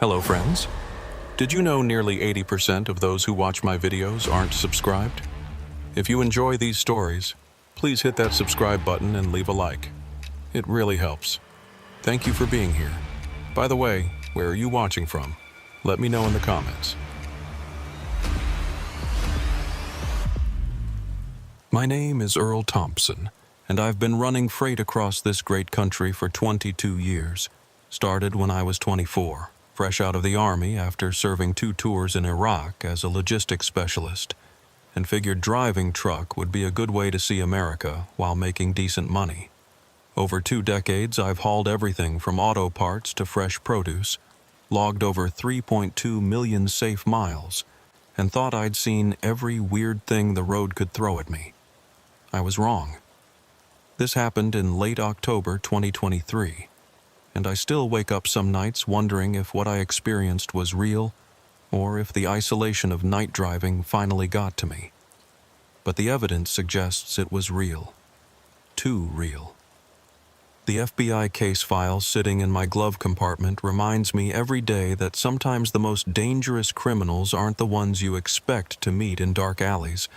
Hello, friends. Did you know nearly 80% of those who watch my videos aren't subscribed? If you enjoy these stories, please hit that subscribe button and leave a like. It really helps. Thank you for being here. By the way, where are you watching from? Let me know in the comments. My name is Earl Thompson, and I've been running freight across this great country for 22 years. Started when I was 24. Fresh out of the Army after serving 2 tours in Iraq as a logistics specialist, and figured driving truck would be a good way to see America while making decent money. Over 2 decades, I've hauled everything from auto parts to fresh produce, logged over 3.2 million safe miles, and thought I'd seen every weird thing the road could throw at me. I was wrong. This happened in late October 2023. And I still wake up some nights wondering if what I experienced was real, or if the isolation of night driving finally got to me. But the evidence suggests it was real. Too real. The FBI case file sitting in my glove compartment reminds me every day that sometimes the most dangerous criminals aren't the ones you expect to meet in dark alleys.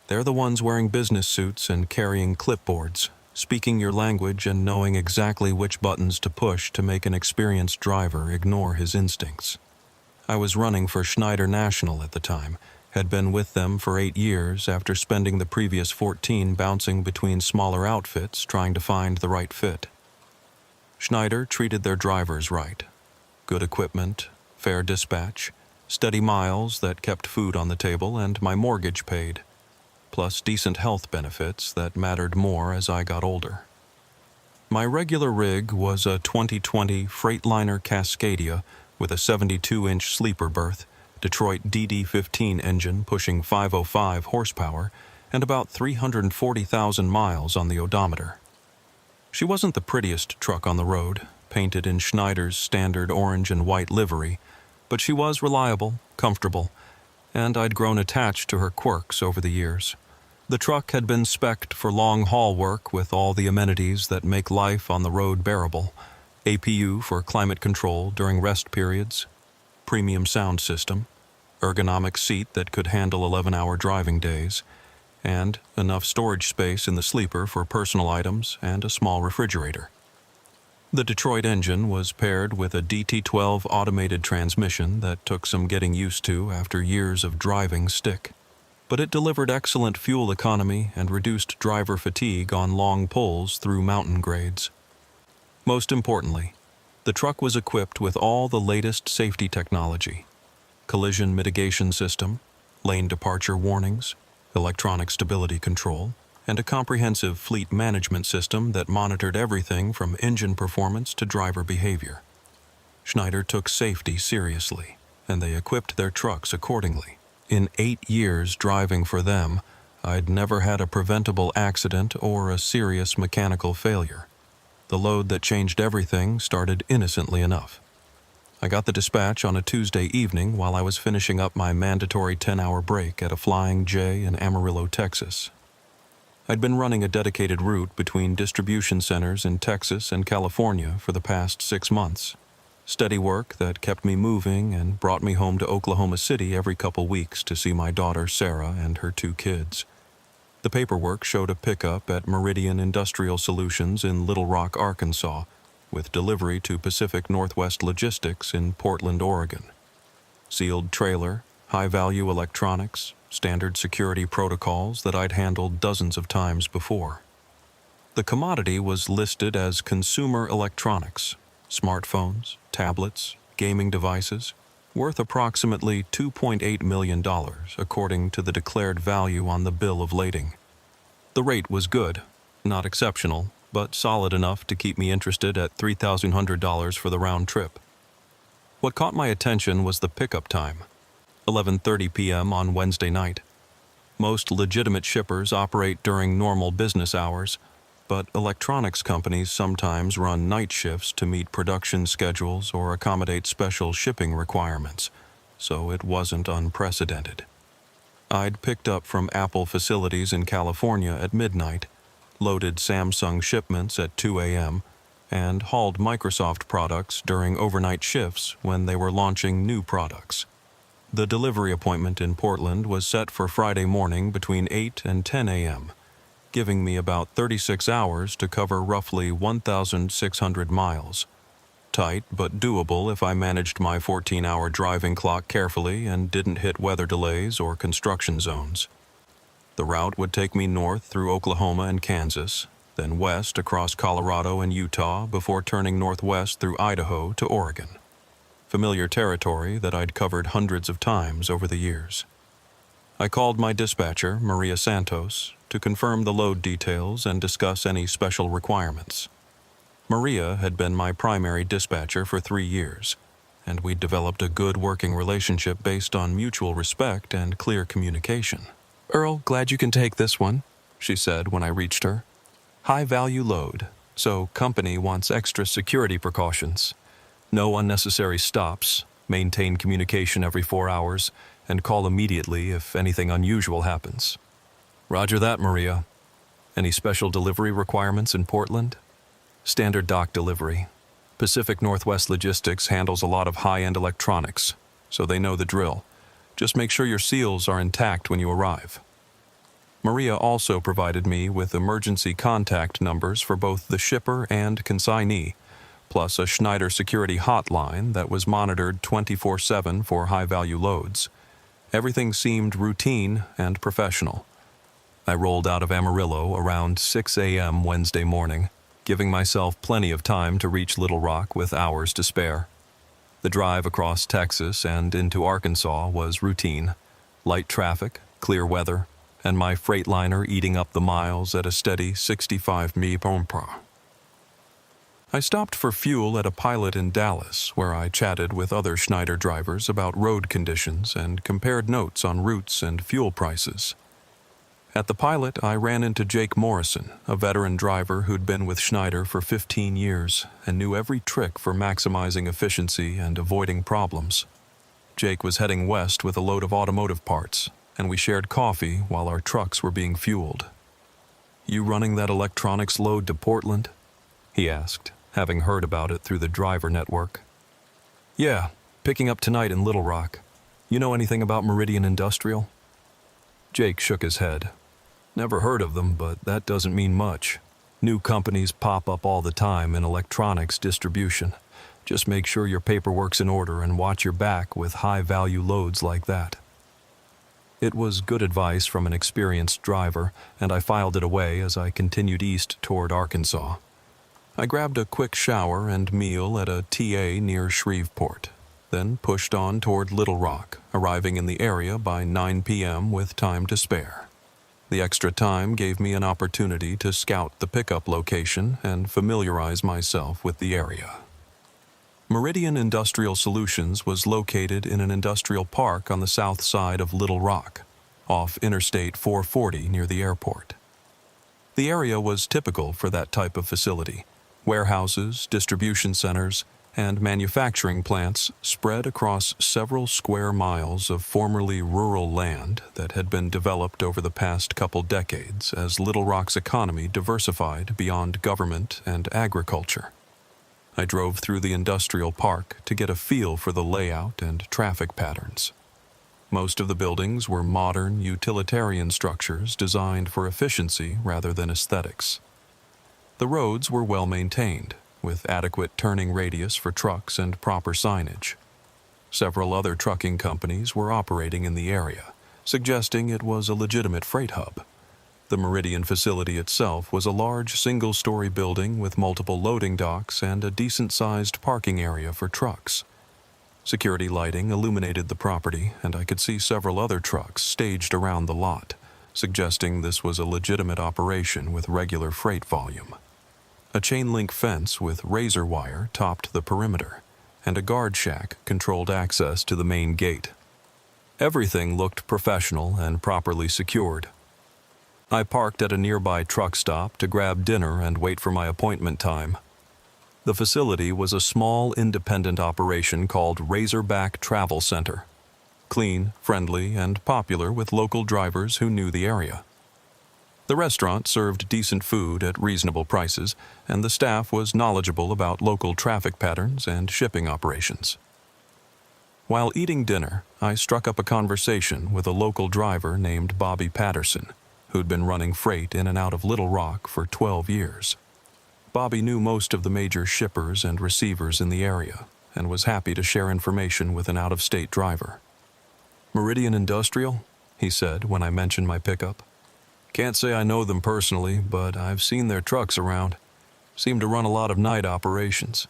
They're the ones wearing business suits and carrying clipboards, speaking your language and knowing exactly which buttons to push to make an experienced driver ignore his instincts. I was running for Schneider National at the time, had been with them for 8 years after spending the previous 14 bouncing between smaller outfits trying to find the right fit. Schneider treated their drivers right. Good equipment, fair dispatch, steady miles that kept food on the table, and my mortgage paid, plus decent health benefits that mattered more as I got older. My regular rig was a 2020 Freightliner Cascadia with a 72-inch sleeper berth, Detroit DD15 engine pushing 505 horsepower, and about 340,000 miles on the odometer. She wasn't the prettiest truck on the road, painted in Schneider's standard orange and white livery, but she was reliable, comfortable, and I'd grown attached to her quirks over the years. The truck had been spec'd for long-haul work with all the amenities that make life on the road bearable: APU for climate control during rest periods, premium sound system, ergonomic seat that could handle 11-hour driving days, and enough storage space in the sleeper for personal items and a small refrigerator. The Detroit engine was paired with a DT12 automated transmission that took some getting used to after years of driving stick. But it delivered excellent fuel economy and reduced driver fatigue on long pulls through mountain grades. Most importantly, the truck was equipped with all the latest safety technology: collision mitigation system, lane departure warnings, electronic stability control, and a comprehensive fleet management system that monitored everything from engine performance to driver behavior. Schneider took safety seriously, and they equipped their trucks accordingly. In 8 years driving for them, I'd never had a preventable accident or a serious mechanical failure. The load that changed everything started innocently enough. I got the dispatch on a Tuesday evening while I was finishing up my mandatory 10-hour break at a Flying J in Amarillo, Texas. I'd been running a dedicated route between distribution centers in Texas and California for the past 6 months. Steady work that kept me moving and brought me home to Oklahoma City every couple weeks to see my daughter Sarah and her 2 kids. The paperwork showed a pickup at Meridian Industrial Solutions in Little Rock, Arkansas, with delivery to Pacific Northwest Logistics in Portland, Oregon. Sealed trailer, high-value electronics, standard security protocols that I'd handled dozens of times before. The commodity was listed as consumer electronics: smartphones, tablets, gaming devices, worth approximately $2.8 million, according to the declared value on the bill of lading. The rate was good, not exceptional, but solid enough to keep me interested at $3,100 for the round trip. What caught my attention was the pickup time: 11:30 p.m. on Wednesday night. Most legitimate shippers operate during normal business hours, but electronics companies sometimes run night shifts to meet production schedules or accommodate special shipping requirements, so it wasn't unprecedented. I'd picked up from Apple facilities in California at midnight, loaded Samsung shipments at 2 a.m., and hauled Microsoft products during overnight shifts when they were launching new products. The delivery appointment in Portland was set for Friday morning between 8 and 10 a.m., giving me about 36 hours to cover roughly 1,600 miles. Tight but doable if I managed my 14-hour driving clock carefully and didn't hit weather delays or construction zones. The route would take me north through Oklahoma and Kansas, then west across Colorado and Utah before turning northwest through Idaho to Oregon. Familiar territory that I'd covered hundreds of times over the years. I called my dispatcher, Maria Santos, to confirm the load details and discuss any special requirements. Maria had been my primary dispatcher for 3 years, and we'd developed a good working relationship based on mutual respect and clear communication. "Earl, glad you can take this one," she said when I reached her. "High-value load, so company wants extra security precautions. No unnecessary stops, maintain communication every 4 hours, and call immediately if anything unusual happens." "Roger that, Maria. Any special delivery requirements in Portland?" "Standard dock delivery. Pacific Northwest Logistics handles a lot of high-end electronics, so they know the drill. Just make sure your seals are intact when you arrive." Maria also provided me with emergency contact numbers for both the shipper and consignee, plus a Schneider security hotline that was monitored 24/7 for high-value loads. Everything seemed routine and professional. I rolled out of Amarillo around 6 a.m. Wednesday morning, giving myself plenty of time to reach Little Rock with hours to spare. The drive across Texas and into Arkansas was routine. Light traffic, clear weather, and my Freightliner eating up the miles at a steady 65 mph. I stopped for fuel at a Pilot in Dallas, where I chatted with other Schneider drivers about road conditions and compared notes on routes and fuel prices. At the Pilot, I ran into Jake Morrison, a veteran driver who'd been with Schneider for 15 years and knew every trick for maximizing efficiency and avoiding problems. Jake was heading west with a load of automotive parts, and we shared coffee while our trucks were being fueled. "You running that electronics load to Portland?" he asked, having heard about it through the driver network. "Yeah, picking up tonight in Little Rock. You know anything about Meridian Industrial?" Jake shook his head. "Never heard of them, but that doesn't mean much. New companies pop up all the time in electronics distribution. Just make sure your paperwork's in order and watch your back with high-value loads like that." It was good advice from an experienced driver, and I filed it away as I continued east toward Arkansas. I grabbed a quick shower and meal at a TA near Shreveport, then pushed on toward Little Rock, arriving in the area by 9 p.m. with time to spare. The extra time gave me an opportunity to scout the pickup location and familiarize myself with the area. Meridian Industrial Solutions was located in an industrial park on the south side of Little Rock, off Interstate 440 near the airport. The area was typical for that type of facility. Warehouses, distribution centers, and manufacturing plants spread across several square miles of formerly rural land that had been developed over the past couple decades as Little Rock's economy diversified beyond government and agriculture. I drove through the industrial park to get a feel for the layout and traffic patterns. Most of the buildings were modern, utilitarian structures designed for efficiency rather than aesthetics. The roads were well maintained, with adequate turning radius for trucks and proper signage. Several other trucking companies were operating in the area, suggesting it was a legitimate freight hub. The Meridian facility itself was a large single-story building with multiple loading docks and a decent-sized parking area for trucks. Security lighting illuminated the property, and I could see several other trucks staged around the lot, suggesting this was a legitimate operation with regular freight volume. A chain-link fence with razor wire topped the perimeter, and a guard shack controlled access to the main gate. Everything looked professional and properly secured. I parked at a nearby truck stop to grab dinner and wait for my appointment time. The facility was a small independent operation called Razorback Travel Center. Clean, friendly, and popular with local drivers who knew the area. The restaurant served decent food at reasonable prices, and the staff was knowledgeable about local traffic patterns and shipping operations. While eating dinner, I struck up a conversation with a local driver named Bobby Patterson, who'd been running freight in and out of Little Rock for 12 years. Bobby knew most of the major shippers and receivers in the area, and was happy to share information with an out-of-state driver. "Meridian Industrial?" he said when I mentioned my pickup. "Can't say I know them personally, but I've seen their trucks around. Seem to run a lot of night operations.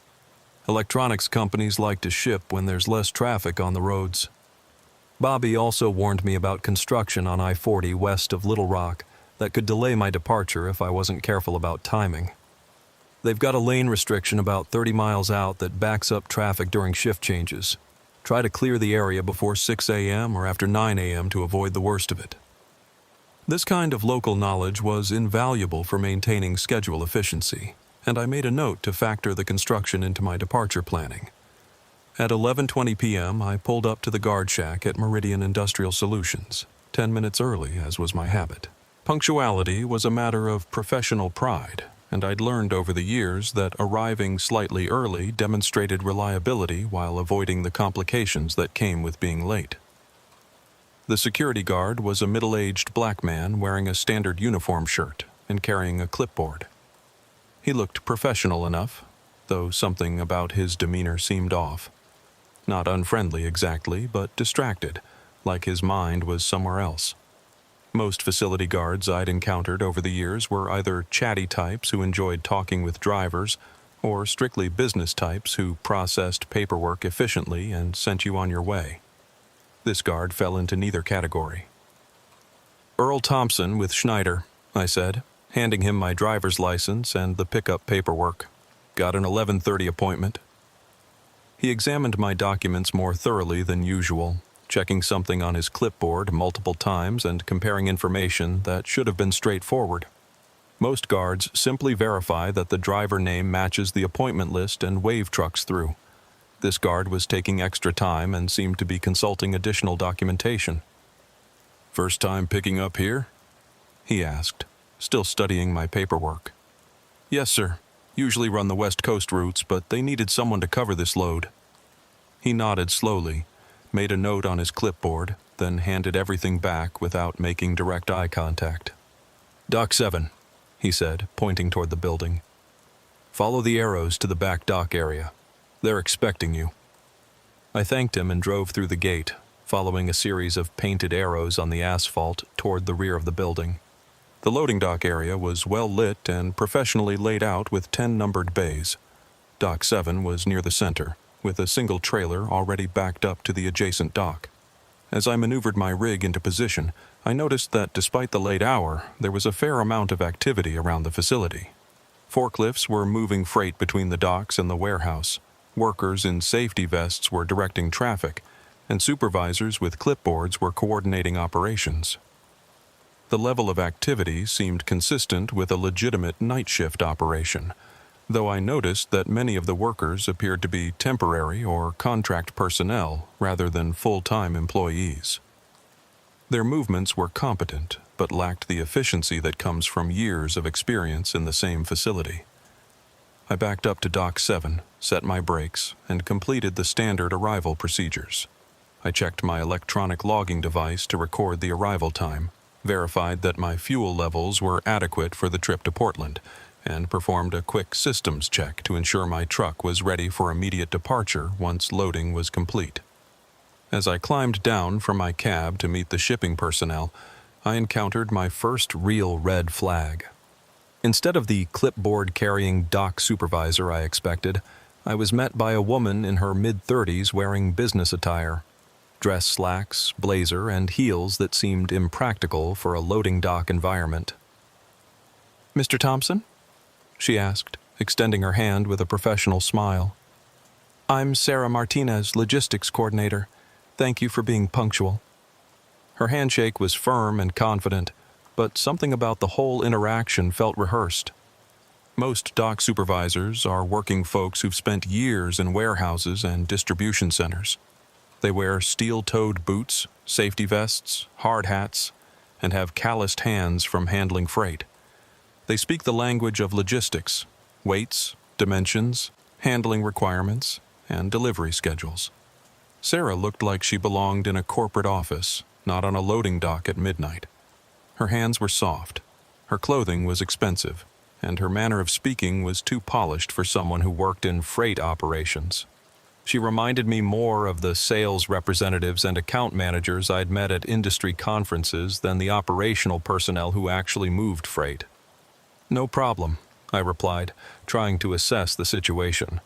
Electronics companies like to ship when there's less traffic on the roads." Bobby also warned me about construction on I-40 west of Little Rock that could delay my departure if I wasn't careful about timing. "They've got a lane restriction about 30 miles out that backs up traffic during shift changes. Try to clear the area before 6 a.m. or after 9 a.m. to avoid the worst of it." This kind of local knowledge was invaluable for maintaining schedule efficiency, and I made a note to factor the construction into my departure planning. At 11:20 p.m., I pulled up to the guard shack at Meridian Industrial Solutions, 10 minutes early, as was my habit. Punctuality was a matter of professional pride, and I'd learned over the years that arriving slightly early demonstrated reliability while avoiding the complications that came with being late. The security guard was a middle-aged black man wearing a standard uniform shirt and carrying a clipboard. He looked professional enough, though something about his demeanor seemed off. Not unfriendly exactly, but distracted, like his mind was somewhere else. Most facility guards I'd encountered over the years were either chatty types who enjoyed talking with drivers, or strictly business types who processed paperwork efficiently and sent you on your way. This guard fell into neither category. "Earl Thompson with Schneider," I said, handing him my driver's license and the pickup paperwork. "Got an 11:30 appointment." He examined my documents more thoroughly than usual, checking something on his clipboard multiple times and comparing information that should have been straightforward. Most guards simply verify that the driver name matches the appointment list and wave trucks through. This guard was taking extra time and seemed to be consulting additional documentation. "First time picking up here?" he asked, still studying my paperwork. "Yes, sir. Usually run the West Coast routes, but they needed someone to cover this load." He nodded slowly, made a note on his clipboard, then handed everything back without making direct eye contact. "Dock 7, he said, pointing toward the building. "Follow the arrows to the back dock area. They're expecting you." I thanked him and drove through the gate, following a series of painted arrows on the asphalt toward the rear of the building. The loading dock area was well lit and professionally laid out with 10 numbered bays. Dock 7 was near the center, with a single trailer already backed up to the adjacent dock. As I maneuvered my rig into position, I noticed that despite the late hour, there was a fair amount of activity around the facility. Forklifts were moving freight between the docks and the warehouse. Workers in safety vests were directing traffic, and supervisors with clipboards were coordinating operations. The level of activity seemed consistent with a legitimate night shift operation, though I noticed that many of the workers appeared to be temporary or contract personnel rather than full-time employees. Their movements were competent, but lacked the efficiency that comes from years of experience in the same facility. I backed up to Dock 7, set my brakes, and completed the standard arrival procedures. I checked my electronic logging device to record the arrival time, verified that my fuel levels were adequate for the trip to Portland, and performed a quick systems check to ensure my truck was ready for immediate departure once loading was complete. As I climbed down from my cab to meet the shipping personnel, I encountered my first real red flag. Instead of the clipboard-carrying dock supervisor I expected, I was met by a woman in her mid-30s wearing business attire. Dress slacks, blazer, and heels that seemed impractical for a loading dock environment. "Mr. Thompson?" she asked, extending her hand with a professional smile. "I'm Sarah Martinez, logistics coordinator. Thank you for being punctual." Her handshake was firm and confident, but something about the whole interaction felt rehearsed. Most dock supervisors are working folks who've spent years in warehouses and distribution centers. They wear steel-toed boots, safety vests, hard hats, and have calloused hands from handling freight. They speak the language of logistics, weights, dimensions, handling requirements, and delivery schedules. Sarah looked like she belonged in a corporate office, not on a loading dock at midnight. Her hands were soft, her clothing was expensive, and her manner of speaking was too polished for someone who worked in freight operations. She reminded me more of the sales representatives and account managers I'd met at industry conferences than the operational personnel who actually moved freight. "No problem," I replied, trying to assess the situation.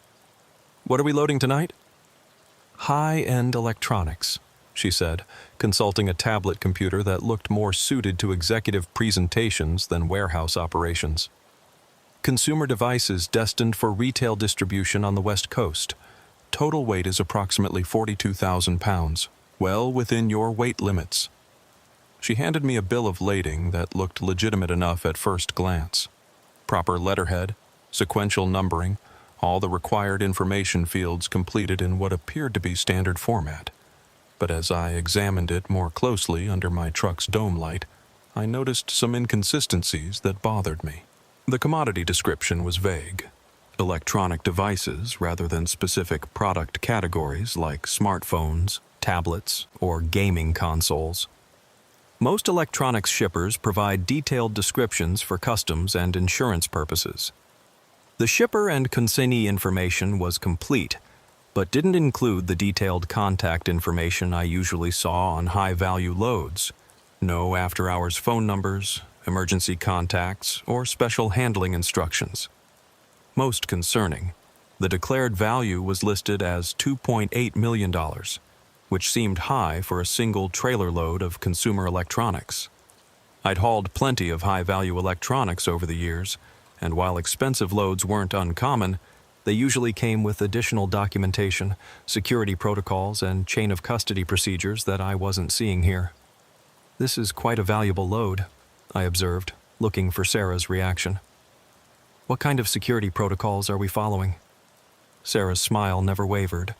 "What are we loading tonight?" "High-end electronics," she said, consulting a tablet computer that looked more suited to executive presentations than warehouse operations. "Consumer devices destined for retail distribution on the West Coast. Total weight is approximately 42,000 pounds, well within your weight limits." She handed me a bill of lading that looked legitimate enough at first glance. Proper letterhead, sequential numbering, all the required information fields completed in what appeared to be standard format. But as I examined it more closely under my truck's dome light, I noticed some inconsistencies that bothered me. The commodity description was vague. Electronic devices rather than specific product categories like smartphones, tablets, or gaming consoles. Most electronics shippers provide detailed descriptions for customs and insurance purposes. The shipper and consignee information was complete, but didn't include the detailed contact information I usually saw on high-value loads. No after-hours phone numbers, emergency contacts, or special handling instructions. Most concerning, the declared value was listed as $2.8 million, which seemed high for a single trailer load of consumer electronics. I'd hauled plenty of high-value electronics over the years, and while expensive loads weren't uncommon, they usually came with additional documentation, security protocols, and chain of custody procedures that I wasn't seeing here. "This is quite a valuable load," I observed, looking for Sarah's reaction. "What kind of security protocols are we following?" Sarah's smile never wavered,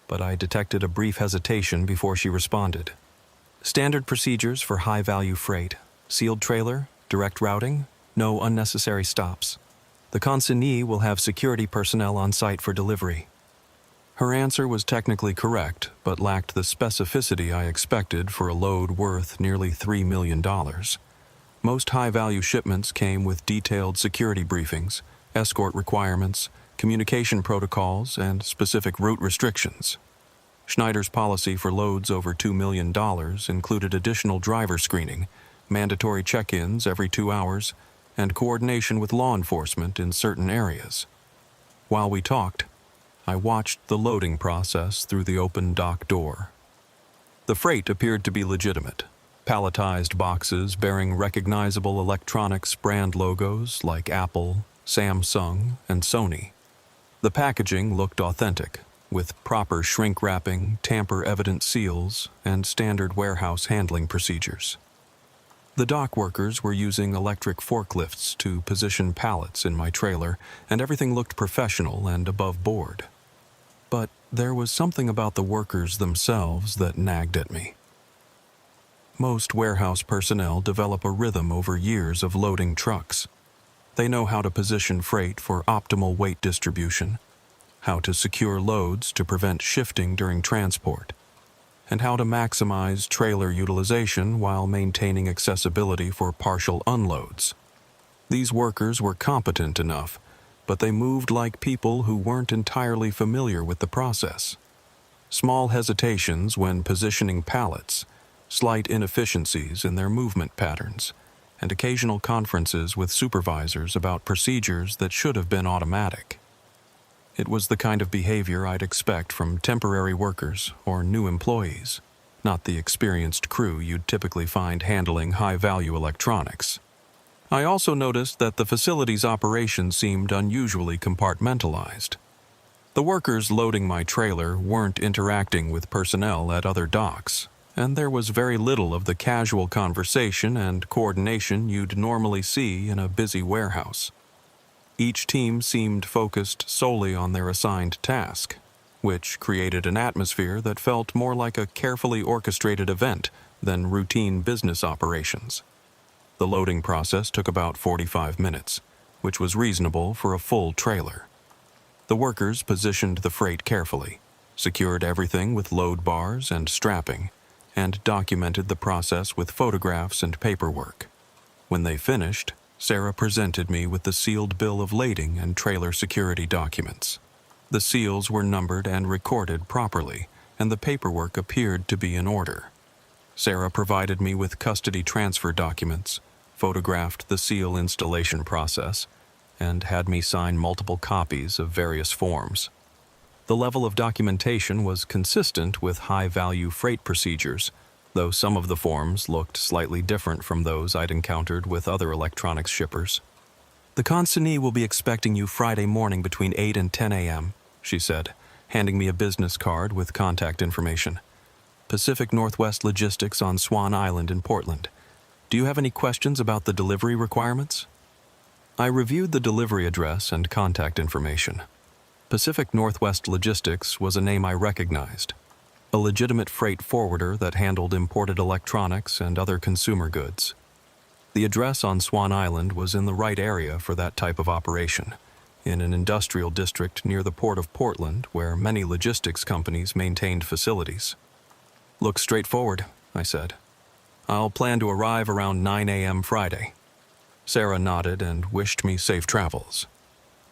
but I detected a brief hesitation before she responded. "Standard procedures for high-value freight, sealed trailer, direct routing, no unnecessary stops. The consignee will have security personnel on site for delivery." Her answer was technically correct, but lacked the specificity I expected for a load worth nearly $3 million. Most high-value shipments came with detailed security briefings, escort requirements, communication protocols, and specific route restrictions. Schneider's policy for loads over $2 million included additional driver screening, mandatory check-ins every 2 hours, and coordination with law enforcement in certain areas. While we talked, I watched the loading process through the open dock door. The freight appeared to be legitimate. Palletized boxes bearing recognizable electronics brand logos like Apple, Samsung, and Sony. The packaging looked authentic, with proper shrink wrapping, tamper-evident seals, and standard warehouse handling procedures. The dock workers were using electric forklifts to position pallets in my trailer, and everything looked professional and above board. But there was something about the workers themselves that nagged at me. Most warehouse personnel develop a rhythm over years of loading trucks. They know how to position freight for optimal weight distribution, how to secure loads to prevent shifting during transport, and how to maximize trailer utilization while maintaining accessibility for partial unloads. These workers were competent enough, but they moved like people who weren't entirely familiar with the process. Small hesitations when positioning pallets, slight inefficiencies in their movement patterns, and occasional conferences with supervisors about procedures that should have been automatic. It was the kind of behavior I'd expect from temporary workers or new employees, not the experienced crew you'd typically find handling high-value electronics. I also noticed that the facility's operation seemed unusually compartmentalized. The workers loading my trailer weren't interacting with personnel at other docks, and there was very little of the casual conversation and coordination you'd normally see in a busy warehouse. Each team seemed focused solely on their assigned task, which created an atmosphere that felt more like a carefully orchestrated event then routine business operations. The loading process took about 45 minutes, which was reasonable for a full trailer. The workers positioned the freight carefully, secured everything with load bars and strapping, and documented the process with photographs and paperwork. When they finished, Sarah presented me with the sealed bill of lading and trailer security documents. The seals were numbered and recorded properly, and the paperwork appeared to be in order. Sarah provided me with custody transfer documents, photographed the seal installation process, and had me sign multiple copies of various forms. The level of documentation was consistent with high-value freight procedures, though some of the forms looked slightly different from those I'd encountered with other electronics shippers. "The consignee will be expecting you Friday morning between 8 and 10 a.m., she said, handing me a business card with contact information. "Pacific Northwest Logistics on Swan Island in Portland. Do you have any questions about the delivery requirements?" I reviewed the delivery address and contact information. Pacific Northwest Logistics was a name I recognized, a legitimate freight forwarder that handled imported electronics and other consumer goods. The address on Swan Island was in the right area for that type of operation, in an industrial district near the Port of Portland where many logistics companies maintained facilities. "Looks straightforward," I said. "I'll plan to arrive around 9 a.m. Friday." Sarah nodded and wished me safe travels.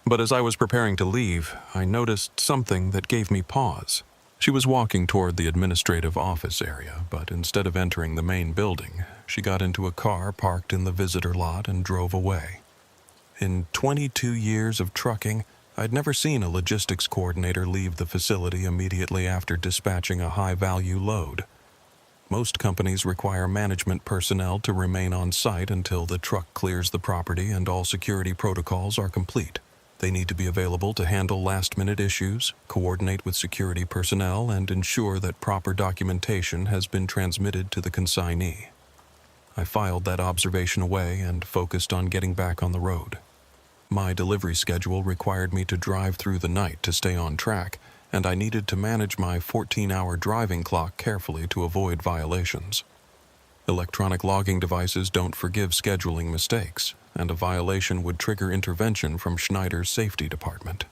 But as I was preparing to leave, I noticed something that gave me pause. She was walking toward the administrative office area, but instead of entering the main building, she got into a car parked in the visitor lot and drove away. In 22 years of trucking, I'd never seen a logistics coordinator leave the facility immediately after dispatching a high-value load. Most companies require management personnel to remain on site until the truck clears the property and all security protocols are complete. They need to be available to handle last-minute issues, coordinate with security personnel, and ensure that proper documentation has been transmitted to the consignee. I filed that observation away and focused on getting back on the road. My delivery schedule required me to drive through the night to stay on track, and I needed to manage my 14-hour driving clock carefully to avoid violations. Electronic logging devices don't forgive scheduling mistakes, and a violation would trigger intervention from Schneider's safety department.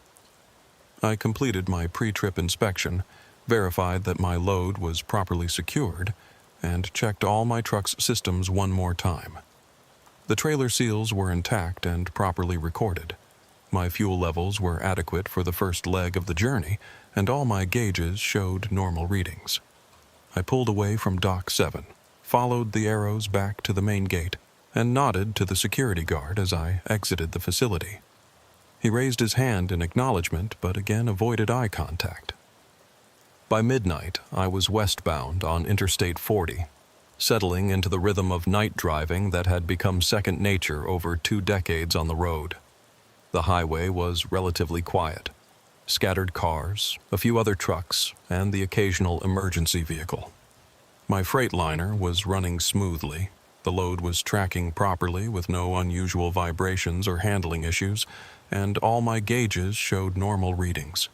I completed my pre-trip inspection, verified that my load was properly secured, and checked all my truck's systems one more time. The trailer seals were intact and properly recorded. My fuel levels were adequate for the first leg of the journey, and all my gauges showed normal readings. I pulled away from Dock 7, followed the arrows back to the main gate, and nodded to the security guard as I exited the facility. He raised his hand in acknowledgement, but again avoided eye contact. By midnight, I was westbound on Interstate 40, settling into the rhythm of night driving that had become second nature over 2 decades on the road. The highway was relatively quiet. Scattered cars, a few other trucks, and the occasional emergency vehicle. My Freightliner was running smoothly. The load was tracking properly with no unusual vibrations or handling issues, and all my gauges showed normal readings.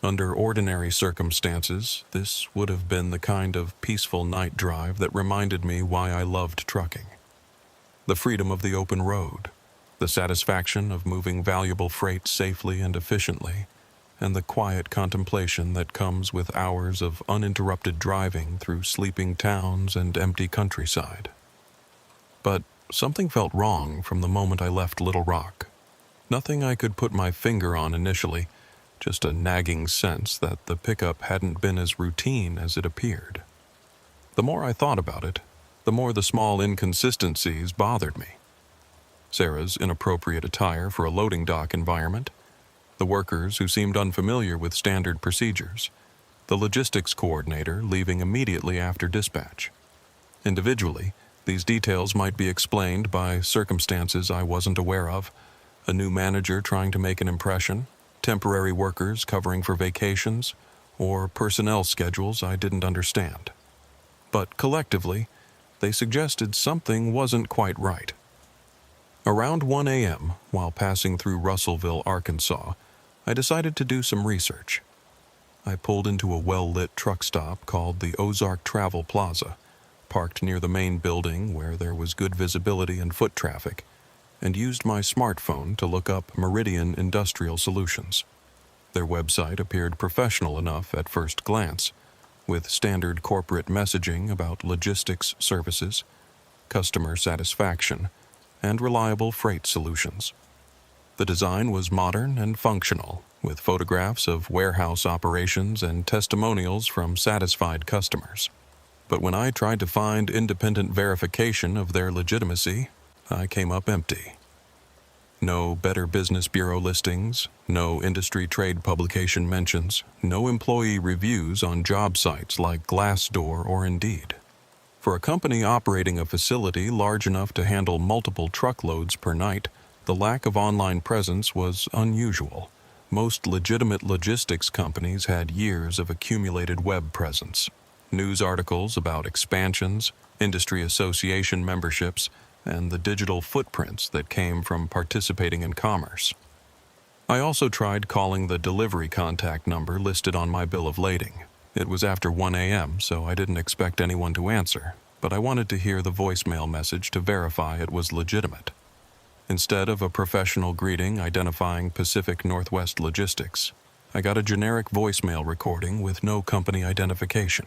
Under ordinary circumstances, this would have been the kind of peaceful night drive that reminded me why I loved trucking. The freedom of the open road, the satisfaction of moving valuable freight safely and efficiently, and the quiet contemplation that comes with hours of uninterrupted driving through sleeping towns and empty countryside. But something felt wrong from the moment I left Little Rock. Nothing I could put my finger on initially, just a nagging sense that the pickup hadn't been as routine as it appeared. The more I thought about it, the more the small inconsistencies bothered me. Sarah's inappropriate attire for a loading dock environment, the workers who seemed unfamiliar with standard procedures, the logistics coordinator leaving immediately after dispatch. Individually, these details might be explained by circumstances I wasn't aware of, a new manager trying to make an impression, temporary workers covering for vacations, or personnel schedules I didn't understand. But collectively, they suggested something wasn't quite right. Around 1 a.m., while passing through Russellville, Arkansas, I decided to do some research. I pulled into a well-lit truck stop called the Ozark Travel Plaza, parked near the main building where there was good visibility and foot traffic, and used my smartphone to look up Meridian Industrial Solutions. Their website appeared professional enough at first glance, with standard corporate messaging about logistics services, customer satisfaction, and reliable freight solutions. The design was modern and functional, with photographs of warehouse operations and testimonials from satisfied customers. But when I tried to find independent verification of their legitimacy, I came up empty. No Better Business Bureau listings, no industry trade publication mentions, no employee reviews on job sites like Glassdoor or Indeed. For a company operating a facility large enough to handle multiple truckloads per night, the lack of online presence was unusual. Most legitimate logistics companies had years of accumulated web presence, news articles about expansions, industry association memberships, and the digital footprints that came from participating in commerce. I also tried calling the delivery contact number listed on my bill of lading. It was after 1 a.m., so I didn't expect anyone to answer, but I wanted to hear the voicemail message to verify it was legitimate. Instead of a professional greeting identifying Pacific Northwest Logistics, I got a generic voicemail recording with no company identification.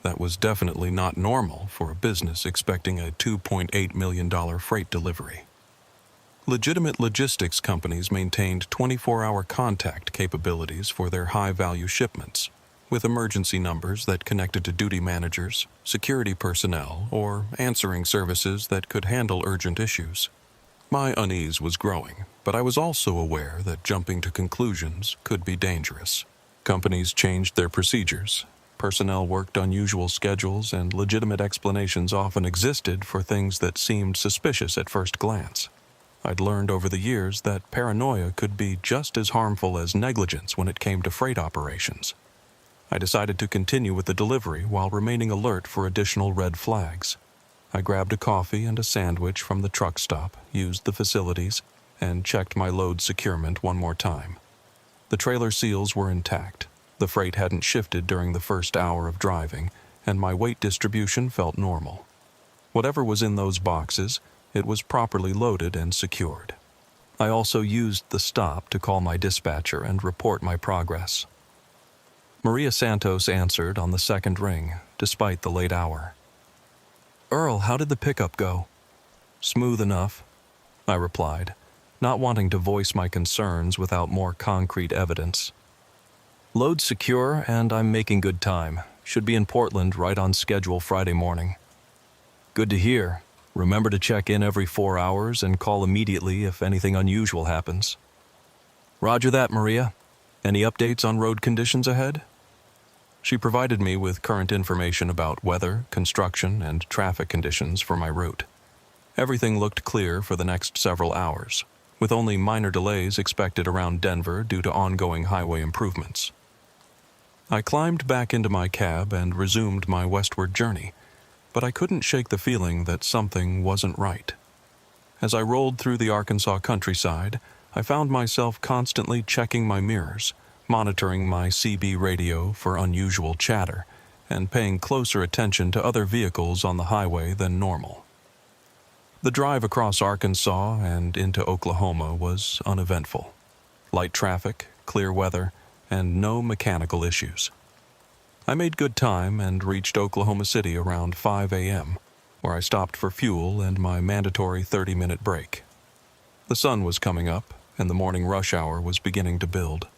That was definitely not normal for a business expecting a $2.8 million freight delivery. Legitimate logistics companies maintained 24-hour contact capabilities for their high-value shipments, with emergency numbers that connected to duty managers, security personnel, or answering services that could handle urgent issues. My unease was growing, but I was also aware that jumping to conclusions could be dangerous. Companies changed their procedures. Personnel worked unusual schedules, and legitimate explanations often existed for things that seemed suspicious at first glance. I'd learned over the years that paranoia could be just as harmful as negligence when it came to freight operations. I decided to continue with the delivery while remaining alert for additional red flags. I grabbed a coffee and a sandwich from the truck stop, used the facilities, and checked my load securement one more time. The trailer seals were intact. The freight hadn't shifted during the first hour of driving, and my weight distribution felt normal. Whatever was in those boxes, it was properly loaded and secured. I also used the stop to call my dispatcher and report my progress. Maria Santos answered on the second ring, despite the late hour. "Earl, how did the pickup go?" "Smooth enough," I replied, not wanting to voice my concerns without more concrete evidence. "Load secure, and I'm making good time. Should be in Portland right on schedule Friday morning." "Good to hear. Remember to check in every 4 hours and call immediately if anything unusual happens." "Roger that, Maria. Any updates on road conditions ahead?" She provided me with current information about weather, construction, and traffic conditions for my route. Everything looked clear for the next several hours, with only minor delays expected around Denver due to ongoing highway improvements. I climbed back into my cab and resumed my westward journey, but I couldn't shake the feeling that something wasn't right. As I rolled through the Arkansas countryside, I found myself constantly checking my mirrors, monitoring my CB radio for unusual chatter, and paying closer attention to other vehicles on the highway than normal. The drive across Arkansas and into Oklahoma was uneventful. Light traffic, clear weather, and no mechanical issues. I made good time and reached Oklahoma City around 5 a.m., where I stopped for fuel and my mandatory 30-minute break. The sun was coming up, and the morning rush hour was beginning to build.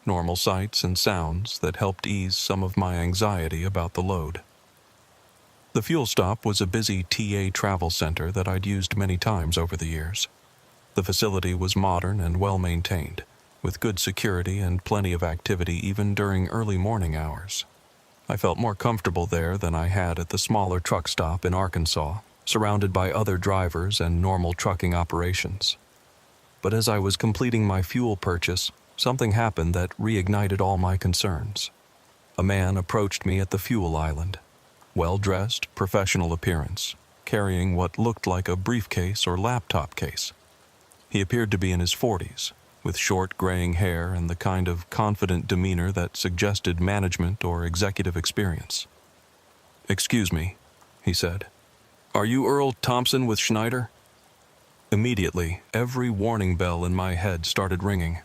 Normal sights and sounds that helped ease some of my anxiety about the load. The fuel stop was a busy TA travel center that I'd used many times over the years. The facility was modern and well-maintained, with good security and plenty of activity even during early morning hours. I felt more comfortable there than I had at the smaller truck stop in Arkansas, surrounded by other drivers and normal trucking operations. But as I was completing my fuel purchase, something happened that reignited all my concerns. A man approached me at the fuel island. Well-dressed, professional appearance, carrying what looked like a briefcase or laptop case. He appeared to be in his 40s, with short graying hair and the kind of confident demeanor that suggested management or executive experience. "Excuse me," he said. "Are you Earl Thompson with Schneider?" Immediately, every warning bell in my head started ringing.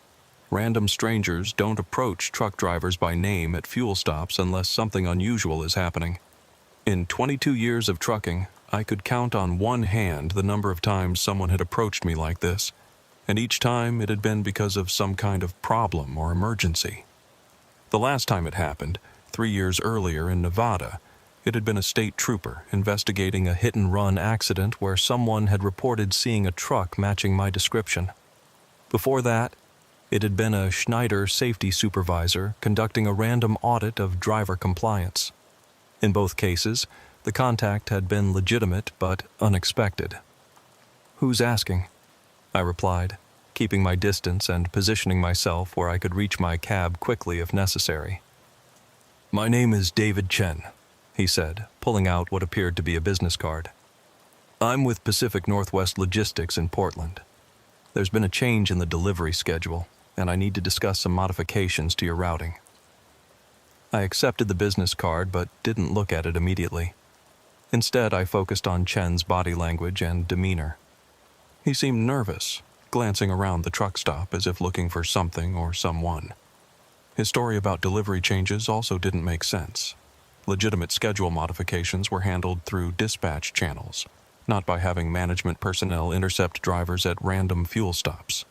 Random strangers don't approach truck drivers by name at fuel stops unless something unusual is happening. In 22 years of trucking, I could count on one hand the number of times someone had approached me like this, and each time it had been because of some kind of problem or emergency. The last time it happened, 3 years earlier in Nevada, it had been a state trooper investigating a hit-and-run accident where someone had reported seeing a truck matching my description. Before that, it had been a Schneider safety supervisor conducting a random audit of driver compliance. In both cases, the contact had been legitimate but unexpected. "Who's asking?" I replied, keeping my distance and positioning myself where I could reach my cab quickly if necessary. "My name is David Chen," he said, pulling out what appeared to be a business card. "I'm with Pacific Northwest Logistics in Portland. There's been a change in the delivery schedule, and I need to discuss some modifications to your routing." I accepted the business card but didn't look at it immediately. Instead, I focused on Chen's body language and demeanor. He seemed nervous, glancing around the truck stop as if looking for something or someone. His story about delivery changes also didn't make sense. Legitimate schedule modifications were handled through dispatch channels, not by having management personnel intercept drivers at random fuel stops.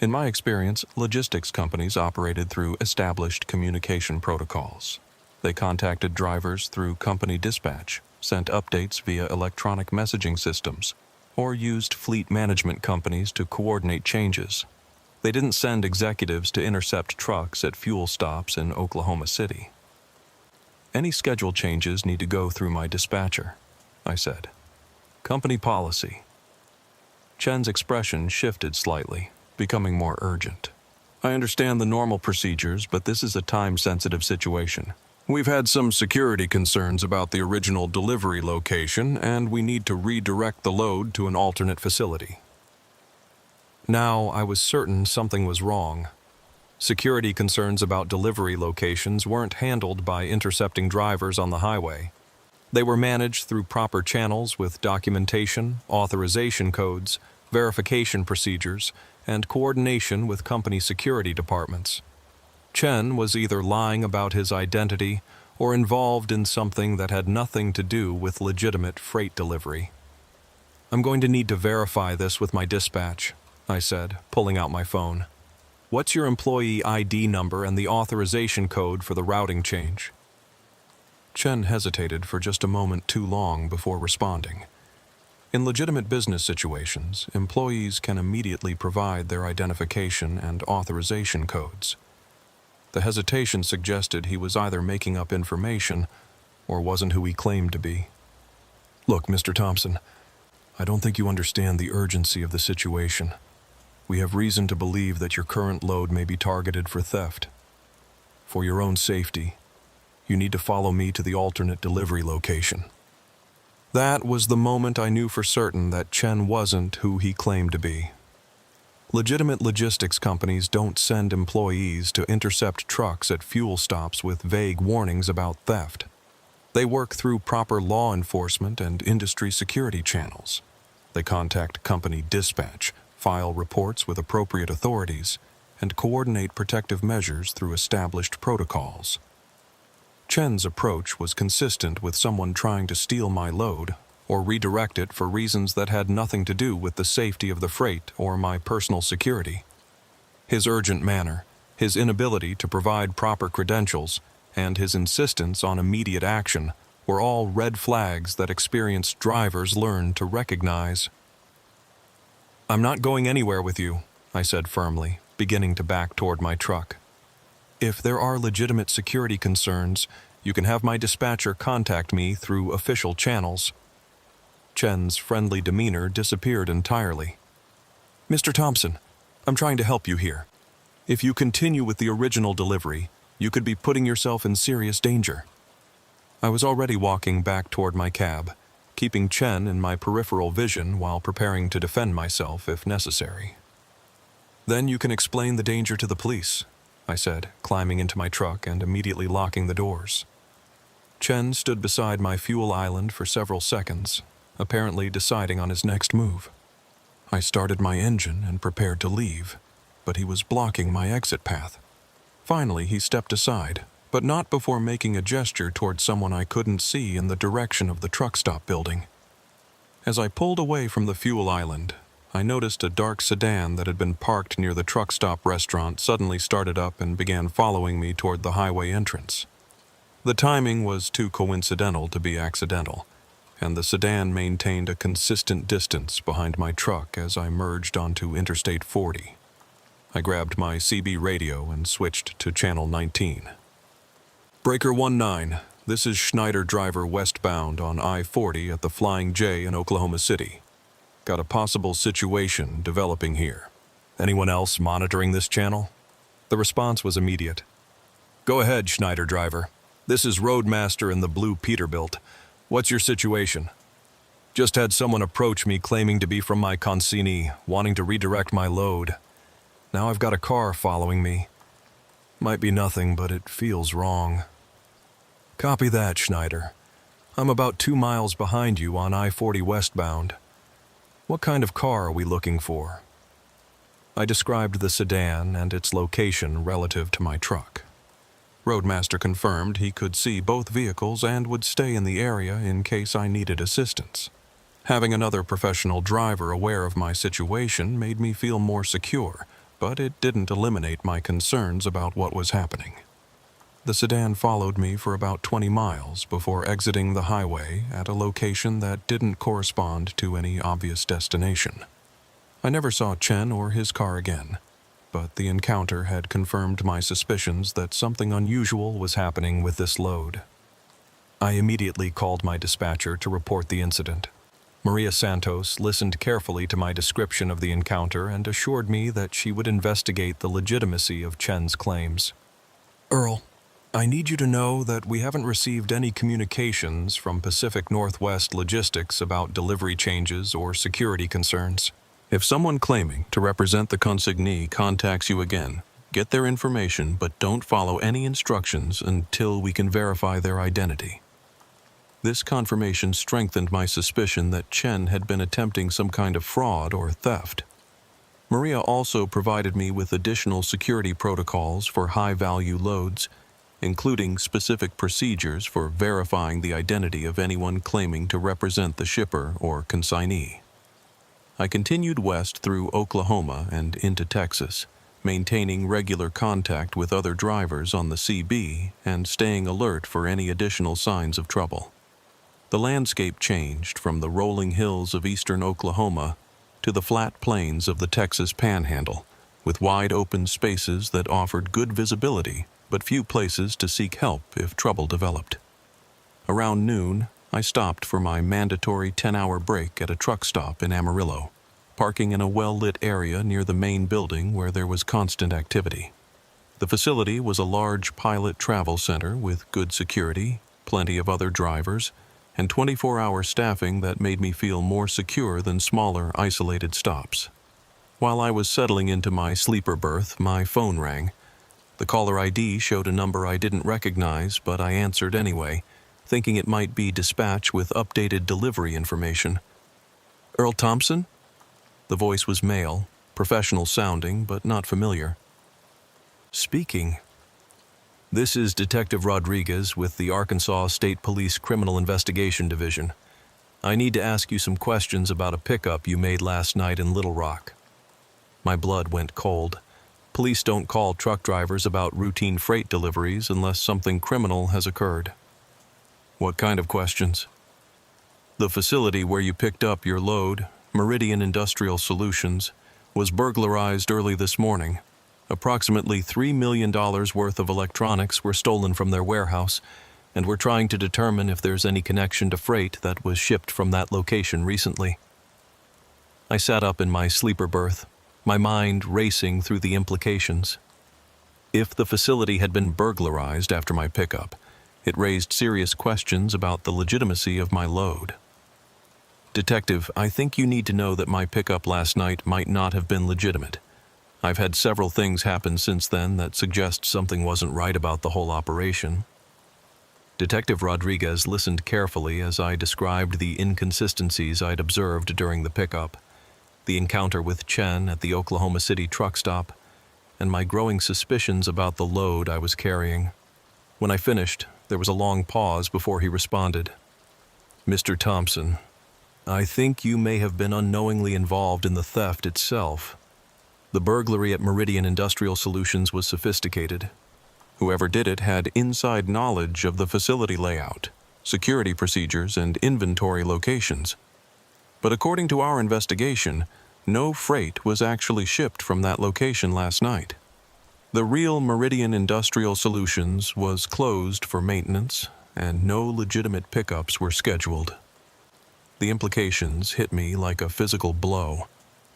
In my experience, logistics companies operated through established communication protocols. They contacted drivers through company dispatch, sent updates via electronic messaging systems, or used fleet management companies to coordinate changes. They didn't send executives to intercept trucks at fuel stops in Oklahoma City. "Any schedule changes need to go through my dispatcher," I said. "Company policy." Chen's expression shifted slightly, becoming more urgent. "I understand the normal procedures, but this is a time-sensitive situation. We've had some security concerns about the original delivery location, and we need to redirect the load to an alternate facility." Now I was certain something was wrong. Security concerns about delivery locations weren't handled by intercepting drivers on the highway. They were managed through proper channels with documentation, authorization codes, verification procedures, and coordination with company security departments. Chen was either lying about his identity or involved in something that had nothing to do with legitimate freight delivery. "I'm going to need to verify this with my dispatch," I said, pulling out my phone. "What's your employee ID number and the authorization code for the routing change?" Chen hesitated for just a moment too long before responding. In legitimate business situations, employees can immediately provide their identification and authorization codes. The hesitation suggested he was either making up information or wasn't who he claimed to be. "Look, Mr. Thompson, I don't think you understand the urgency of the situation. We have reason to believe that your current load may be targeted for theft. For your own safety, you need to follow me to the alternate delivery location." That was the moment I knew for certain that Chen wasn't who he claimed to be. Legitimate logistics companies don't send employees to intercept trucks at fuel stops with vague warnings about theft. They work through proper law enforcement and industry security channels. They contact company dispatch, file reports with appropriate authorities, and coordinate protective measures through established protocols. Chen's approach was consistent with someone trying to steal my load or redirect it for reasons that had nothing to do with the safety of the freight or my personal security. His urgent manner, his inability to provide proper credentials, and his insistence on immediate action were all red flags that experienced drivers learn to recognize. "I'm not going anywhere with you," I said firmly, beginning to back toward my truck. "If there are legitimate security concerns, you can have my dispatcher contact me through official channels." Chen's friendly demeanor disappeared entirely. "Mr. Thompson, I'm trying to help you here. If you continue with the original delivery, you could be putting yourself in serious danger." I was already walking back toward my cab, keeping Chen in my peripheral vision while preparing to defend myself if necessary. "Then you can explain the danger to the police," I said, climbing into my truck and immediately locking the doors. Chen stood beside my fuel island for several seconds, apparently deciding on his next move. I started my engine and prepared to leave, but he was blocking my exit path. Finally, he stepped aside, but not before making a gesture toward someone I couldn't see in the direction of the truck stop building. As I pulled away from the fuel island, I noticed a dark sedan that had been parked near the truck stop restaurant suddenly started up and began following me toward the highway entrance. The timing was too coincidental to be accidental, and the sedan maintained a consistent distance behind my truck as I merged onto Interstate 40. I grabbed my CB radio and switched to Channel 19. Breaker 19, this is Schneider driver westbound on I-40 at the Flying J in Oklahoma City. Got a possible situation developing here. Anyone else monitoring this channel? The response was immediate. Go ahead, Schneider driver. This is Roadmaster in the blue Peterbilt. What's your situation? Just had someone approach me claiming to be from my consignee, wanting to redirect my load. Now I've got a car following me. Might be nothing, but it feels wrong. Copy that, Schneider. I'm about 2 miles behind you on I-40 westbound. What kind of car are we looking for? I described the sedan and its location relative to my truck. Roadmaster confirmed he could see both vehicles and would stay in the area in case I needed assistance. Having another professional driver aware of my situation made me feel more secure, but it didn't eliminate my concerns about what was happening. The sedan followed me for about 20 miles before exiting the highway at a location that didn't correspond to any obvious destination. I never saw Chen or his car again, but the encounter had confirmed my suspicions that something unusual was happening with this load. I immediately called my dispatcher to report the incident. Maria Santos listened carefully to my description of the encounter and assured me that she would investigate the legitimacy of Chen's claims. Earl, I need you to know that we haven't received any communications from Pacific Northwest Logistics about delivery changes or security concerns. If someone claiming to represent the consignee contacts you again, get their information but don't follow any instructions until we can verify their identity. This confirmation strengthened my suspicion that Chen had been attempting some kind of fraud or theft. Maria also provided me with additional security protocols for high-value loads, including specific procedures for verifying the identity of anyone claiming to represent the shipper or consignee. I continued west through Oklahoma and into Texas, maintaining regular contact with other drivers on the CB and staying alert for any additional signs of trouble. The landscape changed from the rolling hills of eastern Oklahoma to the flat plains of the Texas Panhandle, with wide open spaces that offered good visibility but few places to seek help if trouble developed. Around noon, I stopped for my mandatory 10-hour break at a truck stop in Amarillo, parking in a well-lit area near the main building where there was constant activity. The facility was a large pilot travel center with good security, plenty of other drivers, and 24-hour staffing that made me feel more secure than smaller, isolated stops. While I was settling into my sleeper berth, my phone rang. The caller ID showed a number I didn't recognize, but I answered anyway, thinking it might be dispatch with updated delivery information. Earl Thompson? The voice was male, professional sounding, but not familiar. Speaking. This is Detective Rodriguez with the Arkansas State Police Criminal Investigation Division. I need to ask you some questions about a pickup you made last night in Little Rock. My blood went cold. Police don't call truck drivers about routine freight deliveries unless something criminal has occurred. What kind of questions? The facility where you picked up your load, Meridian Industrial Solutions, was burglarized early this morning. Approximately $3 million worth of electronics were stolen from their warehouse, and we're trying to determine if there's any connection to freight that was shipped from that location recently. I sat up in my sleeper berth, my mind racing through the implications. If the facility had been burglarized after my pickup, it raised serious questions about the legitimacy of my load. Detective, I think you need to know that my pickup last night might not have been legitimate. I've had several things happen since then that suggest something wasn't right about the whole operation. Detective Rodriguez listened carefully as I described the inconsistencies I'd observed during the pickup, the encounter with Chen at the Oklahoma City truck stop, and my growing suspicions about the load I was carrying. When I finished, there was a long pause before he responded. "Mr. Thompson, I think you may have been unknowingly involved in the theft itself. The burglary at Meridian Industrial Solutions was sophisticated. Whoever did it had inside knowledge of the facility layout, security procedures, and inventory locations. But according to our investigation, no freight was actually shipped from that location last night. The real Meridian Industrial Solutions was closed for maintenance, and no legitimate pickups were scheduled." The implications hit me like a physical blow.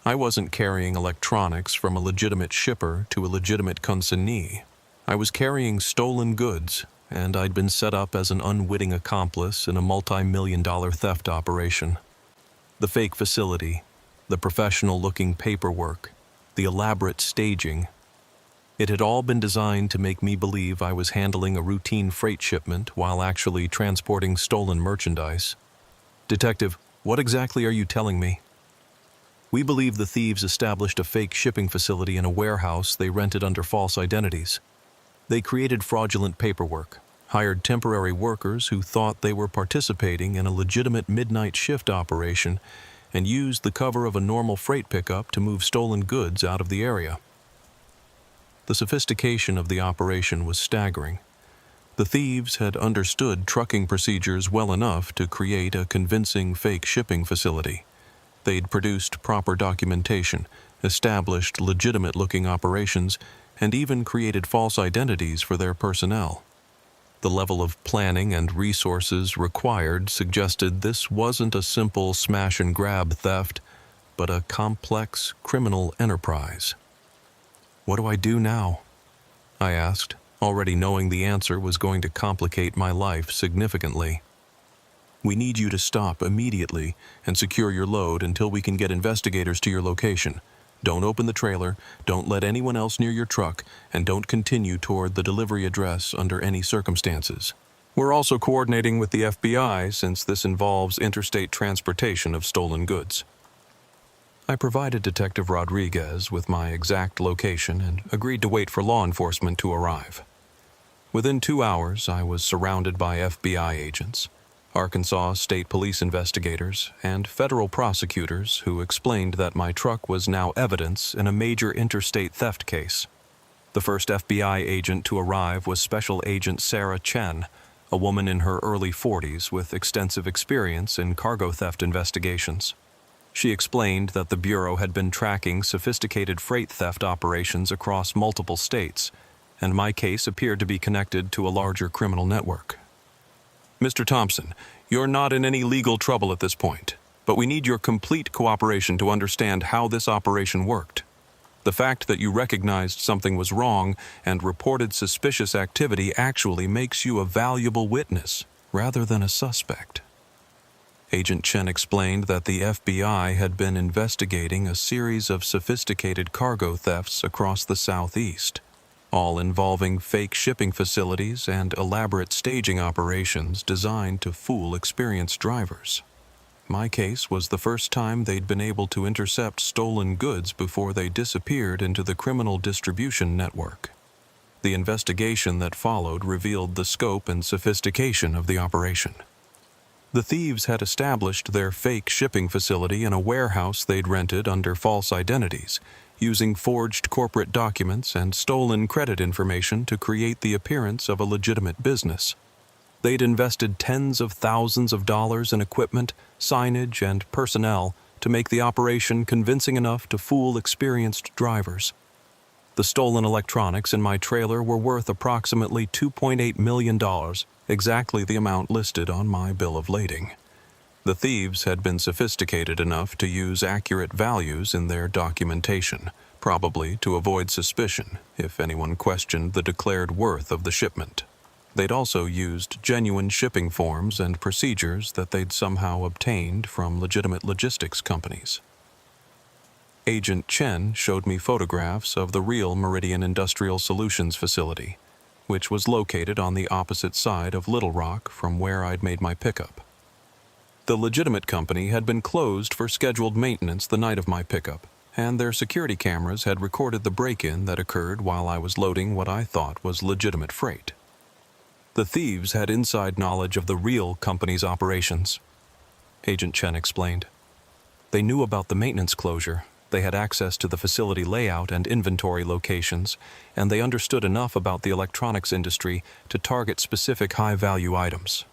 I wasn't carrying electronics from a legitimate shipper to a legitimate consignee. I was carrying stolen goods, and I'd been set up as an unwitting accomplice in a multi-million-dollar theft operation. The fake facility, the professional-looking paperwork, the elaborate staging. It had all been designed to make me believe I was handling a routine freight shipment while actually transporting stolen merchandise. "Detective, what exactly are you telling me?" "We believe the thieves established a fake shipping facility in a warehouse they rented under false identities. They created fraudulent paperwork, hired temporary workers who thought they were participating in a legitimate midnight shift operation, and used the cover of a normal freight pickup to move stolen goods out of the area." The sophistication of the operation was staggering. The thieves had understood trucking procedures well enough to create a convincing fake shipping facility. They'd produced proper documentation, established legitimate-looking operations, and even created false identities for their personnel. The level of planning and resources required suggested this wasn't a simple smash-and-grab theft, but a complex criminal enterprise. "What do I do now?" I asked, already knowing the answer was going to complicate my life significantly. "We need you to stop immediately and secure your load until we can get investigators to your location. Don't open the trailer, don't let anyone else near your truck, and don't continue toward the delivery address under any circumstances. We're also coordinating with the FBI since this involves interstate transportation of stolen goods." I provided Detective Rodriguez with my exact location and agreed to wait for law enforcement to arrive. Within 2 hours, I was surrounded by FBI agents, Arkansas State Police investigators, and federal prosecutors who explained that my truck was now evidence in a major interstate theft case. The first FBI agent to arrive was Special Agent Sarah Chen, a woman in her early 40s with extensive experience in cargo theft investigations. She explained that the Bureau had been tracking sophisticated freight theft operations across multiple states, and my case appeared to be connected to a larger criminal network. "Mr. Thompson, you're not in any legal trouble at this point, but we need your complete cooperation to understand how this operation worked. The fact that you recognized something was wrong and reported suspicious activity actually makes you a valuable witness, rather than a suspect." Agent Chen explained that the FBI had been investigating a series of sophisticated cargo thefts across the Southeast, all involving fake shipping facilities and elaborate staging operations designed to fool experienced drivers. My case was the first time they'd been able to intercept stolen goods before they disappeared into the criminal distribution network. The investigation that followed revealed the scope and sophistication of the operation. The thieves had established their fake shipping facility in a warehouse they'd rented under false identities, using forged corporate documents and stolen credit information to create the appearance of a legitimate business. They'd invested tens of thousands of dollars in equipment, signage, and personnel to make the operation convincing enough to fool experienced drivers. The stolen electronics in my trailer were worth approximately $2.8 million, exactly the amount listed on my bill of lading. The thieves had been sophisticated enough to use accurate values in their documentation, probably to avoid suspicion if anyone questioned the declared worth of the shipment. They'd also used genuine shipping forms and procedures that they'd somehow obtained from legitimate logistics companies. Agent Chen showed me photographs of the real Meridian Industrial Solutions facility, which was located on the opposite side of Little Rock from where I'd made my pickup. The legitimate company had been closed for scheduled maintenance the night of my pickup, and their security cameras had recorded the break-in that occurred while I was loading what I thought was legitimate freight. The thieves had inside knowledge of the real company's operations, Agent Chen explained. They knew about the maintenance closure, they had access to the facility layout and inventory locations, and they understood enough about the electronics industry to target specific high-value items.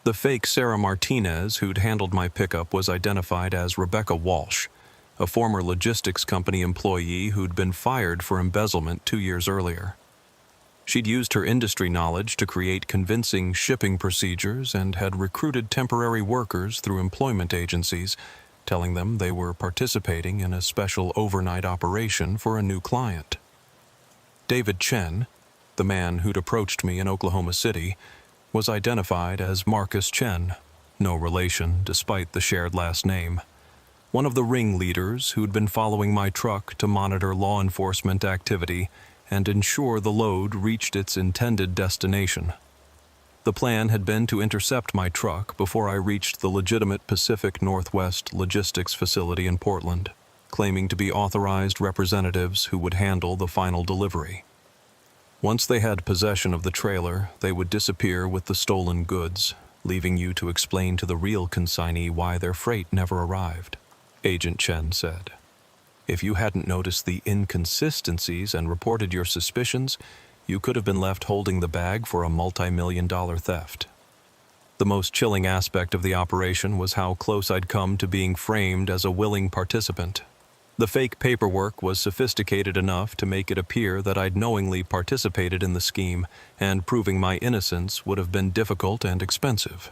The fake Sarah Martinez who'd handled my pickup was identified as Rebecca Walsh, a former logistics company employee who'd been fired for embezzlement 2 years earlier. She'd used her industry knowledge to create convincing shipping procedures and had recruited temporary workers through employment agencies, telling them they were participating in a special overnight operation for a new client. David Chen, the man who'd approached me in Oklahoma City, was identified as Marcus Chen, no relation despite the shared last name, one of the ringleaders who'd been following my truck to monitor law enforcement activity and ensure the load reached its intended destination. The plan had been to intercept my truck before I reached the legitimate Pacific Northwest logistics facility in Portland, claiming to be authorized representatives who would handle the final delivery. Once they had possession of the trailer, they would disappear with the stolen goods, leaving you to explain to the real consignee why their freight never arrived, Agent Chen said. If you hadn't noticed the inconsistencies and reported your suspicions, you could have been left holding the bag for a multi-million-dollar theft. The most chilling aspect of the operation was how close I'd come to being framed as a willing participant. The fake paperwork was sophisticated enough to make it appear that I'd knowingly participated in the scheme, and proving my innocence would have been difficult and expensive.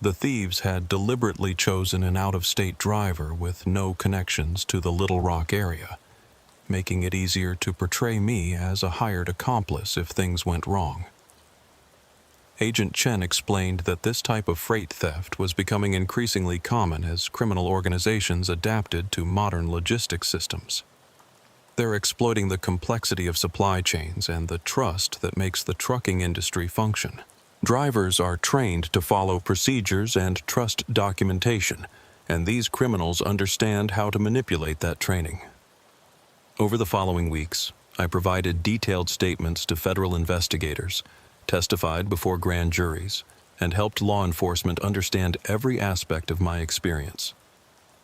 The thieves had deliberately chosen an out-of-state driver with no connections to the Little Rock area, making it easier to portray me as a hired accomplice if things went wrong. Agent Chen explained that this type of freight theft was becoming increasingly common as criminal organizations adapted to modern logistics systems. They're exploiting the complexity of supply chains and the trust that makes the trucking industry function. Drivers are trained to follow procedures and trust documentation, and these criminals understand how to manipulate that training. Over the following weeks, I provided detailed statements to federal investigators, testified before grand juries, and helped law enforcement understand every aspect of my experience.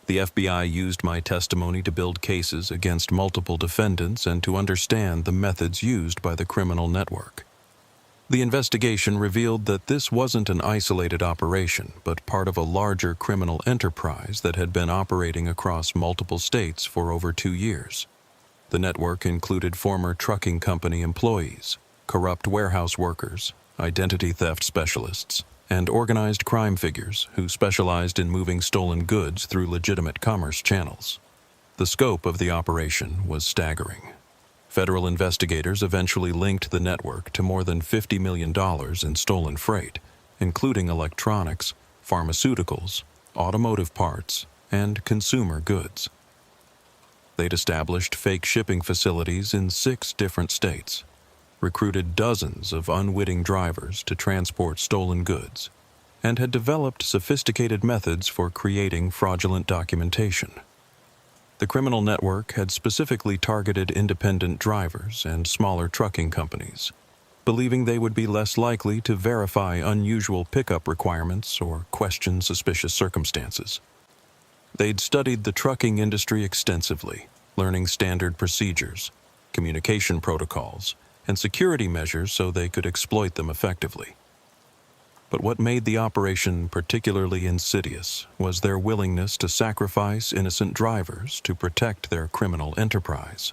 The FBI used my testimony to build cases against multiple defendants and to understand the methods used by the criminal network. The investigation revealed that this wasn't an isolated operation, but part of a larger criminal enterprise that had been operating across multiple states for over 2 years. The network included former trucking company employees, corrupt warehouse workers, identity theft specialists, and organized crime figures who specialized in moving stolen goods through legitimate commerce channels. The scope of the operation was staggering. Federal investigators eventually linked the network to more than $50 million in stolen freight, including electronics, pharmaceuticals, automotive parts, and consumer goods. They'd established fake shipping facilities in 6 different states, recruited dozens of unwitting drivers to transport stolen goods, and had developed sophisticated methods for creating fraudulent documentation. The criminal network had specifically targeted independent drivers and smaller trucking companies, believing they would be less likely to verify unusual pickup requirements or question suspicious circumstances. They'd studied the trucking industry extensively, learning standard procedures, communication protocols, and security measures so they could exploit them effectively. But what made the operation particularly insidious was their willingness to sacrifice innocent drivers to protect their criminal enterprise.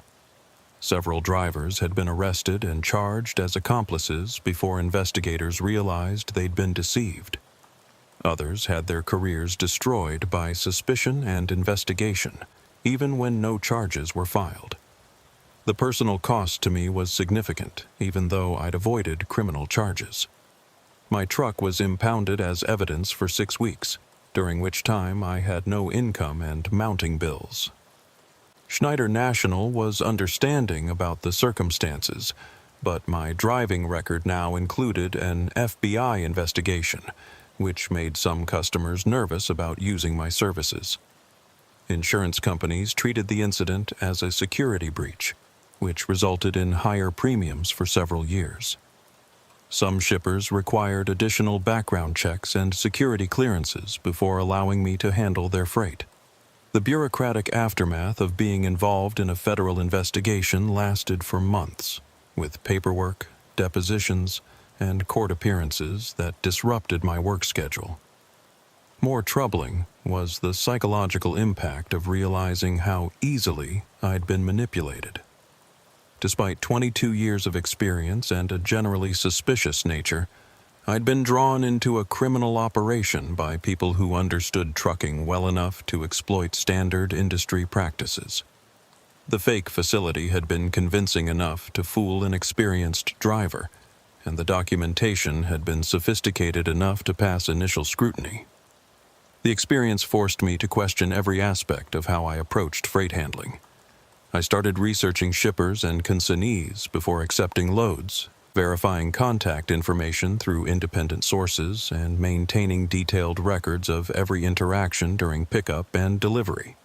Several drivers had been arrested and charged as accomplices before investigators realized they'd been deceived. Others had their careers destroyed by suspicion and investigation, even when no charges were filed. The personal cost to me was significant, even though I'd avoided criminal charges. My truck was impounded as evidence for 6 weeks, during which time I had no income and mounting bills. Schneider National was understanding about the circumstances, but my driving record now included an FBI investigation, which made some customers nervous about using my services. Insurance companies treated the incident as a security breach, which resulted in higher premiums for several years. Some shippers required additional background checks and security clearances before allowing me to handle their freight. The bureaucratic aftermath of being involved in a federal investigation lasted for months, with paperwork, depositions, and court appearances that disrupted my work schedule. More troubling was the psychological impact of realizing how easily I'd been manipulated. Despite 22 years of experience and a generally suspicious nature, I'd been drawn into a criminal operation by people who understood trucking well enough to exploit standard industry practices. The fake facility had been convincing enough to fool an experienced driver, and the documentation had been sophisticated enough to pass initial scrutiny. The experience forced me to question every aspect of how I approached freight handling. I started researching shippers and consignees before accepting loads, verifying contact information through independent sources, and maintaining detailed records of every interaction during pickup and delivery.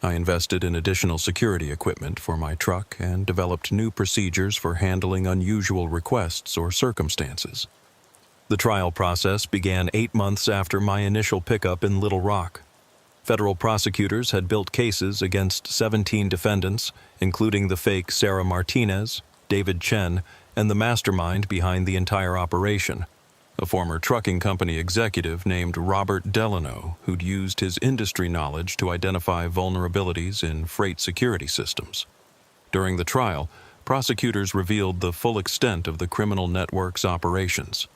I invested in additional security equipment for my truck and developed new procedures for handling unusual requests or circumstances. The trial process began 8 months after my initial pickup in Little Rock. Federal prosecutors had built cases against 17 defendants, including the fake Sarah Martinez, David Chen, and the mastermind behind the entire operation, a former trucking company executive named Robert Delano, who'd used his industry knowledge to identify vulnerabilities in freight security systems. During the trial, prosecutors revealed the full extent of the criminal network's operations.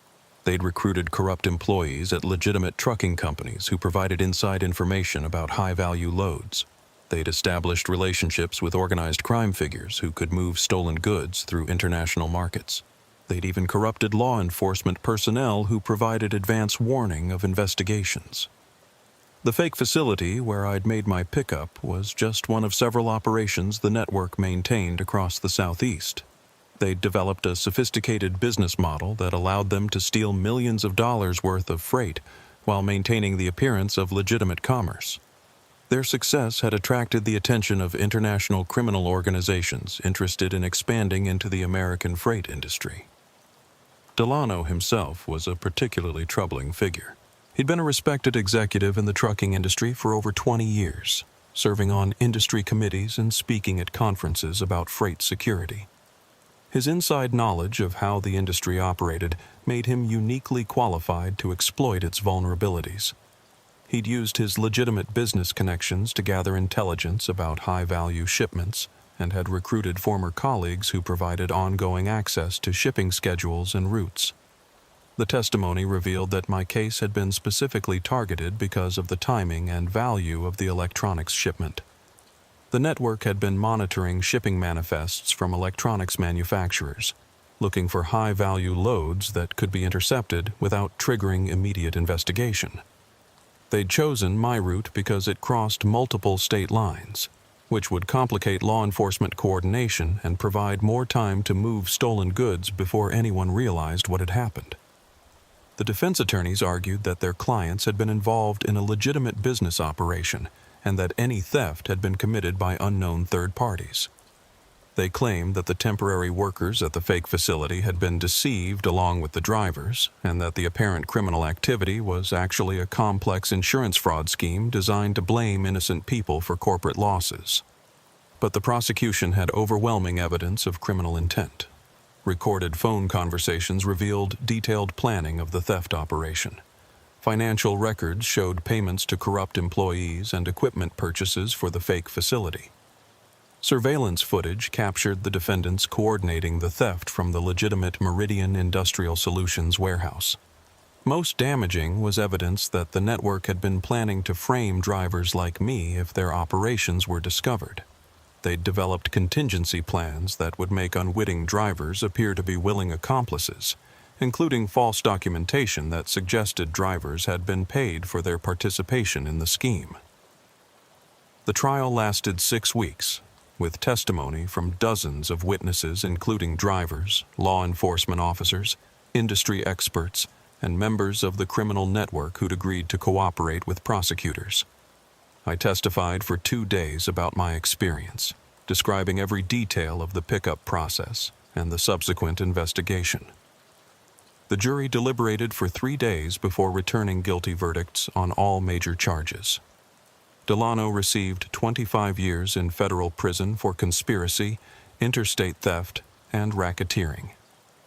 They'd recruited corrupt employees at legitimate trucking companies who provided inside information about high-value loads. They'd established relationships with organized crime figures who could move stolen goods through international markets. They'd even corrupted law enforcement personnel who provided advance warning of investigations. The fake facility where I'd made my pickup was just one of several operations the network maintained across the Southeast. They'd developed a sophisticated business model that allowed them to steal millions of dollars worth of freight while maintaining the appearance of legitimate commerce. Their success had attracted the attention of international criminal organizations interested in expanding into the American freight industry. Delano himself was a particularly troubling figure. He'd been a respected executive in the trucking industry for over 20 years, serving on industry committees and speaking at conferences about freight security. His inside knowledge of how the industry operated made him uniquely qualified to exploit its vulnerabilities. He'd used his legitimate business connections to gather intelligence about high-value shipments and had recruited former colleagues who provided ongoing access to shipping schedules and routes. The testimony revealed that my case had been specifically targeted because of the timing and value of the electronics shipment. The network had been monitoring shipping manifests from electronics manufacturers, looking for high-value loads that could be intercepted without triggering immediate investigation. They'd chosen my route because it crossed multiple state lines, which would complicate law enforcement coordination and provide more time to move stolen goods before anyone realized what had happened. The defense attorneys argued that their clients had been involved in a legitimate business operation and that any theft had been committed by unknown third parties. They claimed that the temporary workers at the fake facility had been deceived along with the drivers, and that the apparent criminal activity was actually a complex insurance fraud scheme designed to blame innocent people for corporate losses. But the prosecution had overwhelming evidence of criminal intent. Recorded phone conversations revealed detailed planning of the theft operation. Financial records showed payments to corrupt employees and equipment purchases for the fake facility. Surveillance footage captured the defendants coordinating the theft from the legitimate Meridian Industrial Solutions warehouse. Most damaging was evidence that the network had been planning to frame drivers like me if their operations were discovered. They'd developed contingency plans that would make unwitting drivers appear to be willing accomplices, including false documentation that suggested drivers had been paid for their participation in the scheme. The trial lasted 6 weeks, with testimony from dozens of witnesses, including drivers, law enforcement officers, industry experts, and members of the criminal network who'd agreed to cooperate with prosecutors. I testified for 2 days about my experience, describing every detail of the pickup process and the subsequent investigation. The jury deliberated for 3 days before returning guilty verdicts on all major charges. Delano received 25 years in federal prison for conspiracy, interstate theft, and racketeering.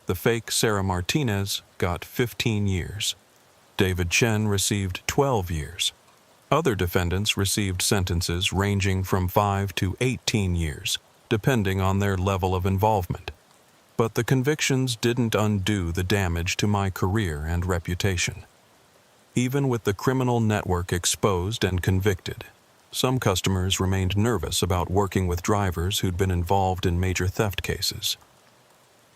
The fake Sarah Martinez got 15 years. David Chen received 12 years. Other defendants received sentences ranging from 5 to 18 years, depending on their level of involvement. But the convictions didn't undo the damage to my career and reputation. Even with the criminal network exposed and convicted, some customers remained nervous about working with drivers who'd been involved in major theft cases.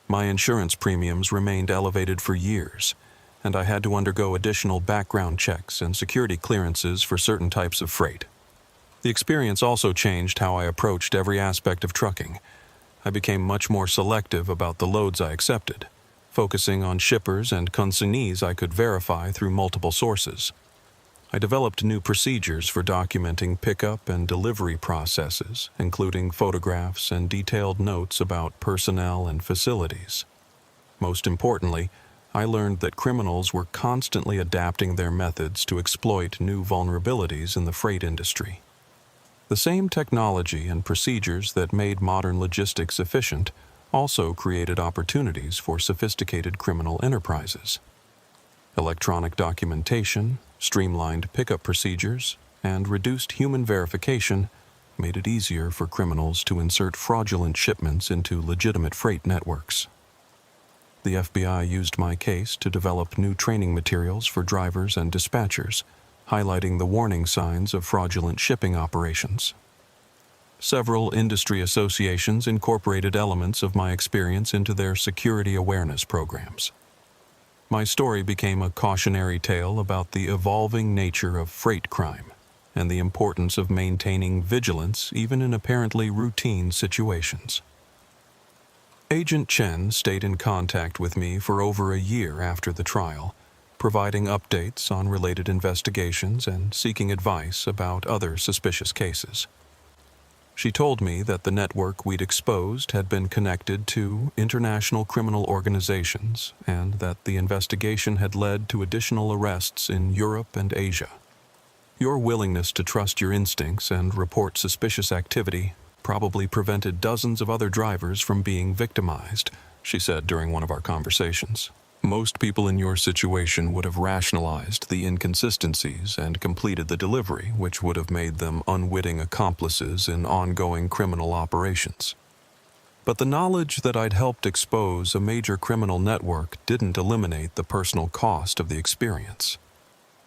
My insurance premiums remained elevated for years, and I had to undergo additional background checks and security clearances for certain types of freight. The experience also changed how I approached every aspect of trucking. I became much more selective about the loads I accepted, focusing on shippers and consignees I could verify through multiple sources. I developed new procedures for documenting pickup and delivery processes, including photographs and detailed notes about personnel and facilities. Most importantly, I learned that criminals were constantly adapting their methods to exploit new vulnerabilities in the freight industry. The same technology and procedures that made modern logistics efficient also created opportunities for sophisticated criminal enterprises. Electronic documentation, streamlined pickup procedures, and reduced human verification made it easier for criminals to insert fraudulent shipments into legitimate freight networks. The FBI used my case to develop new training materials for drivers and dispatchers, highlighting the warning signs of fraudulent shipping operations. Several industry associations incorporated elements of my experience into their security awareness programs. My story became a cautionary tale about the evolving nature of freight crime and the importance of maintaining vigilance even in apparently routine situations. Agent Chen stayed in contact with me for over a year after the trial, providing updates on related investigations and seeking advice about other suspicious cases. She told me that the network we'd exposed had been connected to international criminal organizations and that the investigation had led to additional arrests in Europe and Asia. Your willingness to trust your instincts and report suspicious activity probably prevented dozens of other drivers from being victimized, she said during one of our conversations. Most people in your situation would have rationalized the inconsistencies and completed the delivery, which would have made them unwitting accomplices in ongoing criminal operations. But the knowledge that I'd helped expose a major criminal network didn't eliminate the personal cost of the experience.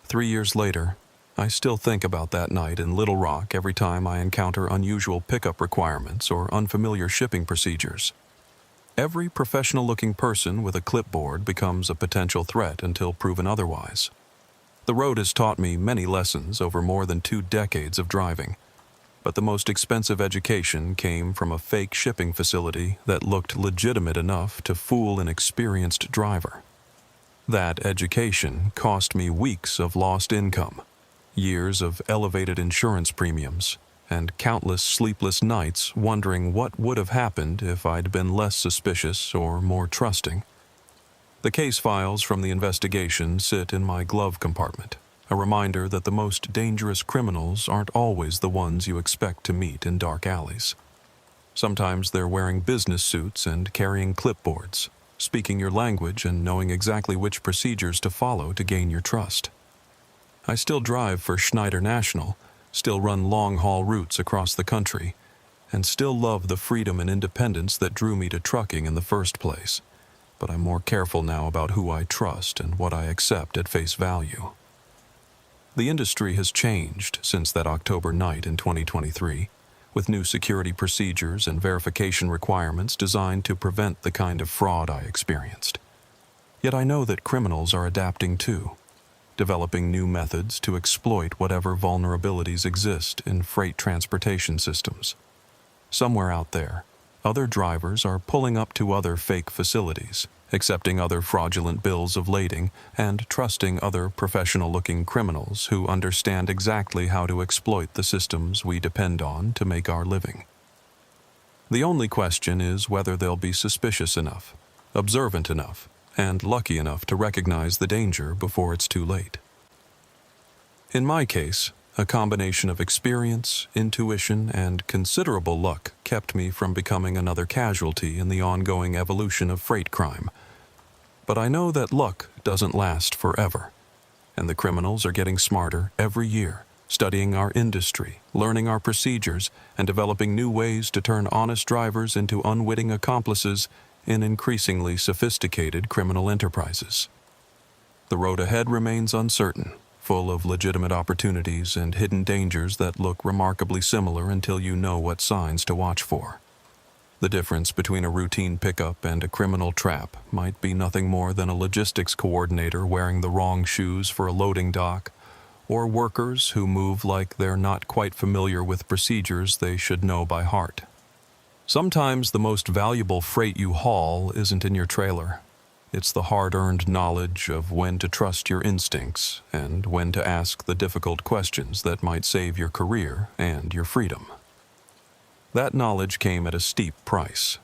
3 years later, I still think about that night in Little Rock every time I encounter unusual pickup requirements or unfamiliar shipping procedures. Every professional-looking person with a clipboard becomes a potential threat until proven otherwise. The road has taught me many lessons over more than 2 decades of driving, but the most expensive education came from a fake shipping facility that looked legitimate enough to fool an experienced driver. That education cost me weeks of lost income, years of elevated insurance premiums, and countless sleepless nights wondering what would have happened if I'd been less suspicious or more trusting. The case files from the investigation sit in my glove compartment, a reminder that the most dangerous criminals aren't always the ones you expect to meet in dark alleys. Sometimes they're wearing business suits and carrying clipboards, speaking your language and knowing exactly which procedures to follow to gain your trust. I still drive for Schneider National, still run long-haul routes across the country, and still love the freedom and independence that drew me to trucking in the first place. But I'm more careful now about who I trust and what I accept at face value. The industry has changed since that October night in 2023, with new security procedures and verification requirements designed to prevent the kind of fraud I experienced. Yet I know that criminals are adapting too, developing new methods to exploit whatever vulnerabilities exist in freight transportation systems. Somewhere out there, other drivers are pulling up to other fake facilities, accepting other fraudulent bills of lading, and trusting other professional-looking criminals who understand exactly how to exploit the systems we depend on to make our living. The only question is whether they'll be suspicious enough, observant enough, and lucky enough to recognize the danger before it's too late. In my case, a combination of experience, intuition, and considerable luck kept me from becoming another casualty in the ongoing evolution of freight crime. But I know that luck doesn't last forever, and the criminals are getting smarter every year, studying our industry, learning our procedures, and developing new ways to turn honest drivers into unwitting accomplices in increasingly sophisticated criminal enterprises. The road ahead remains uncertain, full of legitimate opportunities and hidden dangers that look remarkably similar until you know what signs to watch for. The difference between a routine pickup and a criminal trap might be nothing more than a logistics coordinator wearing the wrong shoes for a loading dock, or workers who move like they're not quite familiar with procedures they should know by heart. Sometimes the most valuable freight you haul isn't in your trailer. It's the hard-earned knowledge of when to trust your instincts and when to ask the difficult questions that might save your career and your freedom. That knowledge came at a steep price,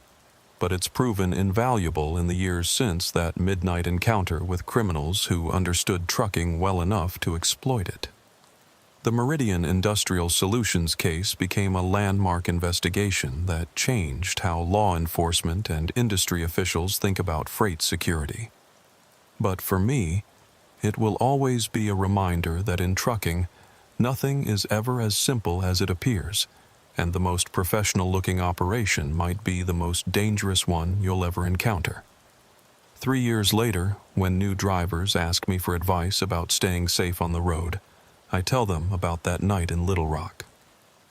but it's proven invaluable in the years since that midnight encounter with criminals who understood trucking well enough to exploit it. The Meridian Industrial Solutions case became a landmark investigation that changed how law enforcement and industry officials think about freight security. But for me, it will always be a reminder that in trucking, nothing is ever as simple as it appears, and the most professional-looking operation might be the most dangerous one you'll ever encounter. 3 years later, when new drivers ask me for advice about staying safe on the road, I tell them about that night in Little Rock.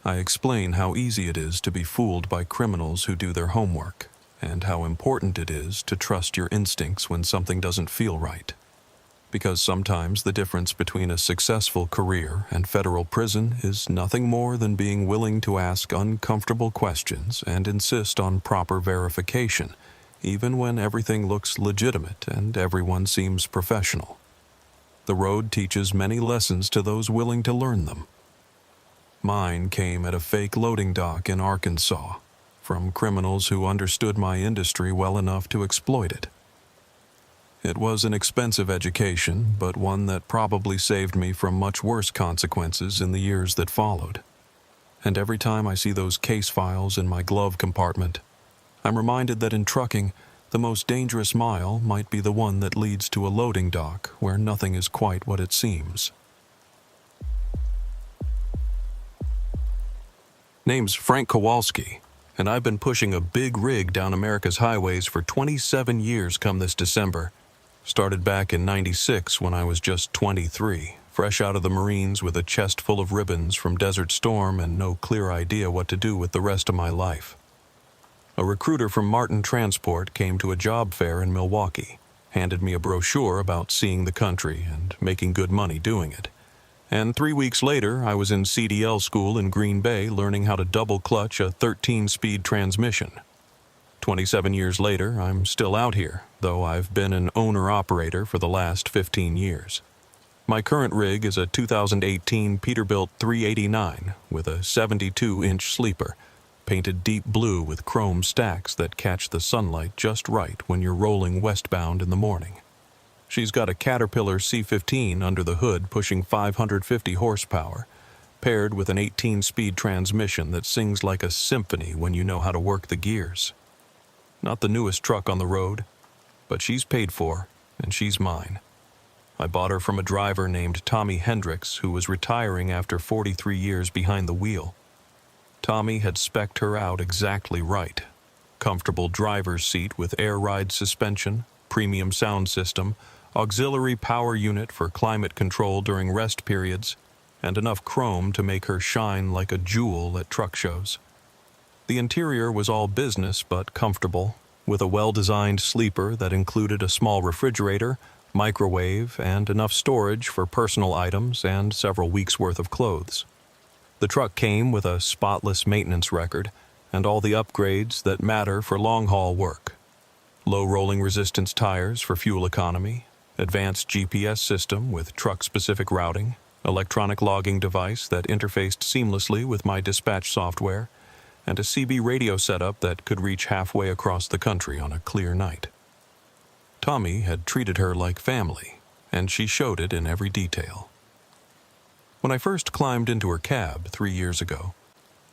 I explain how easy it is to be fooled by criminals who do their homework, and how important it is to trust your instincts when something doesn't feel right. Because sometimes the difference between a successful career and federal prison is nothing more than being willing to ask uncomfortable questions and insist on proper verification, even when everything looks legitimate and everyone seems professional. The road teaches many lessons to those willing to learn them. Mine came at a fake loading dock in Arkansas, from criminals who understood my industry well enough to exploit it. It was an expensive education, but one that probably saved me from much worse consequences in the years that followed. And every time I see those case files in my glove compartment, I'm reminded that in trucking, the most dangerous mile might be the one that leads to a loading dock where nothing is quite what it seems. Name's Frank Kowalski, and I've been pushing a big rig down America's highways for 27 years come this December. Started back in '96 when I was just 23, fresh out of the Marines with a chest full of ribbons from Desert Storm and no clear idea what to do with the rest of my life. A recruiter from Martin Transport came to a job fair in Milwaukee, handed me a brochure about seeing the country and making good money doing it. And 3 weeks later, I was in CDL school in Green Bay learning how to double clutch a 13-speed transmission. 27 years later, I'm still out here, though I've been an owner-operator for the last 15 years. My current rig is a 2018 Peterbilt 389 with a 72-inch sleeper, painted deep blue with chrome stacks that catch the sunlight just right when you're rolling westbound in the morning. She's got a Caterpillar C15 under the hood pushing 550 horsepower, paired with an 18-speed transmission that sings like a symphony when you know how to work the gears. Not the newest truck on the road, but she's paid for, and she's mine. I bought her from a driver named Tommy Hendricks who was retiring after 43 years behind the wheel. Tommy had spec'd her out exactly right. Comfortable driver's seat with air ride suspension, premium sound system, auxiliary power unit for climate control during rest periods, and enough chrome to make her shine like a jewel at truck shows. The interior was all business but comfortable, with a well-designed sleeper that included a small refrigerator, microwave, and enough storage for personal items and several weeks' worth of clothes. The truck came with a spotless maintenance record, and all the upgrades that matter for long-haul work. Low rolling resistance tires for fuel economy, advanced GPS system with truck-specific routing, electronic logging device that interfaced seamlessly with my dispatch software, and a CB radio setup that could reach halfway across the country on a clear night. Tommy had treated her like family, and she showed it in every detail. When I first climbed into her cab 3 years ago,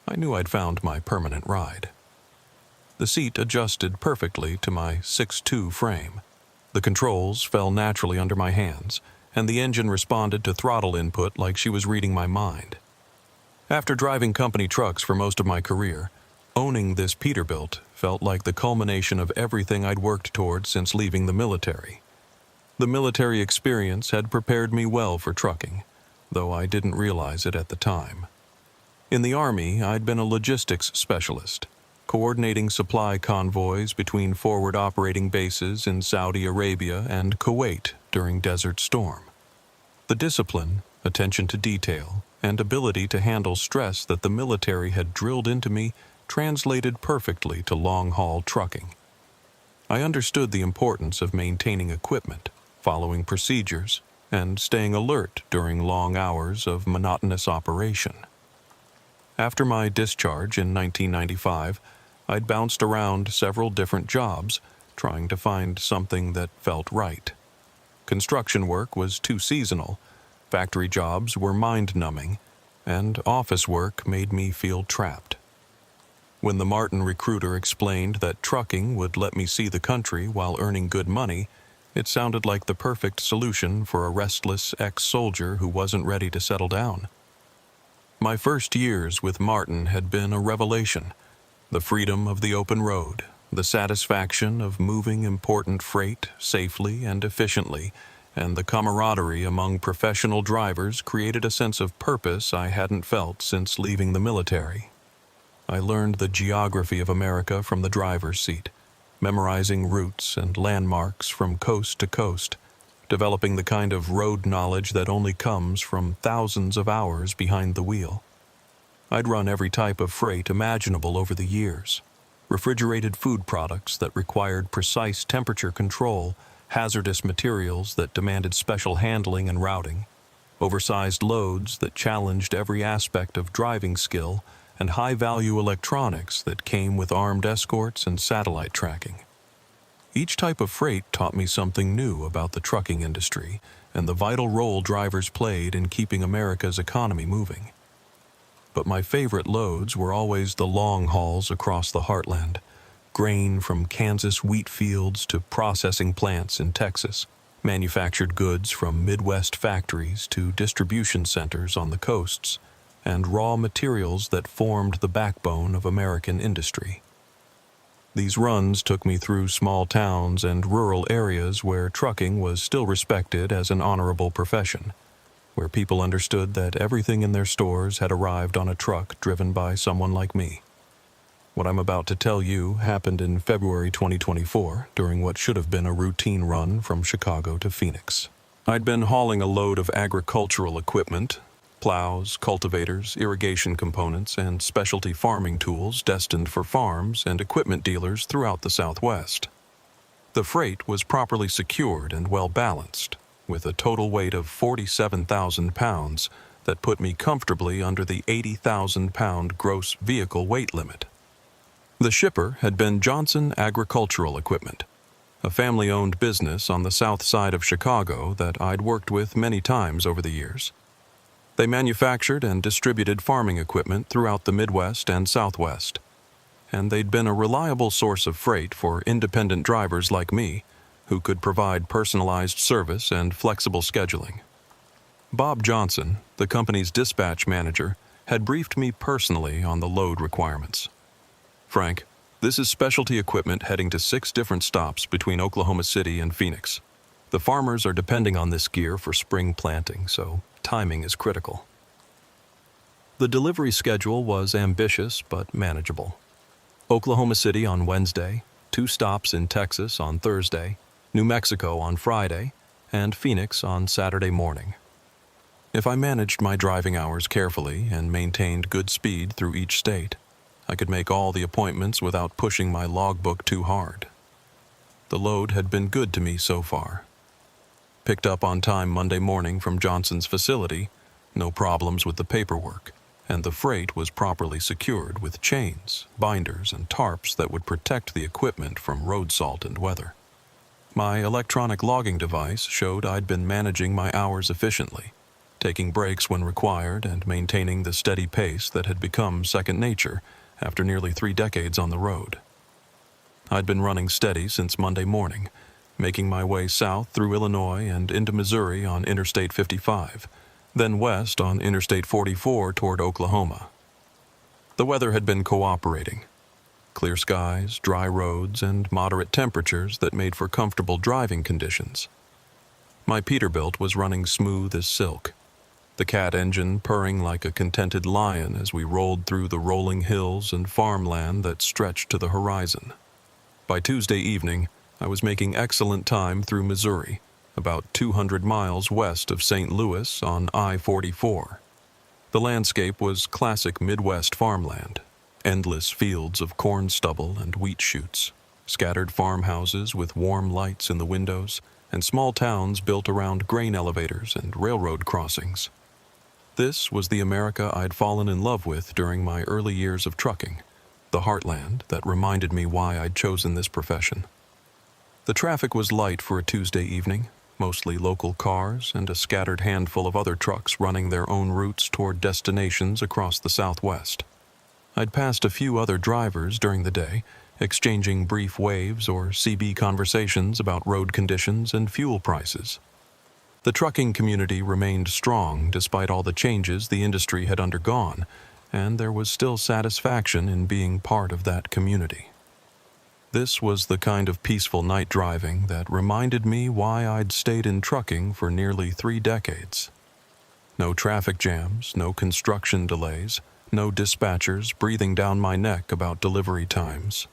I knew I'd found my permanent ride. The seat adjusted perfectly to my 6'2" frame. The controls fell naturally under my hands, and the engine responded to throttle input like she was reading my mind. After driving company trucks for most of my career, owning this Peterbilt felt like the culmination of everything I'd worked toward since leaving the military. The military experience had prepared me well for trucking, though I didn't realize it at the time. In the Army, I'd been a logistics specialist, coordinating supply convoys between forward operating bases in Saudi Arabia and Kuwait during Desert Storm. The discipline, attention to detail, and ability to handle stress that the military had drilled into me translated perfectly to long-haul trucking. I understood the importance of maintaining equipment, following procedures, and staying alert during long hours of monotonous operation. After my discharge in 1995, I'd bounced around several different jobs, trying to find something that felt right. Construction work was too seasonal, factory jobs were mind-numbing, and office work made me feel trapped. When the Martin recruiter explained that trucking would let me see the country while earning good money, it sounded like the perfect solution for a restless ex-soldier who wasn't ready to settle down. My first years with Martin had been a revelation. The freedom of the open road, the satisfaction of moving important freight safely and efficiently, and the camaraderie among professional drivers created a sense of purpose I hadn't felt since leaving the military. I learned the geography of America from the driver's seat, memorizing routes and landmarks from coast to coast, developing the kind of road knowledge that only comes from thousands of hours behind the wheel. I'd run every type of freight imaginable over the years. Refrigerated food products that required precise temperature control, hazardous materials that demanded special handling and routing, oversized loads that challenged every aspect of driving skill, and high-value electronics that came with armed escorts and satellite tracking. Each type of freight taught me something new about the trucking industry and the vital role drivers played in keeping America's economy moving. But my favorite loads were always the long hauls across the heartland, grain from Kansas wheat fields to processing plants in Texas, manufactured goods from Midwest factories to distribution centers on the coasts, and raw materials that formed the backbone of American industry. These runs took me through small towns and rural areas where trucking was still respected as an honorable profession, where people understood that everything in their stores had arrived on a truck driven by someone like me. What I'm about to tell you happened in February 2024 during what should have been a routine run from Chicago to Phoenix. I'd been hauling a load of agricultural equipment, plows, cultivators, irrigation components, and specialty farming tools destined for farms and equipment dealers throughout the Southwest. The freight was properly secured and well-balanced, with a total weight of 47,000 pounds that put me comfortably under the 80,000-pound gross vehicle weight limit. The shipper had been Johnson Agricultural Equipment, a family-owned business on the south side of Chicago that I'd worked with many times over the years. They manufactured and distributed farming equipment throughout the Midwest and Southwest, and they'd been a reliable source of freight for independent drivers like me who could provide personalized service and flexible scheduling. Bob Johnson, the company's dispatch manager, had briefed me personally on the load requirements. "Frank, this is specialty equipment heading to 6 different stops between Oklahoma City and Phoenix. The farmers are depending on this gear for spring planting, so timing is critical." The delivery schedule was ambitious but manageable. Oklahoma City on Wednesday, 2 stops in Texas on Thursday, New Mexico on Friday, and Phoenix on Saturday morning. If I managed my driving hours carefully and maintained good speed through each state, I could make all the appointments without pushing my logbook too hard. The load had been good to me so far. Picked up on time Monday morning from Johnson's facility, no problems with the paperwork, and the freight was properly secured with chains, binders, and tarps that would protect the equipment from road salt and weather. My electronic logging device showed I'd been managing my hours efficiently, taking breaks when required and maintaining the steady pace that had become second nature after nearly 3 decades on the road. I'd been running steady since Monday morning, making my way south through Illinois and into Missouri on Interstate 55, then west on Interstate 44 toward Oklahoma. The weather had been cooperating. Clear skies, dry roads, and moderate temperatures that made for comfortable driving conditions. My Peterbilt was running smooth as silk, the cat engine purring like a contented lion as we rolled through the rolling hills and farmland that stretched to the horizon. By Tuesday evening, I was making excellent time through Missouri, about 200 miles west of St. Louis on I-44. The landscape was classic Midwest farmland, endless fields of corn stubble and wheat shoots, scattered farmhouses with warm lights in the windows, and small towns built around grain elevators and railroad crossings. This was the America I'd fallen in love with during my early years of trucking, the heartland that reminded me why I'd chosen this profession. The traffic was light for a Tuesday evening, mostly local cars and a scattered handful of other trucks running their own routes toward destinations across the Southwest. I'd passed a few other drivers during the day, exchanging brief waves or CB conversations about road conditions and fuel prices. The trucking community remained strong despite all the changes the industry had undergone, and there was still satisfaction in being part of that community. This was the kind of peaceful night driving that reminded me why I'd stayed in trucking for nearly 3 decades. No traffic jams, no construction delays, no dispatchers breathing down my neck about delivery times.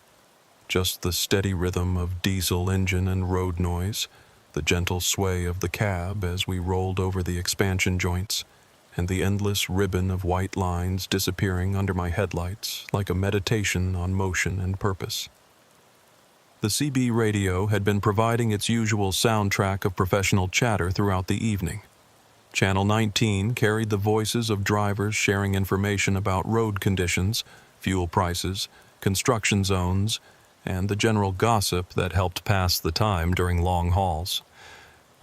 Just the steady rhythm of diesel engine and road noise, the gentle sway of the cab as we rolled over the expansion joints, and the endless ribbon of white lines disappearing under my headlights like a meditation on motion and purpose. The CB radio had been providing its usual soundtrack of professional chatter throughout the evening. Channel 19 carried the voices of drivers sharing information about road conditions, fuel prices, construction zones, and the general gossip that helped pass the time during long hauls.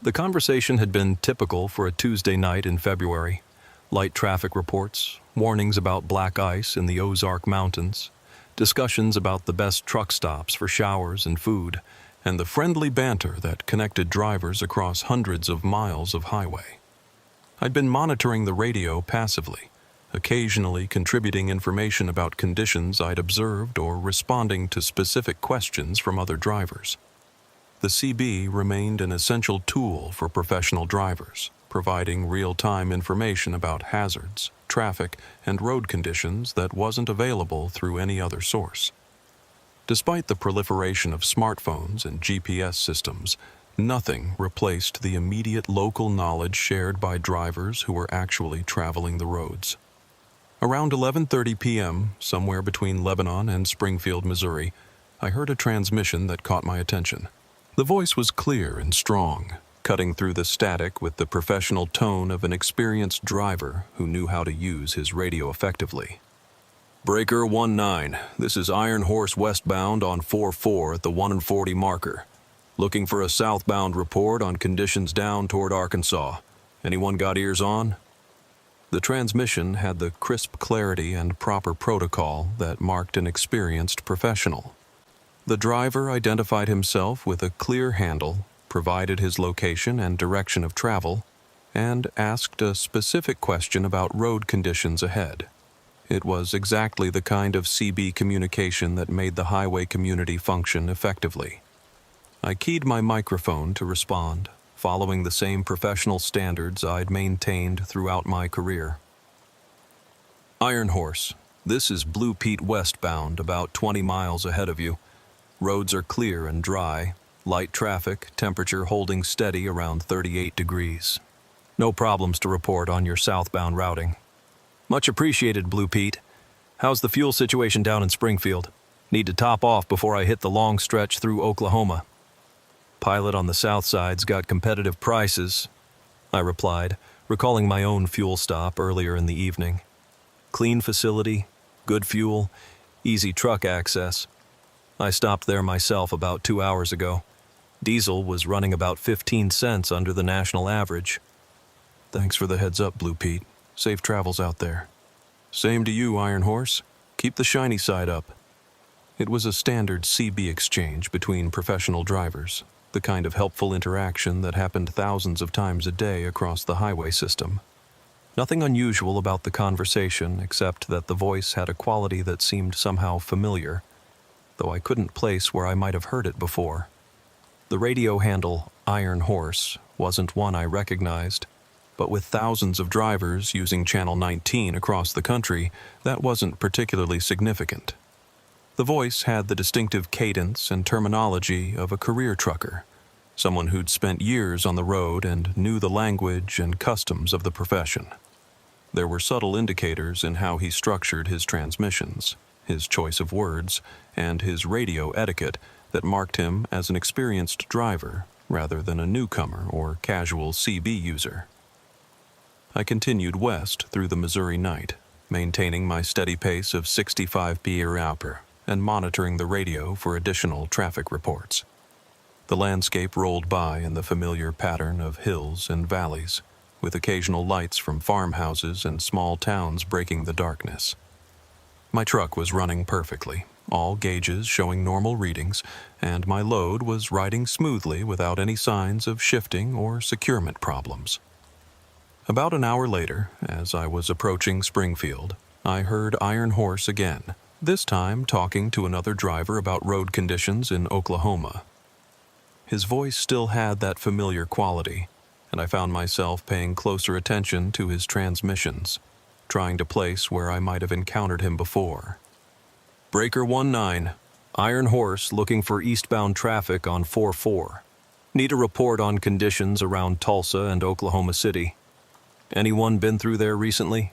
The conversation had been typical for a Tuesday night in February. Light traffic reports, warnings about black ice in the Ozark Mountains, discussions about the best truck stops for showers and food, and the friendly banter that connected drivers across hundreds of miles of highway. I'd been monitoring the radio passively, occasionally contributing information about conditions I'd observed or responding to specific questions from other drivers. The CB remained an essential tool for professional drivers, providing real-time information about hazards, traffic, and road conditions that wasn't available through any other source. Despite the proliferation of smartphones and GPS systems, nothing replaced the immediate local knowledge shared by drivers who were actually traveling the roads. Around 11:30 p.m., somewhere between Lebanon and Springfield, Missouri, I heard a transmission that caught my attention. The voice was clear and strong, cutting through the static with the professional tone of an experienced driver who knew how to use his radio effectively. Breaker 19, this is Iron Horse westbound on 44 at the 1:40 marker. Looking for a southbound report on conditions down toward Arkansas. Anyone got ears on? The transmission had the crisp clarity and proper protocol that marked an experienced professional. The driver identified himself with a clear handle, provided his location and direction of travel, and asked a specific question about road conditions ahead. It was exactly the kind of CB communication that made the highway community function effectively. I keyed my microphone to respond, following the same professional standards I'd maintained throughout my career. Iron Horse, this is Blue Pete westbound, about 20 miles ahead of you. Roads are clear and dry, light traffic, temperature holding steady around 38 degrees. No problems to report on your southbound routing. Much appreciated, Blue Pete. How's the fuel situation down in Springfield? Need to top off before I hit the long stretch through Oklahoma. Pilot on the south side's got competitive prices, I replied, recalling my own fuel stop earlier in the evening. Clean facility, good fuel, easy truck access. I stopped there myself about 2 hours ago. Diesel was running about 15 cents under the national average. Thanks for the heads up, Blue Pete. Safe travels out there. Same to you, Iron Horse. Keep the shiny side up. It was a standard CB exchange between professional drivers, the kind of helpful interaction that happened thousands of times a day across the highway system. Nothing unusual about the conversation except that the voice had a quality that seemed somehow familiar, though I couldn't place where I might have heard it before. The radio handle Iron Horse wasn't one I recognized, but with thousands of drivers using Channel 19 across the country, that wasn't particularly significant. The voice had the distinctive cadence and terminology of a career trucker, someone who'd spent years on the road and knew the language and customs of the profession. There were subtle indicators in how he structured his transmissions, his choice of words, and his radio etiquette that marked him as an experienced driver rather than a newcomer or casual CB user. I continued west through the Missouri night, maintaining my steady pace of 65 per and monitoring the radio for additional traffic reports. The landscape rolled by in the familiar pattern of hills and valleys, with occasional lights from farmhouses and small towns breaking the darkness. My truck was running perfectly, all gauges showing normal readings, and my load was riding smoothly without any signs of shifting or securement problems. About an hour later, as I was approaching Springfield, I heard Iron Horse again, this time talking to another driver about road conditions in Oklahoma. His voice still had that familiar quality, and I found myself paying closer attention to his transmissions, trying to place where I might have encountered him before. Breaker 19, Iron Horse looking for eastbound traffic on 4-4. Need a report on conditions around Tulsa and Oklahoma City. Anyone been through there recently?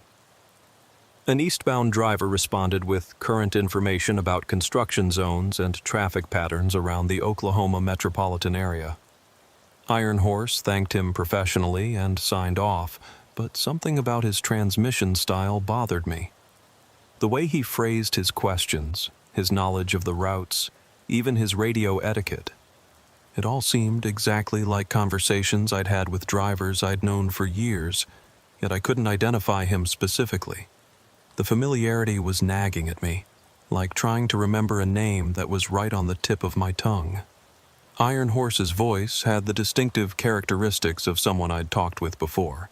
An eastbound driver responded with current information about construction zones and traffic patterns around the Oklahoma metropolitan area. Iron Horse thanked him professionally and signed off, but something about his transmission style bothered me. The way he phrased his questions, his knowledge of the routes, even his radio etiquette. It all seemed exactly like conversations I'd had with drivers I'd known for years, yet I couldn't identify him specifically. The familiarity was nagging at me, like trying to remember a name that was right on the tip of my tongue. Iron Horse's voice had the distinctive characteristics of someone I'd talked with before,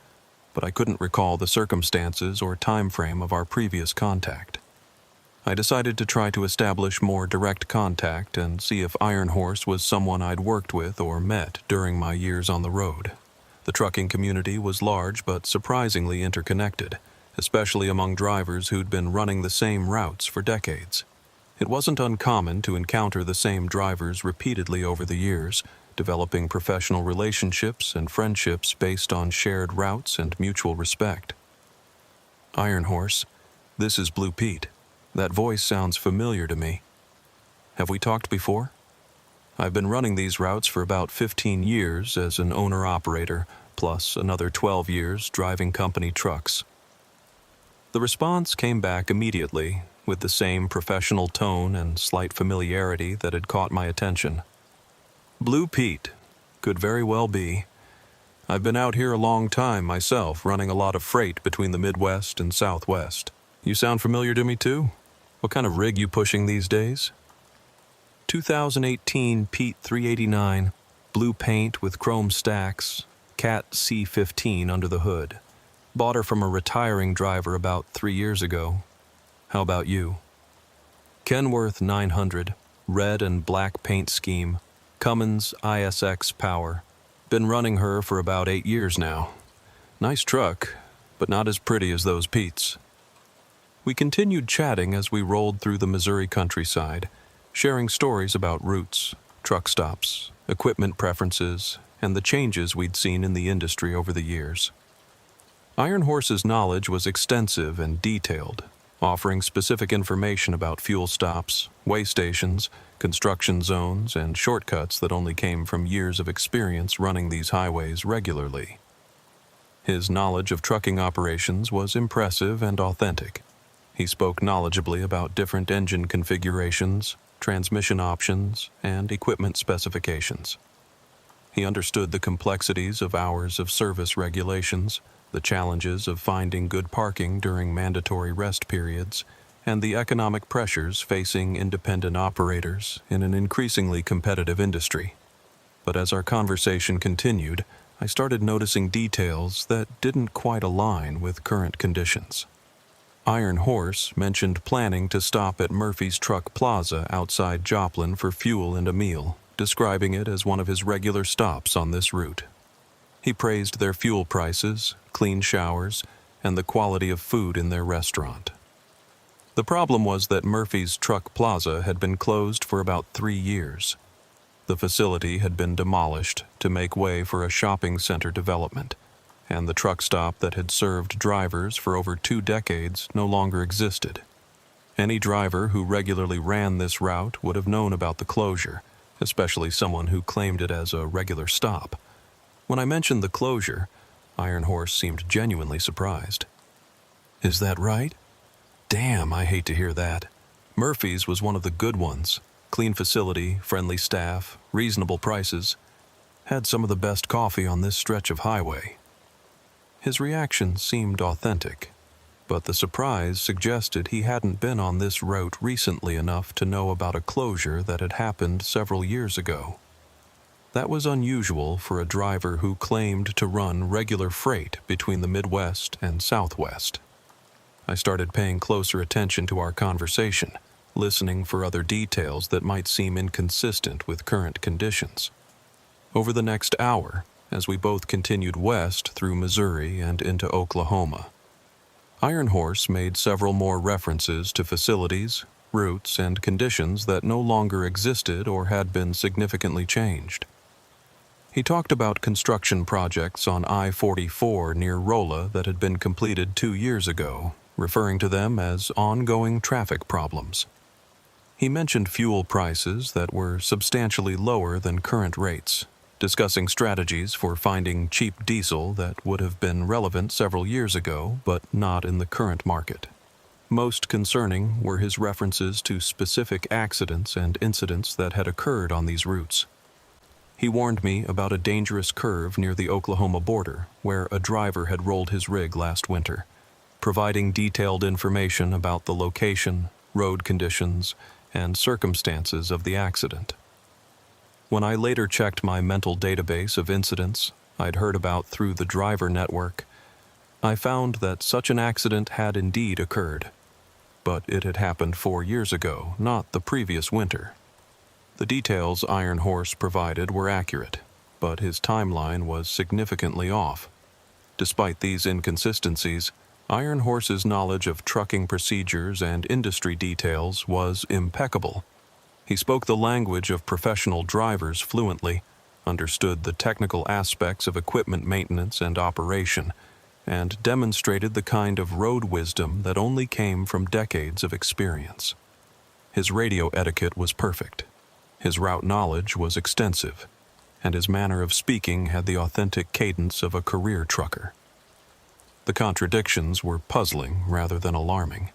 but I couldn't recall the circumstances or time frame of our previous contact. I decided to try to establish more direct contact and see if Iron Horse was someone I'd worked with or met during my years on the road. The trucking community was large but surprisingly interconnected, especially among drivers who'd been running the same routes for decades. It wasn't uncommon to encounter the same drivers repeatedly over the years, developing professional relationships and friendships based on shared routes and mutual respect. Iron Horse, this is Blue Pete. That voice sounds familiar to me. Have we talked before? I've been running these routes for about 15 years as an owner-operator, plus another 12 years driving company trucks. The response came back immediately, with the same professional tone and slight familiarity that had caught my attention. Blue Pete. Could very well be. I've been out here a long time myself, running a lot of freight between the Midwest and Southwest. You sound familiar to me too? What kind of rig you pushing these days? 2018 Pete 389, blue paint with chrome stacks, Cat C15 under the hood. Bought her from a retiring driver about 3 years ago. How about you? Kenworth 900, red and black paint scheme, Cummins ISX power. Been running her for about 8 years now. Nice truck, but not as pretty as those Pete's. We continued chatting as we rolled through the Missouri countryside, sharing stories about routes, truck stops, equipment preferences, and the changes we'd seen in the industry over the years. Iron Horse's knowledge was extensive and detailed, offering specific information about fuel stops, way stations, construction zones, and shortcuts that only came from years of experience running these highways regularly. His knowledge of trucking operations was impressive and authentic. He spoke knowledgeably about different engine configurations, transmission options, and equipment specifications. He understood the complexities of hours of service regulations, the challenges of finding good parking during mandatory rest periods, and the economic pressures facing independent operators in an increasingly competitive industry. But as our conversation continued, I started noticing details that didn't quite align with current conditions. Iron Horse mentioned planning to stop at Murphy's Truck Plaza outside Joplin for fuel and a meal, describing it as one of his regular stops on this route. He praised their fuel prices, clean showers, and the quality of food in their restaurant. The problem was that Murphy's Truck Plaza had been closed for about 3 years. The facility had been demolished to make way for a shopping center development, and the truck stop that had served drivers for over 2 decades no longer existed. Any driver who regularly ran this route would have known about the closure, especially someone who claimed it as a regular stop. When I mentioned the closure, Iron Horse seemed genuinely surprised. "Is that right? Damn, I hate to hear that. Murphy's was one of the good ones. Clean facility, friendly staff, reasonable prices. Had some of the best coffee on this stretch of highway." His reaction seemed authentic, but the surprise suggested he hadn't been on this route recently enough to know about a closure that had happened several years ago. That was unusual for a driver who claimed to run regular freight between the Midwest and Southwest. I started paying closer attention to our conversation, listening for other details that might seem inconsistent with current conditions. Over the next hour, as we both continued west through Missouri and into Oklahoma, Iron Horse made several more references to facilities, routes, and conditions that no longer existed or had been significantly changed. He talked about construction projects on I-44 near Rolla that had been completed 2 years ago, referring to them as ongoing traffic problems. He mentioned fuel prices that were substantially lower than current rates, discussing strategies for finding cheap diesel that would have been relevant several years ago, but not in the current market. Most concerning were his references to specific accidents and incidents that had occurred on these routes. He warned me about a dangerous curve near the Oklahoma border where a driver had rolled his rig last winter, providing detailed information about the location, road conditions, and circumstances of the accident. When I later checked my mental database of incidents I'd heard about through the driver network, I found that such an accident had indeed occurred, but it had happened 4 years ago, not the previous winter. The details Iron Horse provided were accurate, but his timeline was significantly off. Despite these inconsistencies, Iron Horse's knowledge of trucking procedures and industry details was impeccable. He spoke the language of professional drivers fluently, understood the technical aspects of equipment maintenance and operation, and demonstrated the kind of road wisdom that only came from decades of experience. His radio etiquette was perfect. His route knowledge was extensive, and his manner of speaking had the authentic cadence of a career trucker. The contradictions were puzzling rather than alarming.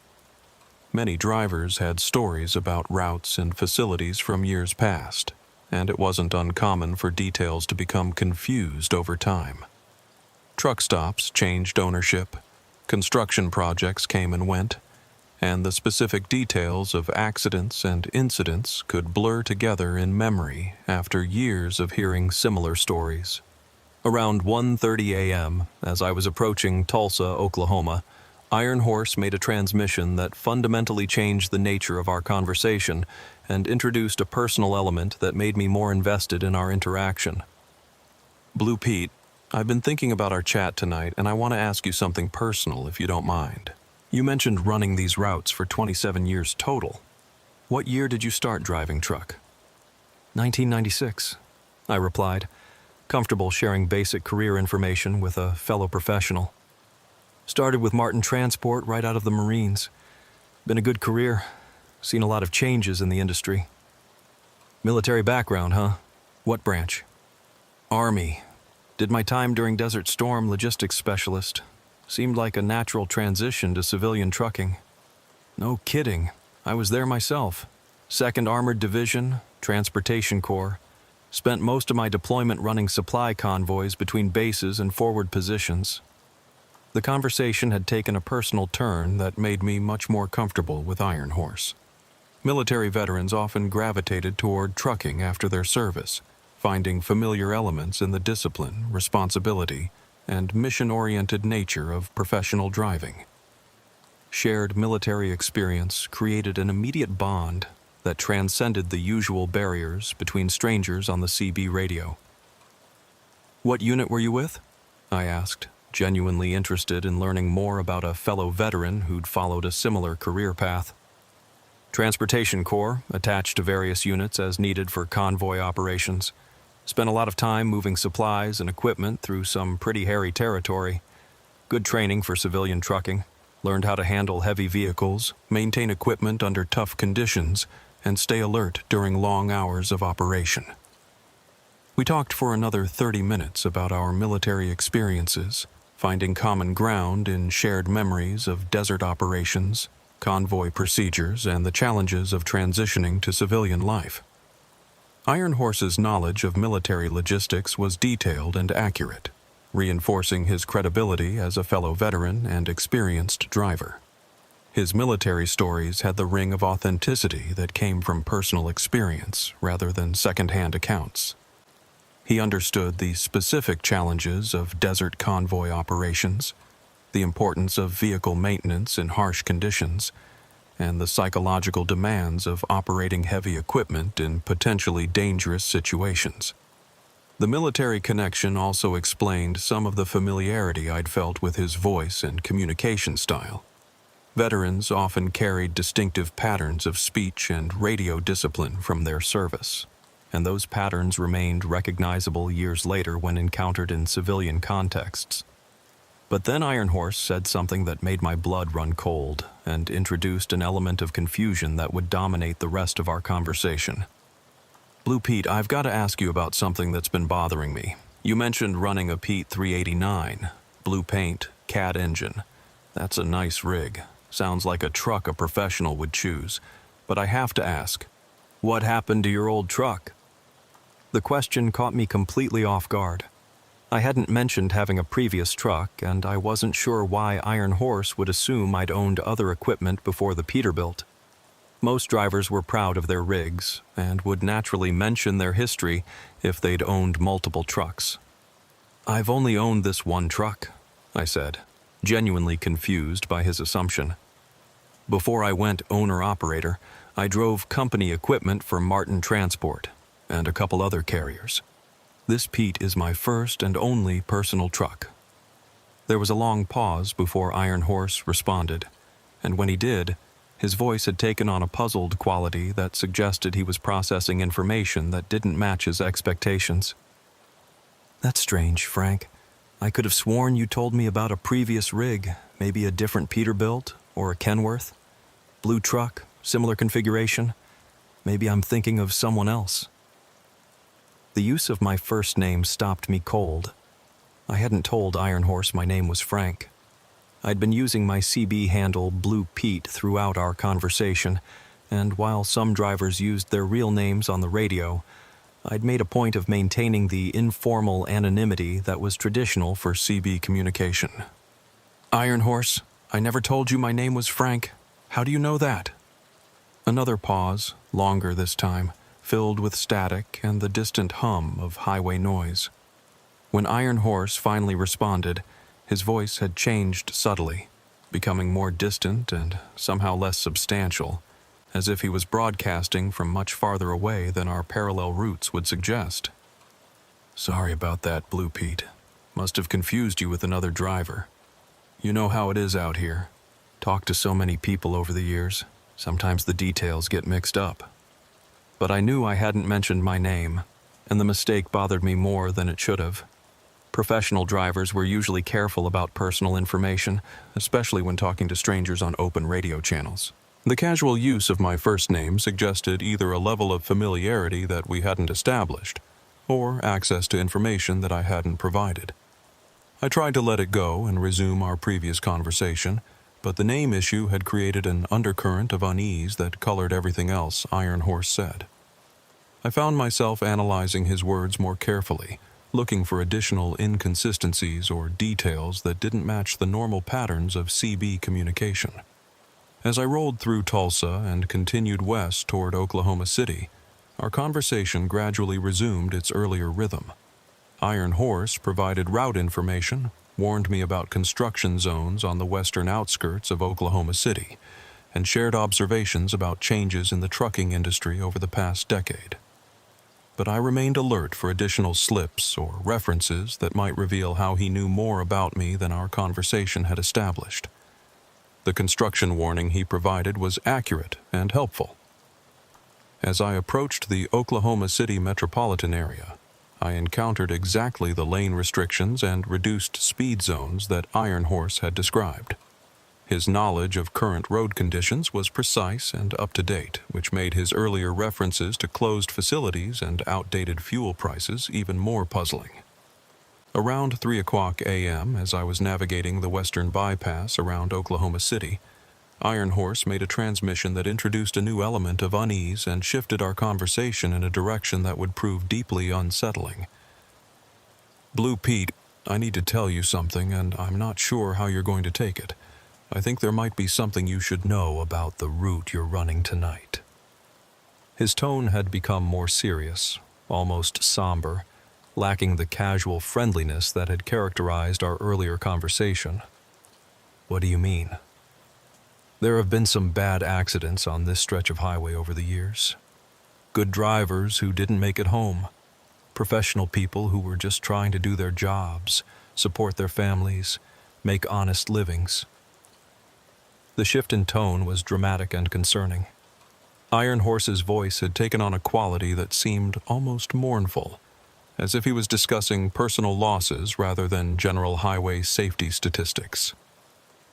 Many drivers had stories about routes and facilities from years past, and it wasn't uncommon for details to become confused over time. Truck stops changed ownership, construction projects came and went, and the specific details of accidents and incidents could blur together in memory after years of hearing similar stories. Around 1:30 a.m., as I was approaching Tulsa, Oklahoma, Iron Horse made a transmission that fundamentally changed the nature of our conversation and introduced a personal element that made me more invested in our interaction. "Blue Pete, I've been thinking about our chat tonight, and I want to ask you something personal if you don't mind. You mentioned running these routes for 27 years total. What year did you start driving truck?" 1996, I replied, comfortable sharing basic career information with a fellow professional. "Started with Martin Transport right out of the Marines. Been a good career. Seen a lot of changes in the industry. Military background, huh? What branch? Army. Did my time during Desert Storm logistics specialist. Seemed like a natural transition to civilian trucking. No kidding. I was there myself. 2nd Armored Division, Transportation Corps. Spent most of my deployment running supply convoys between bases and forward positions. The conversation had taken a personal turn that made me much more comfortable with Iron Horse. Military veterans often gravitated toward trucking after their service, finding familiar elements in the discipline, responsibility, and mission-oriented nature of professional driving. Shared military experience created an immediate bond that transcended the usual barriers between strangers on the CB radio. "What unit were you with?" I asked, genuinely interested in learning more about a fellow veteran who'd followed a similar career path. Transportation Corps, attached to various units as needed for convoy operations. Spent a lot of time moving supplies and equipment through some pretty hairy territory. Good training for civilian trucking. Learned how to handle heavy vehicles, maintain equipment under tough conditions, and stay alert during long hours of operation. We talked for another 30 minutes about our military experiences, finding common ground in shared memories of desert operations, convoy procedures, and the challenges of transitioning to civilian life. Iron Horse's knowledge of military logistics was detailed and accurate, reinforcing his credibility as a fellow veteran and experienced driver. His military stories had the ring of authenticity that came from personal experience rather than second-hand accounts. He understood the specific challenges of desert convoy operations, the importance of vehicle maintenance in harsh conditions, and the psychological demands of operating heavy equipment in potentially dangerous situations. The military connection also explained some of the familiarity I'd felt with his voice and communication style. Veterans often carried distinctive patterns of speech and radio discipline from their service, and those patterns remained recognizable years later when encountered in civilian contexts. But then Iron Horse said something that made my blood run cold and introduced an element of confusion that would dominate the rest of our conversation. "Blue Pete, I've got to ask you about something that's been bothering me. You mentioned running a Pete 389, blue paint, CAD engine. That's a nice rig. Sounds like a truck a professional would choose. But I have to ask, what happened to your old truck?" The question caught me completely off guard. I hadn't mentioned having a previous truck, and I wasn't sure why Iron Horse would assume I'd owned other equipment before the Peterbilt. Most drivers were proud of their rigs and would naturally mention their history if they'd owned multiple trucks. "I've only owned this one truck," I said, genuinely confused by his assumption. Before I went owner-operator, I drove company equipment for Martin Transport and a couple other carriers. This Pete is my first and only personal truck. There was a long pause before Iron Horse responded, and when he did, his voice had taken on a puzzled quality that suggested he was processing information that didn't match his expectations. "That's strange, Frank. I could have sworn you told me about a previous rig, maybe a different Peterbilt or a Kenworth. Blue truck, similar configuration. Maybe I'm thinking of someone else." The use of my first name stopped me cold. I hadn't told Iron Horse my name was Frank. I'd been using my CB handle Blue Pete throughout our conversation, and while some drivers used their real names on the radio, I'd made a point of maintaining the informal anonymity that was traditional for CB communication. "Iron Horse, I never told you my name was Frank. How do you know that?" Another pause, longer this time, filled with static and the distant hum of highway noise. When Iron Horse finally responded, his voice had changed subtly, becoming more distant and somehow less substantial, as if he was broadcasting from much farther away than our parallel routes would suggest. "Sorry about that, Blue Pete. Must have confused you with another driver. You know how it is out here. Talked to so many people over the years. Sometimes the details get mixed up." But I knew I hadn't mentioned my name, and the mistake bothered me more than it should have. Professional drivers were usually careful about personal information, especially when talking to strangers on open radio channels. The casual use of my first name suggested either a level of familiarity that we hadn't established, or access to information that I hadn't provided. I tried to let it go and resume our previous conversation, but the name issue had created an undercurrent of unease that colored everything else Iron Horse said. I found myself analyzing his words more carefully, looking for additional inconsistencies or details that didn't match the normal patterns of CB communication. As I rolled through Tulsa and continued west toward Oklahoma City, our conversation gradually resumed its earlier rhythm. Iron Horse provided route information, warned me about construction zones on the western outskirts of Oklahoma City, and shared observations about changes in the trucking industry over the past decade. But I remained alert for additional slips or references that might reveal how he knew more about me than our conversation had established. The construction warning he provided was accurate and helpful. As I approached the Oklahoma City metropolitan area, I encountered exactly the lane restrictions and reduced speed zones that Iron Horse had described. His knowledge of current road conditions was precise and up-to-date, which made his earlier references to closed facilities and outdated fuel prices even more puzzling. Around 3 o'clock a.m., as I was navigating the western bypass around Oklahoma City, Iron Horse made a transmission that introduced a new element of unease and shifted our conversation in a direction that would prove deeply unsettling. "Blue Pete, I need to tell you something, and I'm not sure how you're going to take it. I think there might be something you should know about the route you're running tonight." His tone had become more serious, almost somber, lacking the casual friendliness that had characterized our earlier conversation. "What do you mean?" "There have been some bad accidents on this stretch of highway over the years. Good drivers who didn't make it home. Professional people who were just trying to do their jobs, support their families, make honest livings." The shift in tone was dramatic and concerning. Iron Horse's voice had taken on a quality that seemed almost mournful, as if he was discussing personal losses rather than general highway safety statistics.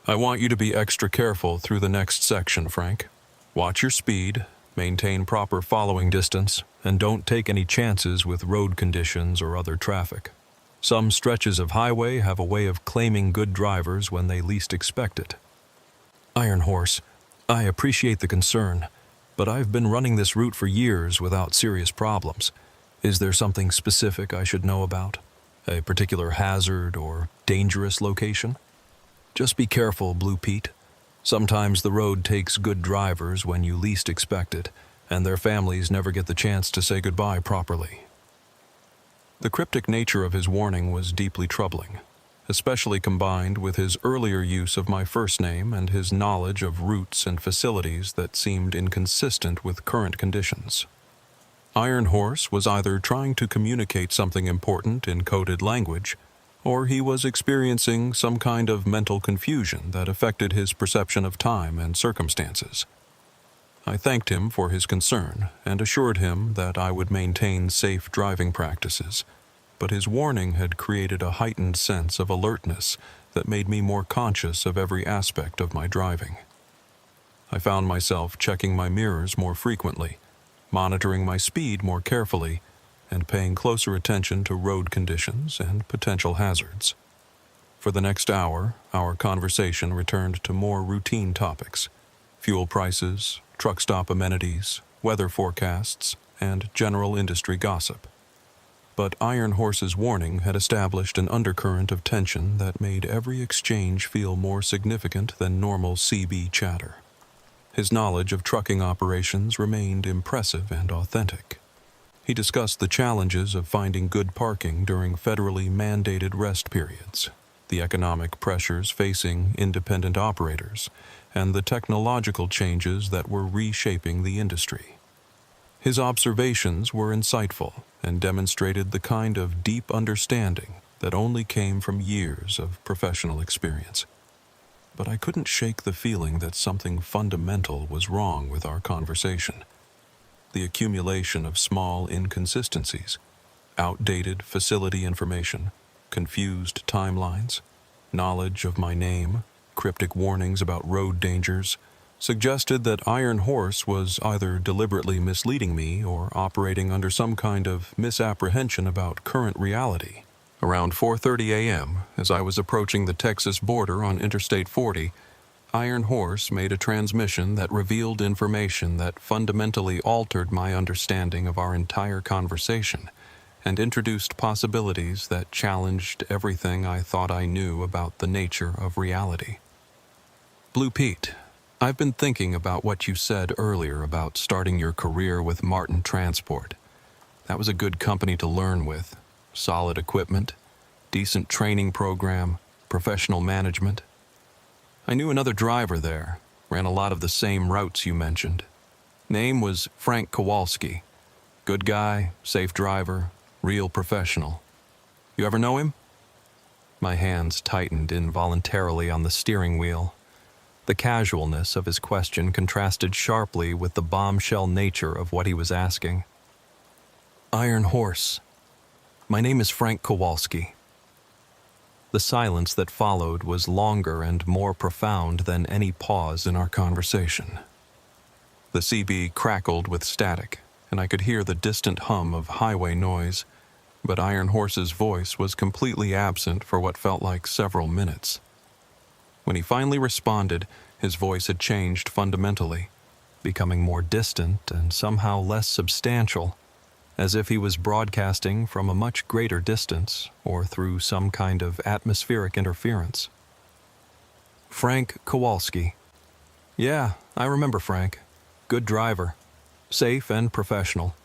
"I want you to be extra careful through the next section, Frank. Watch your speed, maintain proper following distance, and don't take any chances with road conditions or other traffic. Some stretches of highway have a way of claiming good drivers when they least expect it." "Iron Horse, I appreciate the concern, but I've been running this route for years without serious problems. Is there something specific I should know about? A particular hazard or dangerous location?" "Just be careful, Blue Pete. Sometimes the road takes good drivers when you least expect it, and their families never get the chance to say goodbye properly." The cryptic nature of his warning was deeply troubling, especially combined with his earlier use of my first name and his knowledge of routes and facilities that seemed inconsistent with current conditions. Iron Horse was either trying to communicate something important in coded language, or he was experiencing some kind of mental confusion that affected his perception of time and circumstances. I thanked him for his concern and assured him that I would maintain safe driving practices, but his warning had created a heightened sense of alertness that made me more conscious of every aspect of my driving. I found myself checking my mirrors more frequently, monitoring my speed more carefully, and paying closer attention to road conditions and potential hazards. For the next hour, our conversation returned to more routine topics: fuel prices, truck stop amenities, weather forecasts, and general industry gossip. But Iron Horse's warning had established an undercurrent of tension that made every exchange feel more significant than normal CB chatter. His knowledge of trucking operations remained impressive and authentic. He discussed the challenges of finding good parking during federally mandated rest periods, the economic pressures facing independent operators, and the technological changes that were reshaping the industry. His observations were insightful and demonstrated the kind of deep understanding that only came from years of professional experience. But I couldn't shake the feeling that something fundamental was wrong with our conversation. The accumulation of small inconsistencies, outdated facility information, confused timelines, knowledge of my name, cryptic warnings about road dangers, suggested that Iron Horse was either deliberately misleading me or operating under some kind of misapprehension about current reality. Around 4:30 a.m., as I was approaching the Texas border on Interstate 40, Iron Horse made a transmission that revealed information that fundamentally altered my understanding of our entire conversation and introduced possibilities that challenged everything I thought I knew about the nature of reality. Blue Pete, I've been thinking about what you said earlier about starting your career with Martin Transport. That was a good company to learn with. Solid equipment, decent training program, professional management. I knew another driver there, ran a lot of the same routes you mentioned. Name was Frank Kowalski. Good guy, safe driver, real professional. You ever know him? My hands tightened involuntarily on the steering wheel. The casualness of his question contrasted sharply with the bombshell nature of what he was asking. Iron Horse. My name is Frank Kowalski. The silence that followed was longer and more profound than any pause in our conversation. The CB crackled with static, and I could hear the distant hum of highway noise, but Iron Horse's voice was completely absent for what felt like several minutes. When he finally responded, his voice had changed fundamentally, becoming more distant and somehow less substantial, as if he was broadcasting from a much greater distance or through some kind of atmospheric interference. Frank Kowalski. Yeah, I remember Frank. Good driver. Safe and professional.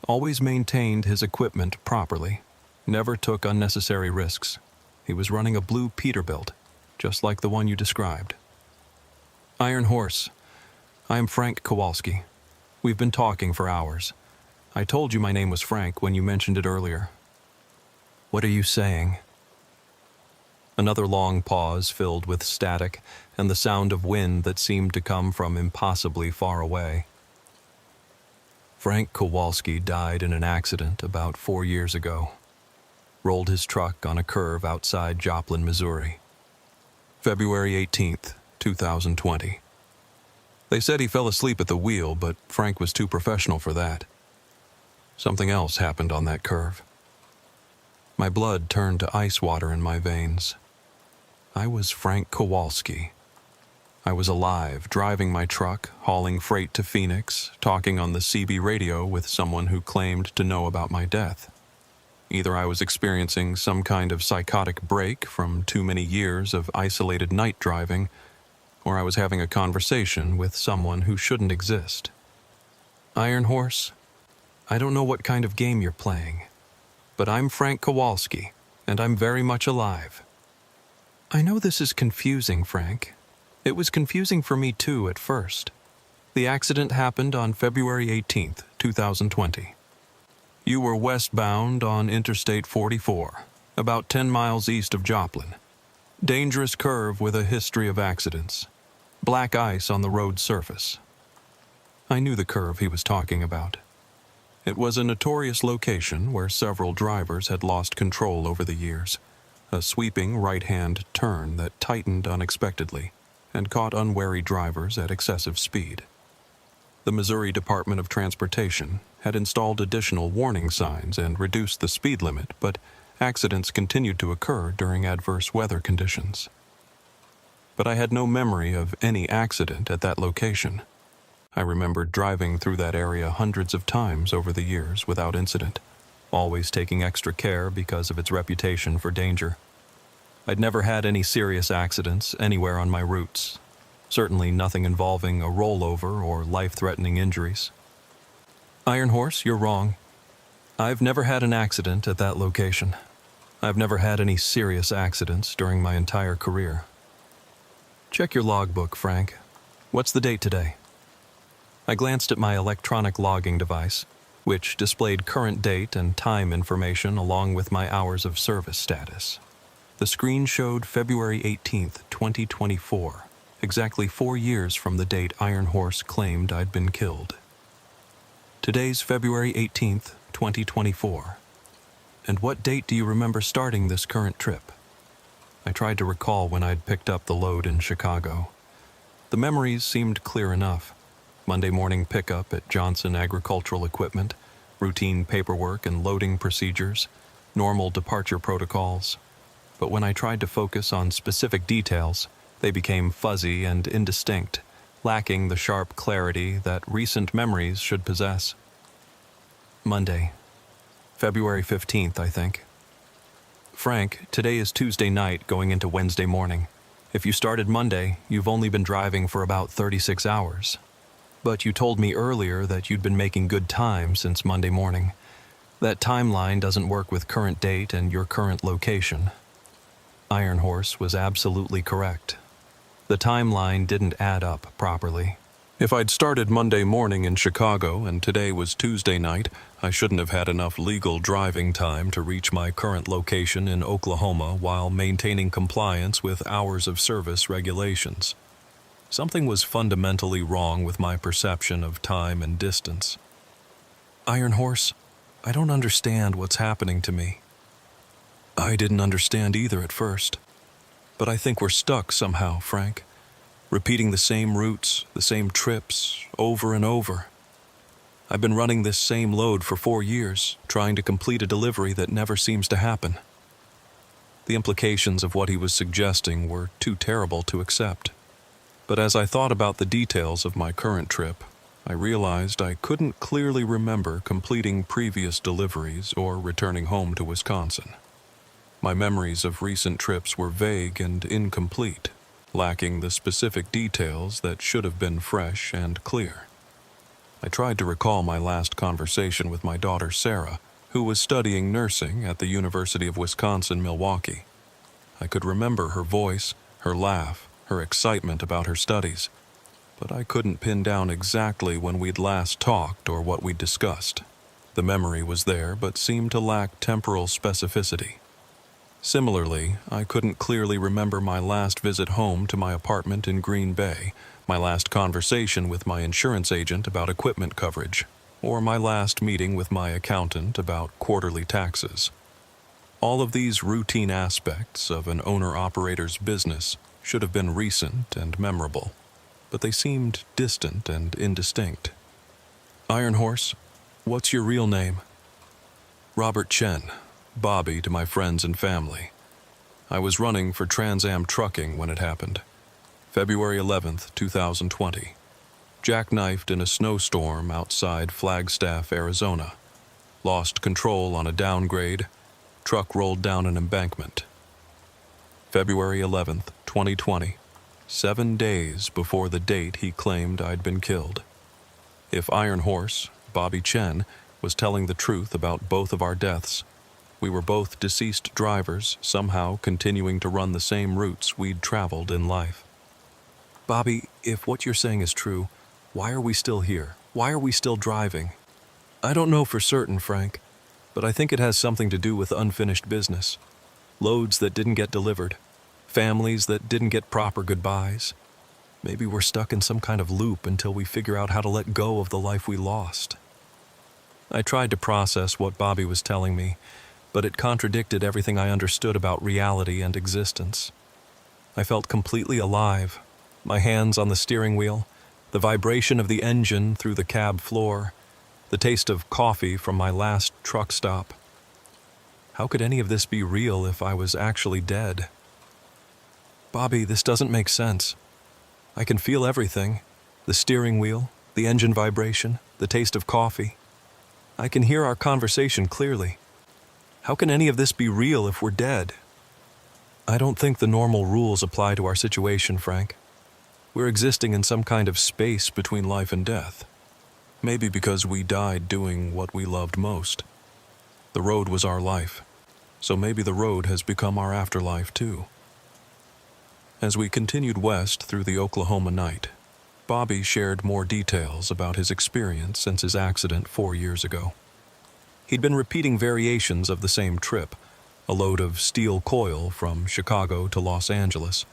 Always maintained his equipment properly. Never took unnecessary risks. He was running a blue Peterbilt, just like the one you described. Iron Horse. I am Frank Kowalski. We've been talking for hours. I told you my name was Frank when you mentioned it earlier. What are you saying? Another long pause filled with static and the sound of wind that seemed to come from impossibly far away. Frank Kowalski died in an accident about 4 years ago. Rolled his truck on a curve outside Joplin, Missouri. February 18th, 2020. They said he fell asleep at the wheel, but Frank was too professional for that. Something else happened on that curve. My blood turned to ice water in my veins. I was Frank Kowalski. I was alive, driving my truck, hauling freight to Phoenix, talking on the CB radio with someone who claimed to know about my death. Either I was experiencing some kind of psychotic break from too many years of isolated night driving, or I was having a conversation with someone who shouldn't exist. Iron Horse, I don't know what kind of game you're playing, but I'm Frank Kowalski, and I'm very much alive. I know this is confusing, Frank. It was confusing for me too at first. The accident happened on February 18th, 2020. You were westbound on Interstate 44, about 10 miles east of Joplin. Dangerous curve with a history of accidents. Black ice on the road surface. I knew the curve he was talking about. It was a notorious location where several drivers had lost control over the years. A sweeping right-hand turn that tightened unexpectedly and caught unwary drivers at excessive speed. The Missouri Department of Transportation had installed additional warning signs and reduced the speed limit, but accidents continued to occur during adverse weather conditions. But I had no memory of any accident at that location. I remembered driving through that area hundreds of times over the years without incident, always taking extra care because of its reputation for danger. I'd never had any serious accidents anywhere on my routes, certainly nothing involving a rollover or life-threatening injuries. Iron Horse, you're wrong. I've never had an accident at that location. I've never had any serious accidents during my entire career. Check your logbook, Frank. What's the date today? I glanced at my electronic logging device, which displayed current date and time information along with my hours of service status. The screen showed February 18th, 2024, exactly 4 years from the date Iron Horse claimed I'd been killed. Today's February 18th, 2024. And what date do you remember starting this current trip? I tried to recall when I'd picked up the load in Chicago. The memories seemed clear enough. Monday morning pickup at Johnson Agricultural Equipment, routine paperwork and loading procedures, normal departure protocols. But when I tried to focus on specific details, they became fuzzy and indistinct, lacking the sharp clarity that recent memories should possess. Monday, February 15th, I think. Frank, today is Tuesday night going into Wednesday morning. If you started Monday, you've only been driving for about 36 hours. But you told me earlier that you'd been making good time since Monday morning. That timeline doesn't work with current date and your current location. Iron Horse was absolutely correct. The timeline didn't add up properly. If I'd started Monday morning in Chicago and today was Tuesday night, I shouldn't have had enough legal driving time to reach my current location in Oklahoma while maintaining compliance with hours of service regulations. Something was fundamentally wrong with my perception of time and distance. Iron Horse, I don't understand what's happening to me. I didn't understand either at first. But I think we're stuck somehow, Frank. Repeating the same routes, the same trips, over and over. I've been running this same load for 4 years, trying to complete a delivery that never seems to happen. The implications of what he was suggesting were too terrible to accept. But as I thought about the details of my current trip, I realized I couldn't clearly remember completing previous deliveries or returning home to Wisconsin. My memories of recent trips were vague and incomplete, lacking the specific details that should have been fresh and clear. I tried to recall my last conversation with my daughter Sarah, who was studying nursing at the University of Wisconsin-Milwaukee. I could remember her voice, her laugh, her excitement about her studies, but I couldn't pin down exactly when we'd last talked or what we'd discussed. The memory was there, but seemed to lack temporal specificity. Similarly, I couldn't clearly remember my last visit home to my apartment in Green Bay, my last conversation with my insurance agent about equipment coverage, or my last meeting with my accountant about quarterly taxes. All of these routine aspects of an owner-operator's business should have been recent and memorable, but they seemed distant and indistinct. Iron Horse, what's your real name? Robert Chen. Bobby to my friends and family. I was running for Trans Am Trucking when it happened. February 11th, 2020. Jackknifed in a snowstorm outside Flagstaff, Arizona. Lost control on a downgrade. Truck rolled down an embankment. February 11th, 2020. 7 days before the date he claimed I'd been killed. If Iron Horse, Bobby Chen, was telling the truth about both of our deaths, we were both deceased drivers, somehow continuing to run the same routes we'd traveled in life. Bobby, if what you're saying is true, why are we still here? Why are we still driving? I don't know for certain, Frank, but I think it has something to do with unfinished business. Loads that didn't get delivered. Families that didn't get proper goodbyes. Maybe we're stuck in some kind of loop until we figure out how to let go of the life we lost. I tried to process what Bobby was telling me, but it contradicted everything I understood about reality and existence. I felt completely alive, my hands on the steering wheel, the vibration of the engine through the cab floor, the taste of coffee from my last truck stop. How could any of this be real if I was actually dead? Bobby, this doesn't make sense. I can feel everything, the steering wheel, the engine vibration, the taste of coffee. I can hear our conversation clearly. How can any of this be real if we're dead? I don't think the normal rules apply to our situation, Frank. We're existing in some kind of space between life and death. Maybe because we died doing what we loved most. The road was our life, so maybe the road has become our afterlife too. As we continued west through the Oklahoma night, Bobby shared more details about his experience since his accident 4 years ago. He'd been repeating variations of the same trip, a load of steel coil from Chicago to Los Angeles,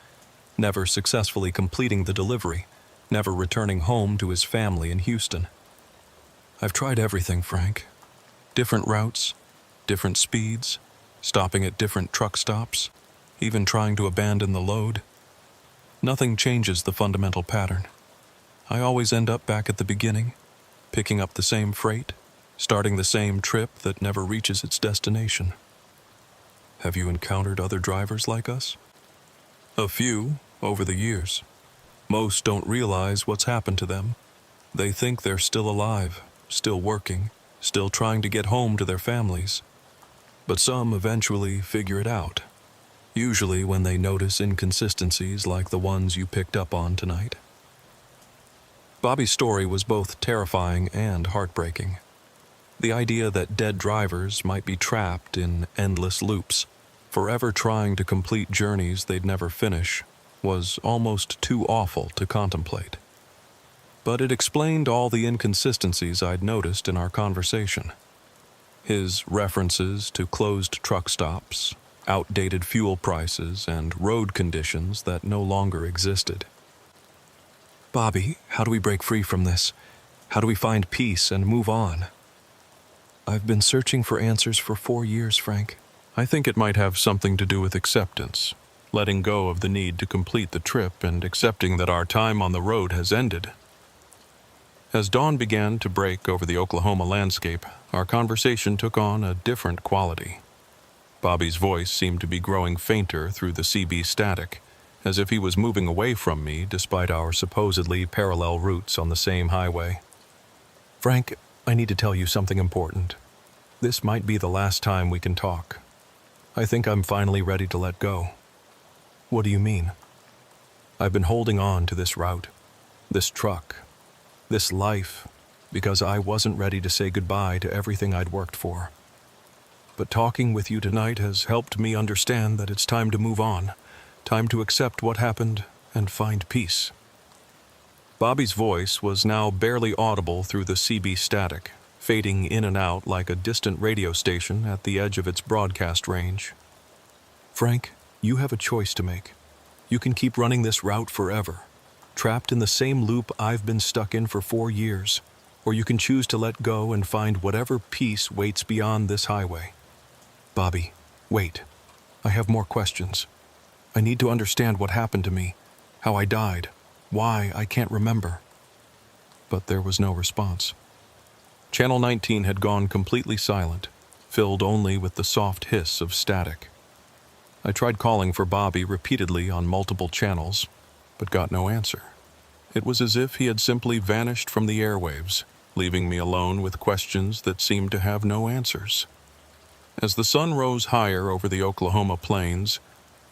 never successfully completing the delivery, never returning home to his family in Houston. I've tried everything, Frank. Different routes, different speeds, stopping at different truck stops, even trying to abandon the load. Nothing changes the fundamental pattern. I always end up back at the beginning, picking up the same freight, starting the same trip that never reaches its destination. Have you encountered other drivers like us? A few, over the years. Most don't realize what's happened to them. They think they're still alive, still working, still trying to get home to their families. But some eventually figure it out, usually when they notice inconsistencies like the ones you picked up on tonight. Bobby's story was both terrifying and heartbreaking. The idea that dead drivers might be trapped in endless loops, forever trying to complete journeys they'd never finish, was almost too awful to contemplate. But it explained all the inconsistencies I'd noticed in our conversation. His references to closed truck stops, outdated fuel prices, and road conditions that no longer existed. Bobby, how do we break free from this? How do we find peace and move on? I've been searching for answers for 4 years, Frank. I think it might have something to do with acceptance, letting go of the need to complete the trip and accepting that our time on the road has ended. As dawn began to break over the Oklahoma landscape, our conversation took on a different quality. Bobby's voice seemed to be growing fainter through the CB static, as if he was moving away from me despite our supposedly parallel routes on the same highway. Frank, I need to tell you something important. This might be the last time we can talk. I think I'm finally ready to let go. What do you mean? I've been holding on to this route, this truck, this life, because I wasn't ready to say goodbye to everything I'd worked for. But talking with you tonight has helped me understand that it's time to move on, time to accept what happened and find peace. Bobby's voice was now barely audible through the CB static, fading in and out like a distant radio station at the edge of its broadcast range. Frank, you have a choice to make. You can keep running this route forever, trapped in the same loop I've been stuck in for 4 years, or you can choose to let go and find whatever peace waits beyond this highway. Bobby, wait. I have more questions. I need to understand what happened to me, how I died, why I can't remember. But there was no response. Channel 19 had gone completely silent, filled only with the soft hiss of static. I tried calling for Bobby repeatedly on multiple channels, but got no answer. It was as if he had simply vanished from the airwaves, leaving me alone with questions that seemed to have no answers. As the sun rose higher over the Oklahoma plains,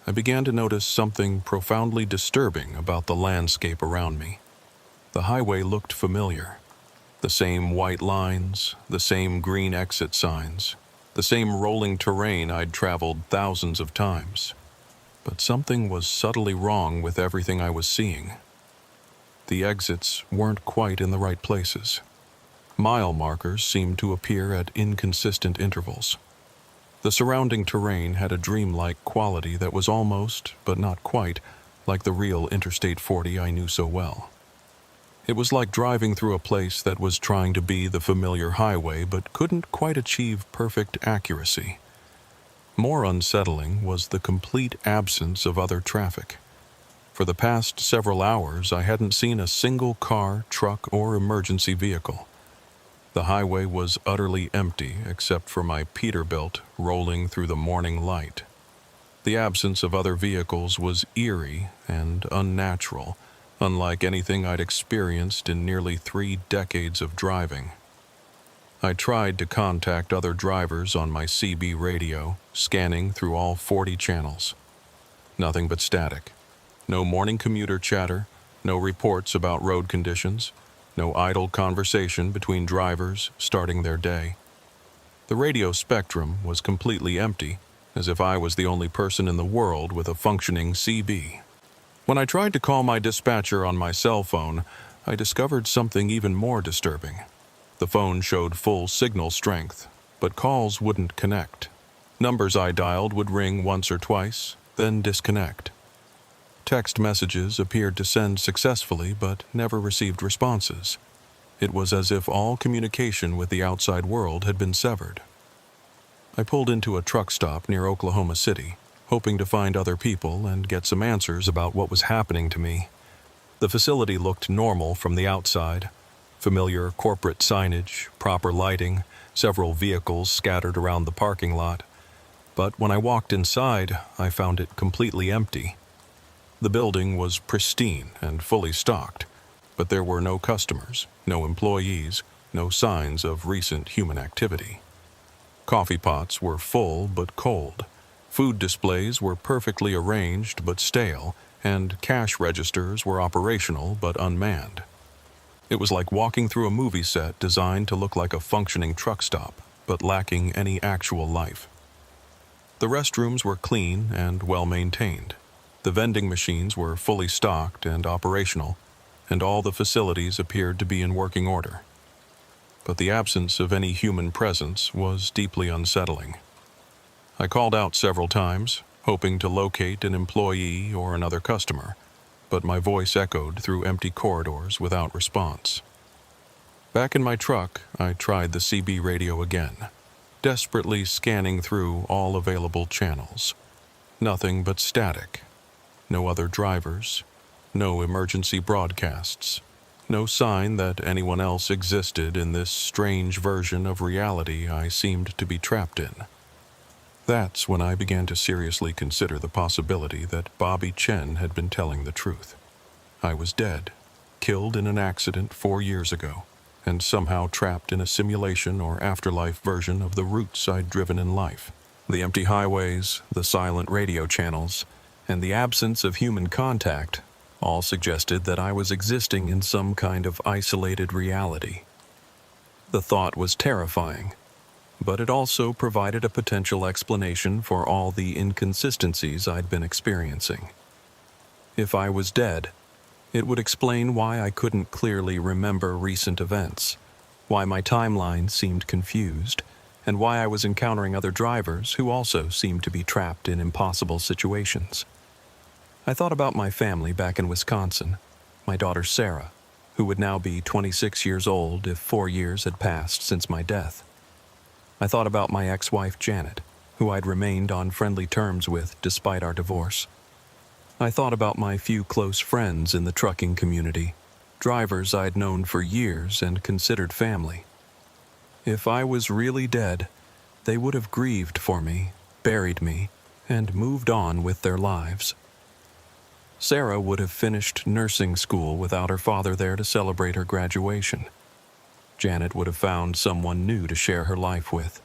I began to notice something profoundly disturbing about the landscape around me. The highway looked familiar. The same white lines, the same green exit signs, the same rolling terrain I'd traveled thousands of times. But something was subtly wrong with everything I was seeing. The exits weren't quite in the right places. Mile markers seemed to appear at inconsistent intervals. The surrounding terrain had a dreamlike quality that was almost, but not quite, like the real Interstate 40 I knew so well. It was like driving through a place that was trying to be the familiar highway but couldn't quite achieve perfect accuracy. More unsettling was the complete absence of other traffic. For the past several hours, I hadn't seen a single car, truck, or emergency vehicle. The highway was utterly empty except for my Peterbilt rolling through the morning light. The absence of other vehicles was eerie and unnatural, unlike anything I'd experienced in nearly 3 decades of driving. I tried to contact other drivers on my CB radio, scanning through all 40 channels. Nothing but static. No morning commuter chatter, no reports about road conditions, no idle conversation between drivers starting their day. The radio spectrum was completely empty, as if I was the only person in the world with a functioning CB. When I tried to call my dispatcher on my cell phone, I discovered something even more disturbing. The phone showed full signal strength, but calls wouldn't connect. Numbers I dialed would ring once or twice, then disconnect. Text messages appeared to send successfully, but never received responses. It was as if all communication with the outside world had been severed. I pulled into a truck stop near Oklahoma City, hoping to find other people and get some answers about what was happening to me. The facility looked normal from the outside. Familiar corporate signage, proper lighting, several vehicles scattered around the parking lot. But when I walked inside, I found it completely empty. The building was pristine and fully stocked, but there were no customers, no employees, no signs of recent human activity. Coffee pots were full but cold. Food displays were perfectly arranged but stale, and cash registers were operational but unmanned. It was like walking through a movie set designed to look like a functioning truck stop, but lacking any actual life. The restrooms were clean and well-maintained. The vending machines were fully stocked and operational, and all the facilities appeared to be in working order. But the absence of any human presence was deeply unsettling. I called out several times, hoping to locate an employee or another customer, but my voice echoed through empty corridors without response. Back in my truck, I tried the CB radio again, desperately scanning through all available channels. Nothing but static. No other drivers. No emergency broadcasts. No sign that anyone else existed in this strange version of reality I seemed to be trapped in. That's when I began to seriously consider the possibility that Bobby Chen had been telling the truth. I was dead, killed in an accident 4 years ago, and somehow trapped in a simulation or afterlife version of the routes I'd driven in life. The empty highways, the silent radio channels, and the absence of human contact all suggested that I was existing in some kind of isolated reality. The thought was terrifying, but it also provided a potential explanation for all the inconsistencies I'd been experiencing. If I was dead, it would explain why I couldn't clearly remember recent events, why my timeline seemed confused, and why I was encountering other drivers who also seemed to be trapped in impossible situations. I thought about my family back in Wisconsin, my daughter Sarah, who would now be 26 years old if 4 years had passed since my death. I thought about my ex-wife Janet, who I'd remained on friendly terms with despite our divorce. I thought about my few close friends in the trucking community, drivers I'd known for years and considered family. If I was really dead, they would have grieved for me, buried me, and moved on with their lives. Sarah would have finished nursing school without her father there to celebrate her graduation. Janet would have found someone new to share her life with.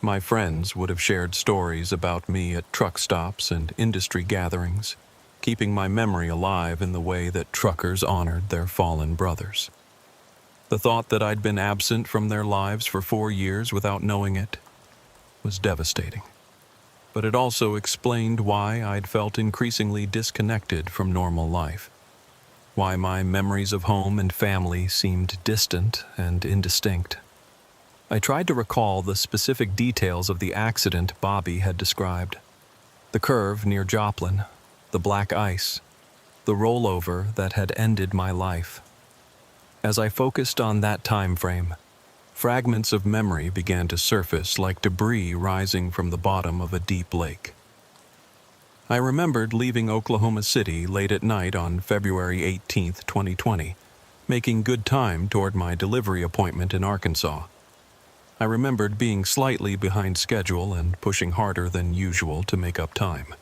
My friends would have shared stories about me at truck stops and industry gatherings, keeping my memory alive in the way that truckers honored their fallen brothers. The thought that I'd been absent from their lives for 4 years without knowing it was devastating. But it also explained why I'd felt increasingly disconnected from normal life, why my memories of home and family seemed distant and indistinct. I tried to recall the specific details of the accident Bobby had described. The curve near Joplin, the black ice, the rollover that had ended my life. As I focused on that time frame, fragments of memory began to surface like debris rising from the bottom of a deep lake. I remembered leaving Oklahoma City late at night on February 18, 2020, making good time toward my delivery appointment in Arkansas. I remembered being slightly behind schedule and pushing harder than usual to make up time.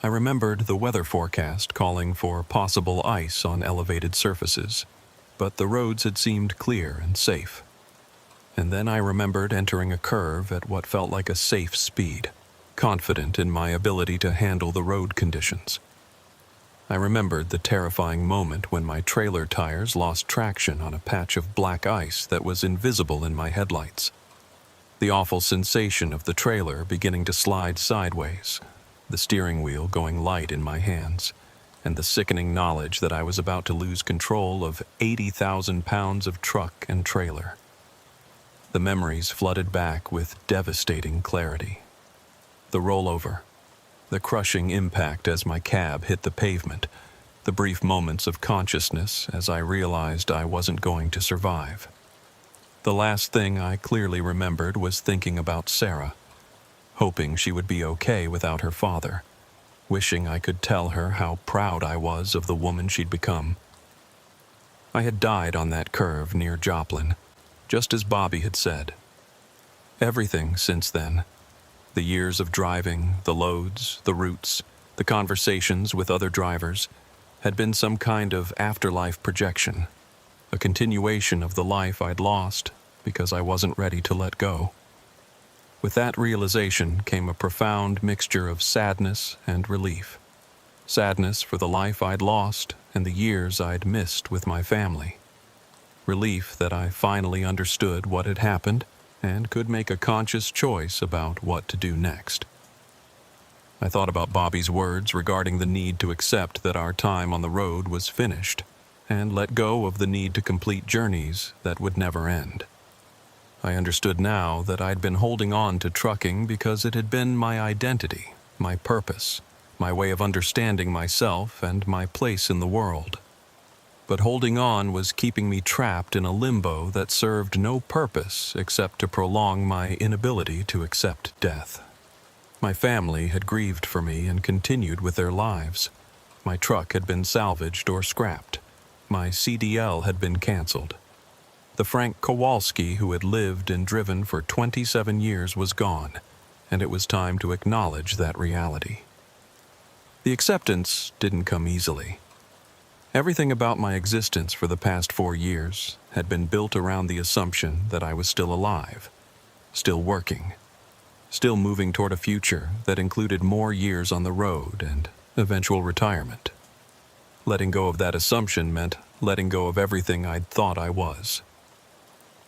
I remembered the weather forecast calling for possible ice on elevated surfaces, but the roads had seemed clear and safe. And then I remembered entering a curve at what felt like a safe speed, confident in my ability to handle the road conditions. I remembered the terrifying moment when my trailer tires lost traction on a patch of black ice that was invisible in my headlights. The awful sensation of the trailer beginning to slide sideways, the steering wheel going light in my hands, and the sickening knowledge that I was about to lose control of 80,000 pounds of truck and trailer. The memories flooded back with devastating clarity. The rollover, the crushing impact as my cab hit the pavement, the brief moments of consciousness as I realized I wasn't going to survive. The last thing I clearly remembered was thinking about Sarah. hoping she would be okay without her father, wishing I could tell her how proud I was of the woman she'd become. I had died on that curve near Joplin, just as Bobby had said. Everything since then, the years of driving, the loads, the routes, the conversations with other drivers, had been some kind of afterlife projection, a continuation of the life I'd lost because I wasn't ready to let go. With that realization came a profound mixture of sadness and relief. Sadness for the life I'd lost and the years I'd missed with my family. Relief that I finally understood what had happened and could make a conscious choice about what to do next. I thought about Bobby's words regarding the need to accept that our time on the road was finished and let go of the need to complete journeys that would never end. I understood now that I'd been holding on to trucking because it had been my identity, my purpose, my way of understanding myself and my place in the world. But holding on was keeping me trapped in a limbo that served no purpose except to prolong my inability to accept death. My family had grieved for me and continued with their lives. My truck had been salvaged or scrapped. My CDL had been canceled. The Frank Kowalski who had lived and driven for 27 years was gone, and it was time to acknowledge that reality. The acceptance didn't come easily. Everything about my existence for the past 4 years had been built around the assumption that I was still alive, still working, still moving toward a future that included more years on the road and eventual retirement. Letting go of that assumption meant letting go of everything I'd thought I was.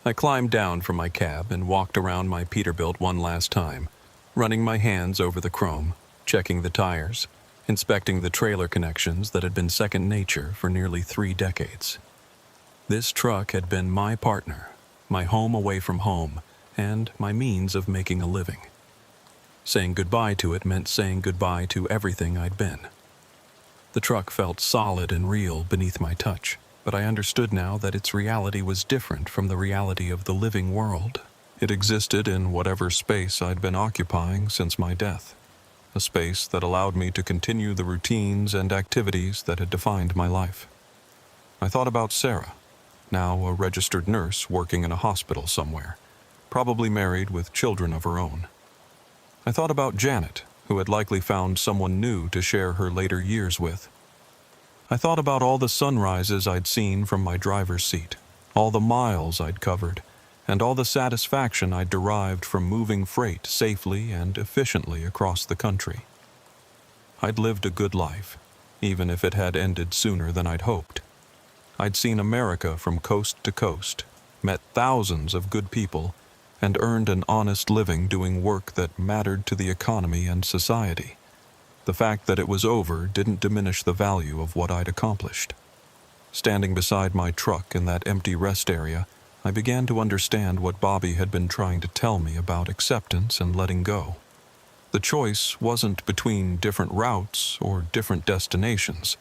I climbed down from my cab and walked around my Peterbilt one last time, running my hands over the chrome, checking the tires, inspecting the trailer connections that had been second nature for nearly 3 decades. This truck had been my partner, my home away from home, and my means of making a living. Saying goodbye to it meant saying goodbye to everything I'd been. The truck felt solid and real beneath my touch, but I understood now that its reality was different from the reality of the living world. It existed in whatever space I'd been occupying since my death, a space that allowed me to continue the routines and activities that had defined my life. I thought about Sarah, now a registered nurse working in a hospital somewhere, probably married with children of her own. I thought about Janet, who had likely found someone new to share her later years with. I thought about all the sunrises I'd seen from my driver's seat, all the miles I'd covered, and all the satisfaction I'd derived from moving freight safely and efficiently across the country. I'd lived a good life, even if it had ended sooner than I'd hoped. I'd seen America from coast to coast, met thousands of good people, and earned an honest living doing work that mattered to the economy and society. The fact that it was over didn't diminish the value of what I'd accomplished. Standing beside my truck in that empty rest area, I began to understand what Bobby had been trying to tell me about acceptance and letting go. The choice wasn't between different routes or different destinations.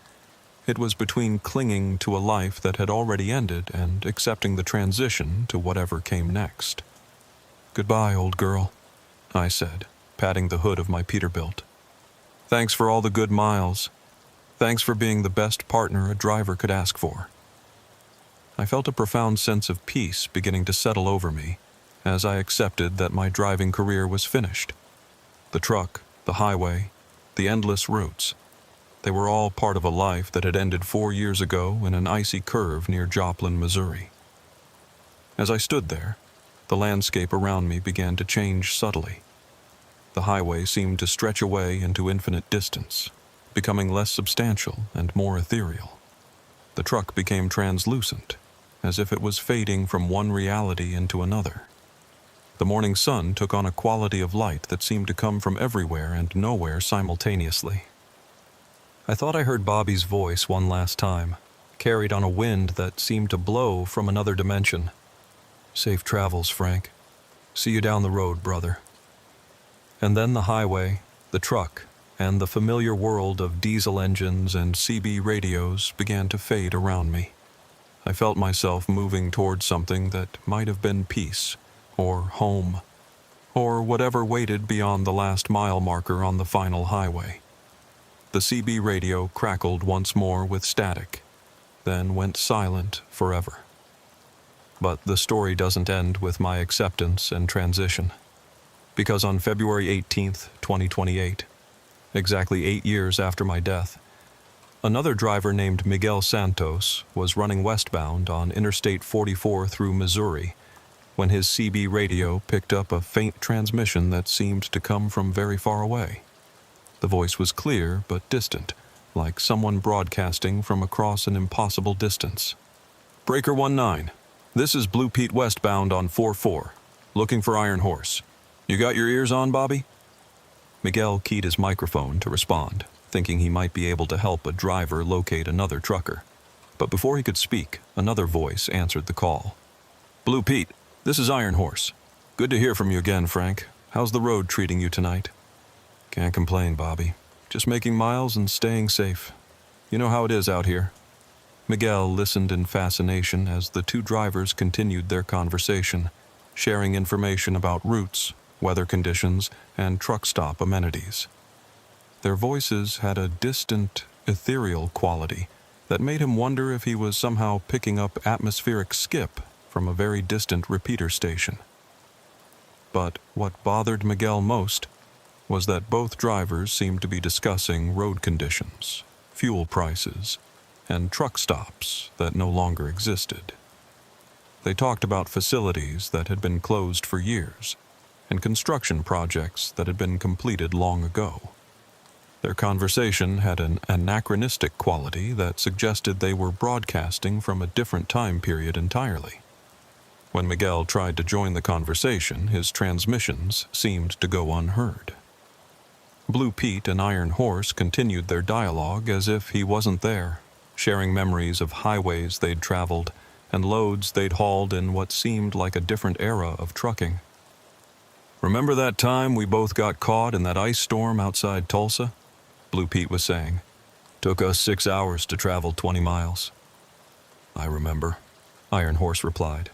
It was between clinging to a life that had already ended and accepting the transition to whatever came next. "Goodbye, old girl," I said, patting the hood of my Peterbilt. "Thanks for all the good miles. Thanks for being the best partner a driver could ask for." I felt a profound sense of peace beginning to settle over me as I accepted that my driving career was finished. The truck, the highway, the endless routes, they were all part of a life that had ended 4 years ago in an icy curve near Joplin, Missouri. As I stood there, the landscape around me began to change subtly. The highway seemed to stretch away into infinite distance, becoming less substantial and more ethereal. The truck became translucent, as if it was fading from one reality into another. The morning sun took on a quality of light that seemed to come from everywhere and nowhere simultaneously. I thought I heard Bobby's voice one last time, carried on a wind that seemed to blow from another dimension. "Safe travels, Frank. See you down the road, brother." And then the highway, the truck, and the familiar world of diesel engines and CB radios began to fade around me. I felt myself moving towards something that might have been peace, or home, or whatever waited beyond the last mile marker on the final highway. The CB radio crackled once more with static, then went silent forever. But the story doesn't end with my acceptance and transition, because on February 18th, 2028, exactly 8 years after my death, another driver named Miguel Santos was running westbound on Interstate 44 through Missouri when his CB radio picked up a faint transmission that seemed to come from very far away. The voice was clear but distant, like someone broadcasting from across an impossible distance. "Breaker 19, this is Blue Pete westbound on 44, looking for Iron Horse. You got your ears on, Bobby?" Miguel keyed his microphone to respond, thinking he might be able to help a driver locate another trucker. But before he could speak, another voice answered the call. "Blue Pete, this is Iron Horse. Good to hear from you again, Frank. How's the road treating you tonight?" "Can't complain, Bobby. Just making miles and staying safe. You know how it is out here." Miguel listened in fascination as the two drivers continued their conversation, sharing information about routes, weather conditions, and truck stop amenities. Their voices had a distant, ethereal quality that made him wonder if he was somehow picking up atmospheric skip from a very distant repeater station. But what bothered Miguel most was that both drivers seemed to be discussing road conditions, fuel prices, and truck stops that no longer existed. They talked about facilities that had been closed for years and construction projects that had been completed long ago. Their conversation had an anachronistic quality that suggested they were broadcasting from a different time period entirely. When Miguel tried to join the conversation, his transmissions seemed to go unheard. Blue Pete and Iron Horse continued their dialogue as if he wasn't there, sharing memories of highways they'd traveled and loads they'd hauled in what seemed like a different era of trucking. "Remember that time we both got caught in that ice storm outside Tulsa?" Blue Pete was saying. "Took us 6 hours to travel 20 miles. "I remember," Iron Horse replied.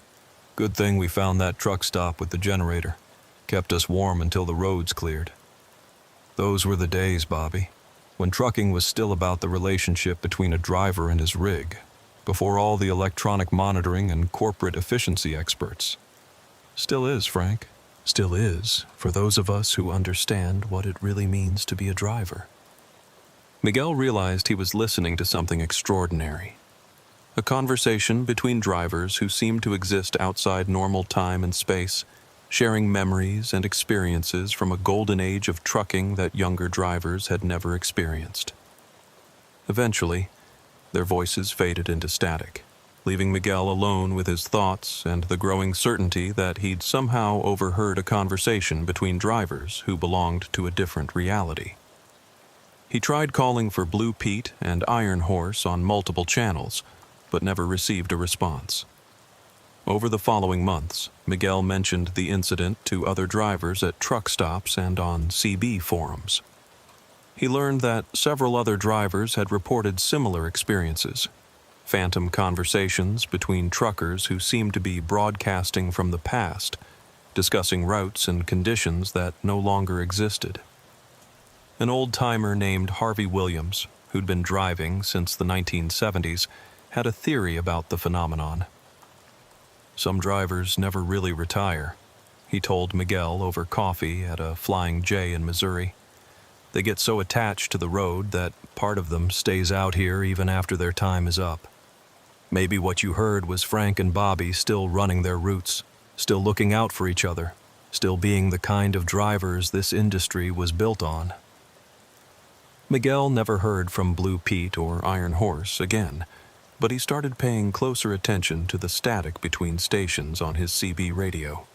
"Good thing we found that truck stop with the generator. Kept us warm until the roads cleared." Those were the days, Bobby, when trucking was still about the relationship between a driver and his rig, before all the electronic monitoring and corporate efficiency experts. Still is, Frank. Still is, for those of us who understand what it really means to be a driver. Miguel realized he was listening to something extraordinary. A conversation between drivers who seemed to exist outside normal time and space, sharing memories and experiences from a golden age of trucking that younger drivers had never experienced. Eventually, their voices faded into static, leaving Miguel alone with his thoughts and the growing certainty that he'd somehow overheard a conversation between drivers who belonged to a different reality. He tried calling for Blue Pete and Iron Horse on multiple channels, but never received a response. Over the following months, Miguel mentioned the incident to other drivers at truck stops and on CB forums. He learned that several other drivers had reported similar experiences, phantom conversations between truckers who seemed to be broadcasting from the past, discussing routes and conditions that no longer existed. An old-timer named Harvey Williams, who'd been driving since the 1970s, had a theory about the phenomenon. "Some drivers never really retire," he told Miguel over coffee at a Flying J in Missouri. "They get so attached to the road that part of them stays out here even after their time is up. Maybe what you heard was Frank and Bobby still running their routes, still looking out for each other, still being the kind of drivers this industry was built on." Miguel never heard from Blue Pete or Iron Horse again, but he started paying closer attention to the static between stations on his CB radio.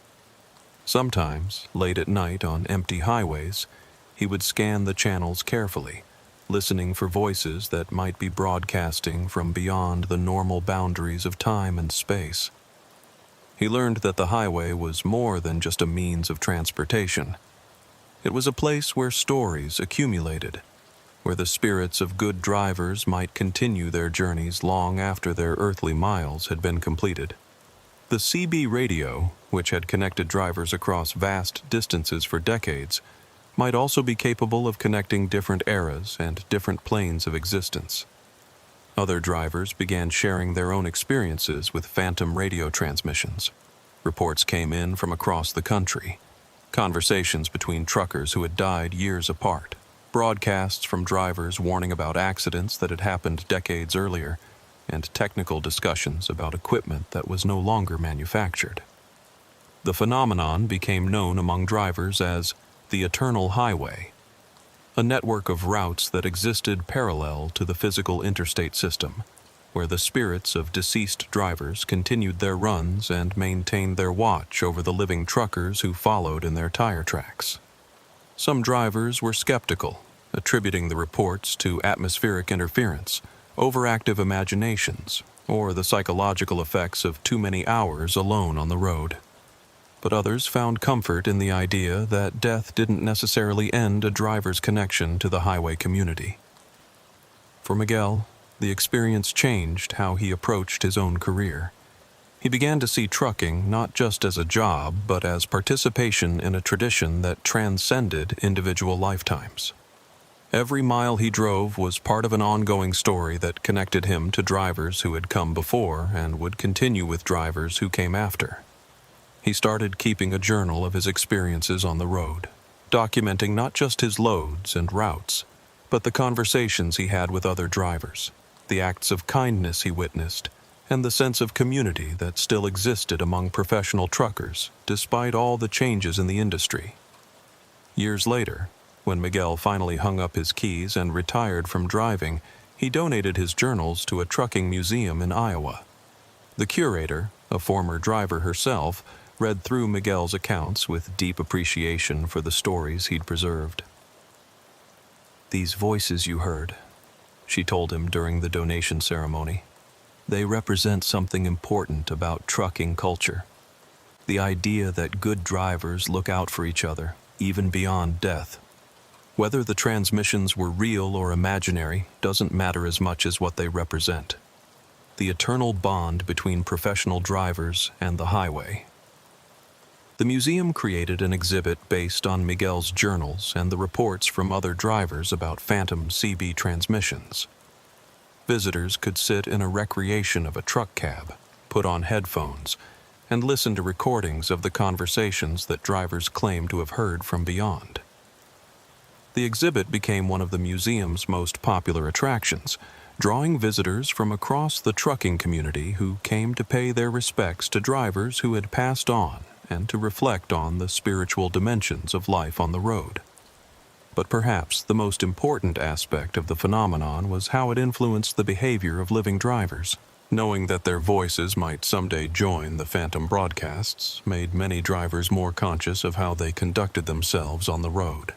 Sometimes, late at night on empty highways, he would scan the channels carefully, listening for voices that might be broadcasting from beyond the normal boundaries of time and space. He learned that the highway was more than just a means of transportation. It was a place where stories accumulated, where the spirits of good drivers might continue their journeys long after their earthly miles had been completed. The CB radio, which had connected drivers across vast distances for decades, might also be capable of connecting different eras and different planes of existence. Other drivers began sharing their own experiences with phantom radio transmissions. Reports came in from across the country. Conversations between truckers who had died years apart. Broadcasts from drivers warning about accidents that had happened decades earlier, and technical discussions about equipment that was no longer manufactured. The phenomenon became known among drivers as the Eternal Highway, a network of routes that existed parallel to the physical interstate system, where the spirits of deceased drivers continued their runs and maintained their watch over the living truckers who followed in their tire tracks. Some drivers were skeptical, attributing the reports to atmospheric interference, overactive imaginations, or the psychological effects of too many hours alone on the road. But others found comfort in the idea that death didn't necessarily end a driver's connection to the highway community. For Miguel, the experience changed how he approached his own career. He began to see trucking not just as a job, but as participation in a tradition that transcended individual lifetimes. Every mile he drove was part of an ongoing story that connected him to drivers who had come before and would continue with drivers who came after. He started keeping a journal of his experiences on the road, documenting not just his loads and routes, but the conversations he had with other drivers, the acts of kindness he witnessed, and the sense of community that still existed among professional truckers, despite all the changes in the industry. Years later, when Miguel finally hung up his keys and retired from driving, he donated his journals to a trucking museum in Iowa. The curator, a former driver herself, read through Miguel's accounts with deep appreciation for the stories he'd preserved. "These voices you heard," she told him during the donation ceremony, "they represent something important about trucking culture. The idea that good drivers look out for each other, even beyond death. Whether the transmissions were real or imaginary doesn't matter as much as what they represent. The eternal bond between professional drivers and the highway." The museum created an exhibit based on Miguel's journals and the reports from other drivers about phantom CB transmissions. Visitors could sit in a recreation of a truck cab, put on headphones, and listen to recordings of the conversations that drivers claimed to have heard from beyond. The exhibit became one of the museum's most popular attractions, drawing visitors from across the trucking community who came to pay their respects to drivers who had passed on and to reflect on the spiritual dimensions of life on the road. But perhaps the most important aspect of the phenomenon was how it influenced the behavior of living drivers. Knowing that their voices might someday join the phantom broadcasts made many drivers more conscious of how they conducted themselves on the road.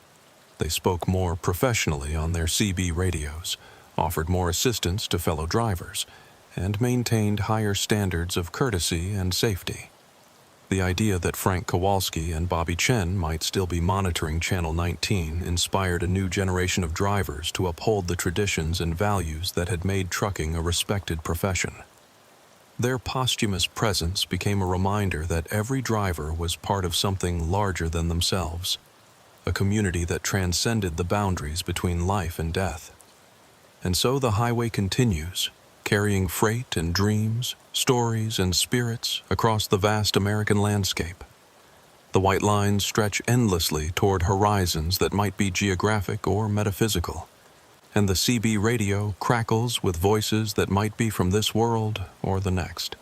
They spoke more professionally on their CB radios, offered more assistance to fellow drivers, and maintained higher standards of courtesy and safety. The idea that Frank Kowalski and Bobby Chen might still be monitoring Channel 19 inspired a new generation of drivers to uphold the traditions and values that had made trucking a respected profession. Their posthumous presence became a reminder that every driver was part of something larger than themselves, a community that transcended the boundaries between life and death. And so the highway continues, carrying freight and dreams, stories and spirits across the vast American landscape. The white lines stretch endlessly toward horizons that might be geographic or metaphysical, and the CB radio crackles with voices that might be from this world or the next.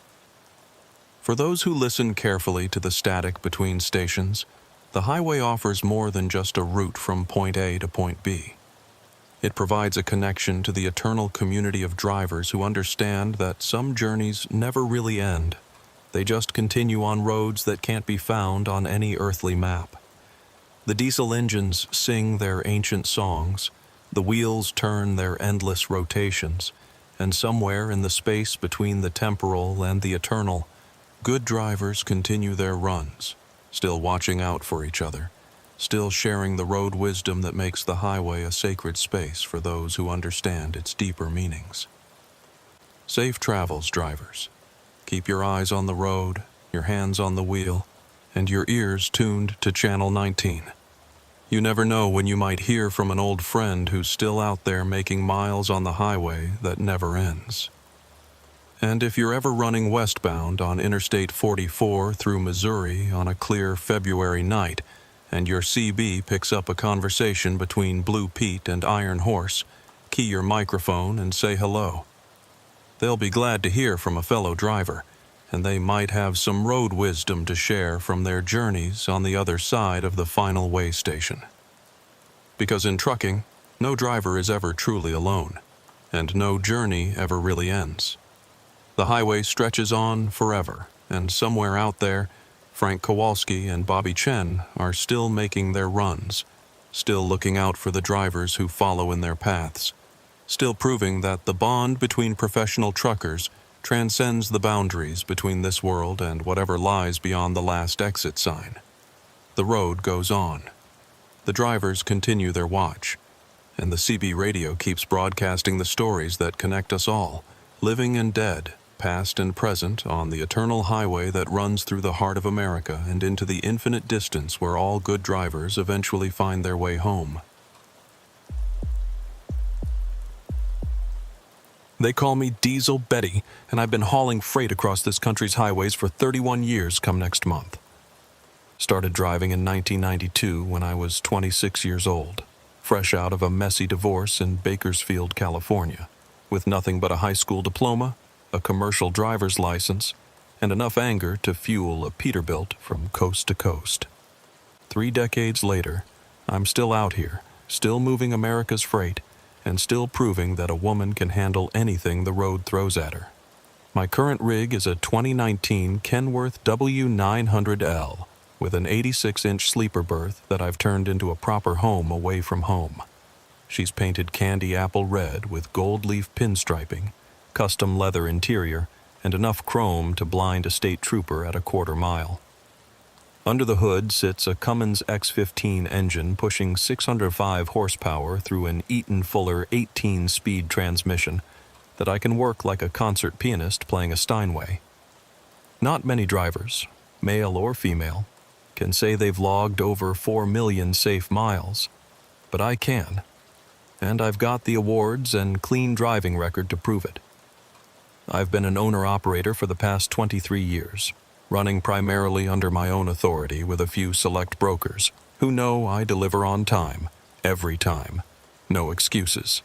For those who listen carefully to the static between stations, the highway offers more than just a route from point A to point B. It provides a connection to the eternal community of drivers who understand that some journeys never really end. They just continue on roads that can't be found on any earthly map. The diesel engines sing their ancient songs, the wheels turn their endless rotations, and somewhere in the space between the temporal and the eternal, good drivers continue their runs, still watching out for each other, still sharing the road wisdom that makes the highway a sacred space for those who understand its deeper meanings. Safe travels, drivers. Keep your eyes on the road, your hands on the wheel, and your ears tuned to Channel 19. You never know when you might hear from an old friend who's still out there making miles on the highway that never ends. And if you're ever running westbound on Interstate 44 through Missouri on a clear February night, and your CB picks up a conversation between Blue Pete and Iron Horse, key your microphone and say hello. They'll be glad to hear from a fellow driver, and they might have some road wisdom to share from their journeys on the other side of the final way station. Because in trucking, no driver is ever truly alone, and no journey ever really ends. The highway stretches on forever, and somewhere out there, Frank Kowalski and Bobby Chen are still making their runs, still looking out for the drivers who follow in their paths, still proving that the bond between professional truckers transcends the boundaries between this world and whatever lies beyond the last exit sign. The road goes on. The drivers continue their watch, and the CB radio keeps broadcasting the stories that connect us all, living and dead, past and present, on the eternal highway that runs through the heart of America and into the infinite distance where all good drivers eventually find their way home. They call me Diesel Betty, and I've been hauling freight across this country's highways for 31 years come next month. Started driving in 1992 when I was 26 years old, fresh out of a messy divorce in Bakersfield, California, with nothing but a high school diploma, a commercial driver's license, and enough anger to fuel a Peterbilt from coast to coast. 3 decades later, I'm still out here, still moving America's freight, and still proving that a woman can handle anything the road throws at her. My current rig is a 2019 Kenworth W900L with an 86-inch sleeper berth that I've turned into a proper home away from home. She's painted candy apple red with gold leaf pinstriping, custom leather interior, and enough chrome to blind a state trooper at a quarter mile. Under the hood sits a Cummins X15 engine pushing 605 horsepower through an Eaton Fuller 18-speed transmission that I can work like a concert pianist playing a Steinway. Not many drivers, male or female, can say they've logged over 4 million safe miles, but I can, and I've got the awards and clean driving record to prove it. I've been an owner-operator for the past 23 years, running primarily under my own authority with a few select brokers who know I deliver on time, every time, no excuses.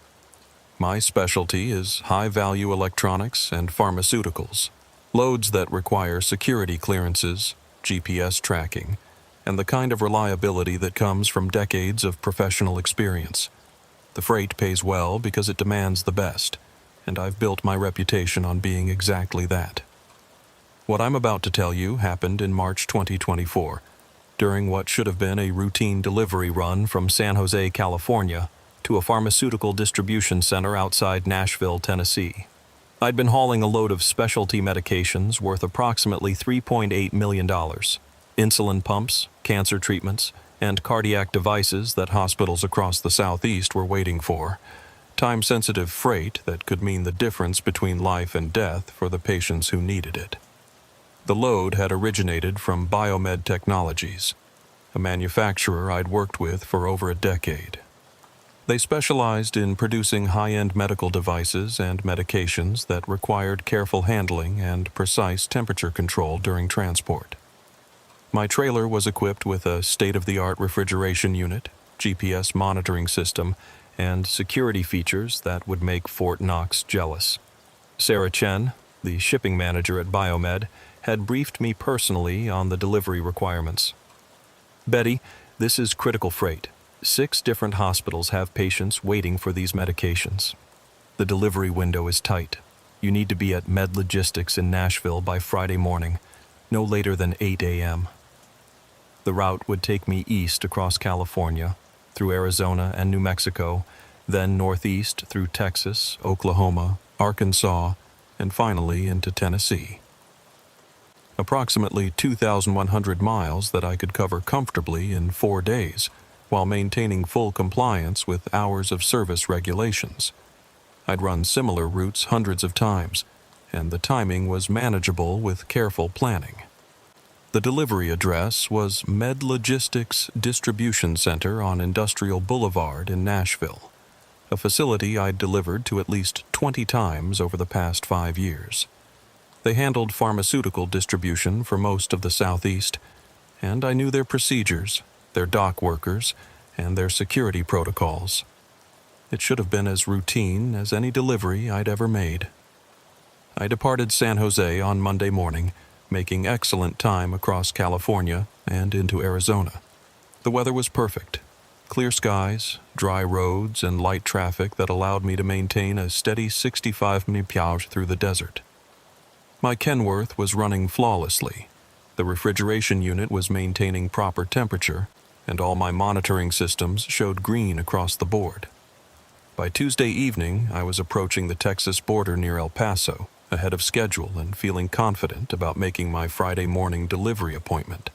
My specialty is high-value electronics and pharmaceuticals, loads that require security clearances, GPS tracking, and the kind of reliability that comes from decades of professional experience. The freight pays well because it demands the best, and I've built my reputation on being exactly that. What I'm about to tell you happened in March 2024, during what should have been a routine delivery run from San Jose, California, to a pharmaceutical distribution center outside Nashville, Tennessee. I'd been hauling a load of specialty medications worth approximately $3.8 million, insulin pumps, cancer treatments, and cardiac devices that hospitals across the Southeast were waiting for, time-sensitive freight that could mean the difference between life and death for the patients who needed it. The load had originated from Biomed Technologies, a manufacturer I'd worked with for over a decade. They specialized in producing high-end medical devices and medications that required careful handling and precise temperature control during transport. My trailer was equipped with a state-of-the-art refrigeration unit, GPS monitoring system, and security features that would make Fort Knox jealous. Sarah Chen, the shipping manager at Biomed, had briefed me personally on the delivery requirements. Betty, this is critical freight. 6 different hospitals have patients waiting for these medications. The delivery window is tight. You need to be at Med Logistics in Nashville by Friday morning, no later than 8 a.m. The route would take me east across California, through Arizona and New Mexico, then northeast through Texas, Oklahoma, Arkansas, and finally into Tennessee. Approximately 2,100 miles that I could cover comfortably in 4 days, while maintaining full compliance with hours of service regulations. I'd run similar routes hundreds of times, and the timing was manageable with careful planning. The delivery address was Med Logistics Distribution Center on Industrial Boulevard in Nashville, a facility I'd delivered to at least 20 times over the past 5 years. They handled pharmaceutical distribution for most of the Southeast, and I knew their procedures, their dock workers, and their security protocols. It should have been as routine as any delivery I'd ever made. I departed San Jose on Monday morning, making excellent time across California and into Arizona. The weather was perfect. Clear skies, dry roads, and light traffic that allowed me to maintain a steady 65 mph through the desert. My Kenworth was running flawlessly. The refrigeration unit was maintaining proper temperature, and all my monitoring systems showed green across the board. By Tuesday evening, I was approaching the Texas border near El Paso, ahead of schedule and feeling confident about making my Friday morning delivery appointment.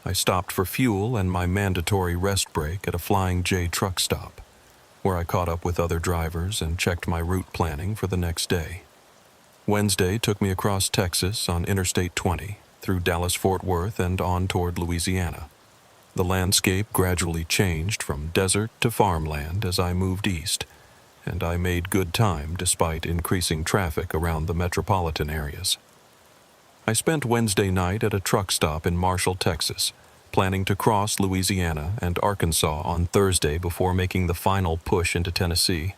I stopped for fuel and my mandatory rest break at a Flying J truck stop, where I caught up with other drivers and checked my route planning for the next day. Wednesday took me across Texas on Interstate 20, through Dallas-Fort Worth and on toward Louisiana. The landscape gradually changed from desert to farmland as I moved east, and I made good time despite increasing traffic around the metropolitan areas. I spent Wednesday night at a truck stop in Marshall, Texas, planning to cross Louisiana and Arkansas on Thursday before making the final push into Tennessee.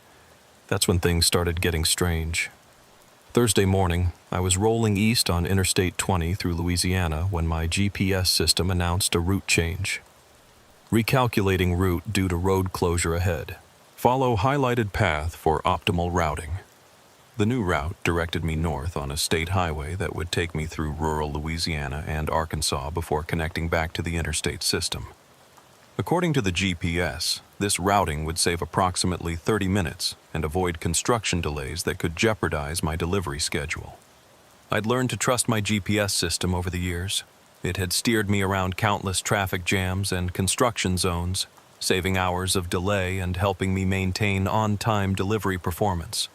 That's when things started getting strange. Thursday morning, I was rolling east on Interstate 20 through Louisiana when my GPS system announced a route change. Recalculating route due to road closure ahead. Follow highlighted path for optimal routing. The new route directed me north on a state highway that would take me through rural Louisiana and Arkansas before connecting back to the interstate system. According to the GPS, this routing would save approximately 30 minutes and avoid construction delays that could jeopardize my delivery schedule. I'd learned to trust my GPS system over the years. It had steered me around countless traffic jams and construction zones, saving hours of delay and helping me maintain on-time delivery performance.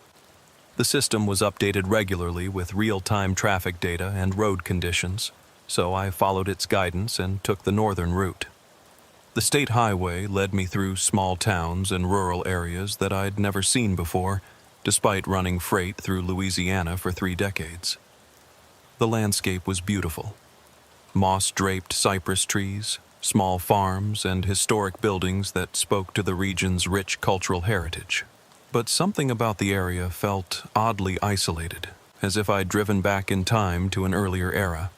The system was updated regularly with real-time traffic data and road conditions, so I followed its guidance and took the northern route. The state highway led me through small towns and rural areas that I'd never seen before, despite running freight through Louisiana for 3 decades. The landscape was beautiful. Moss-draped cypress trees, small farms, and historic buildings that spoke to the region's rich cultural heritage. But something about the area felt oddly isolated, as if I'd driven back in time to an earlier era.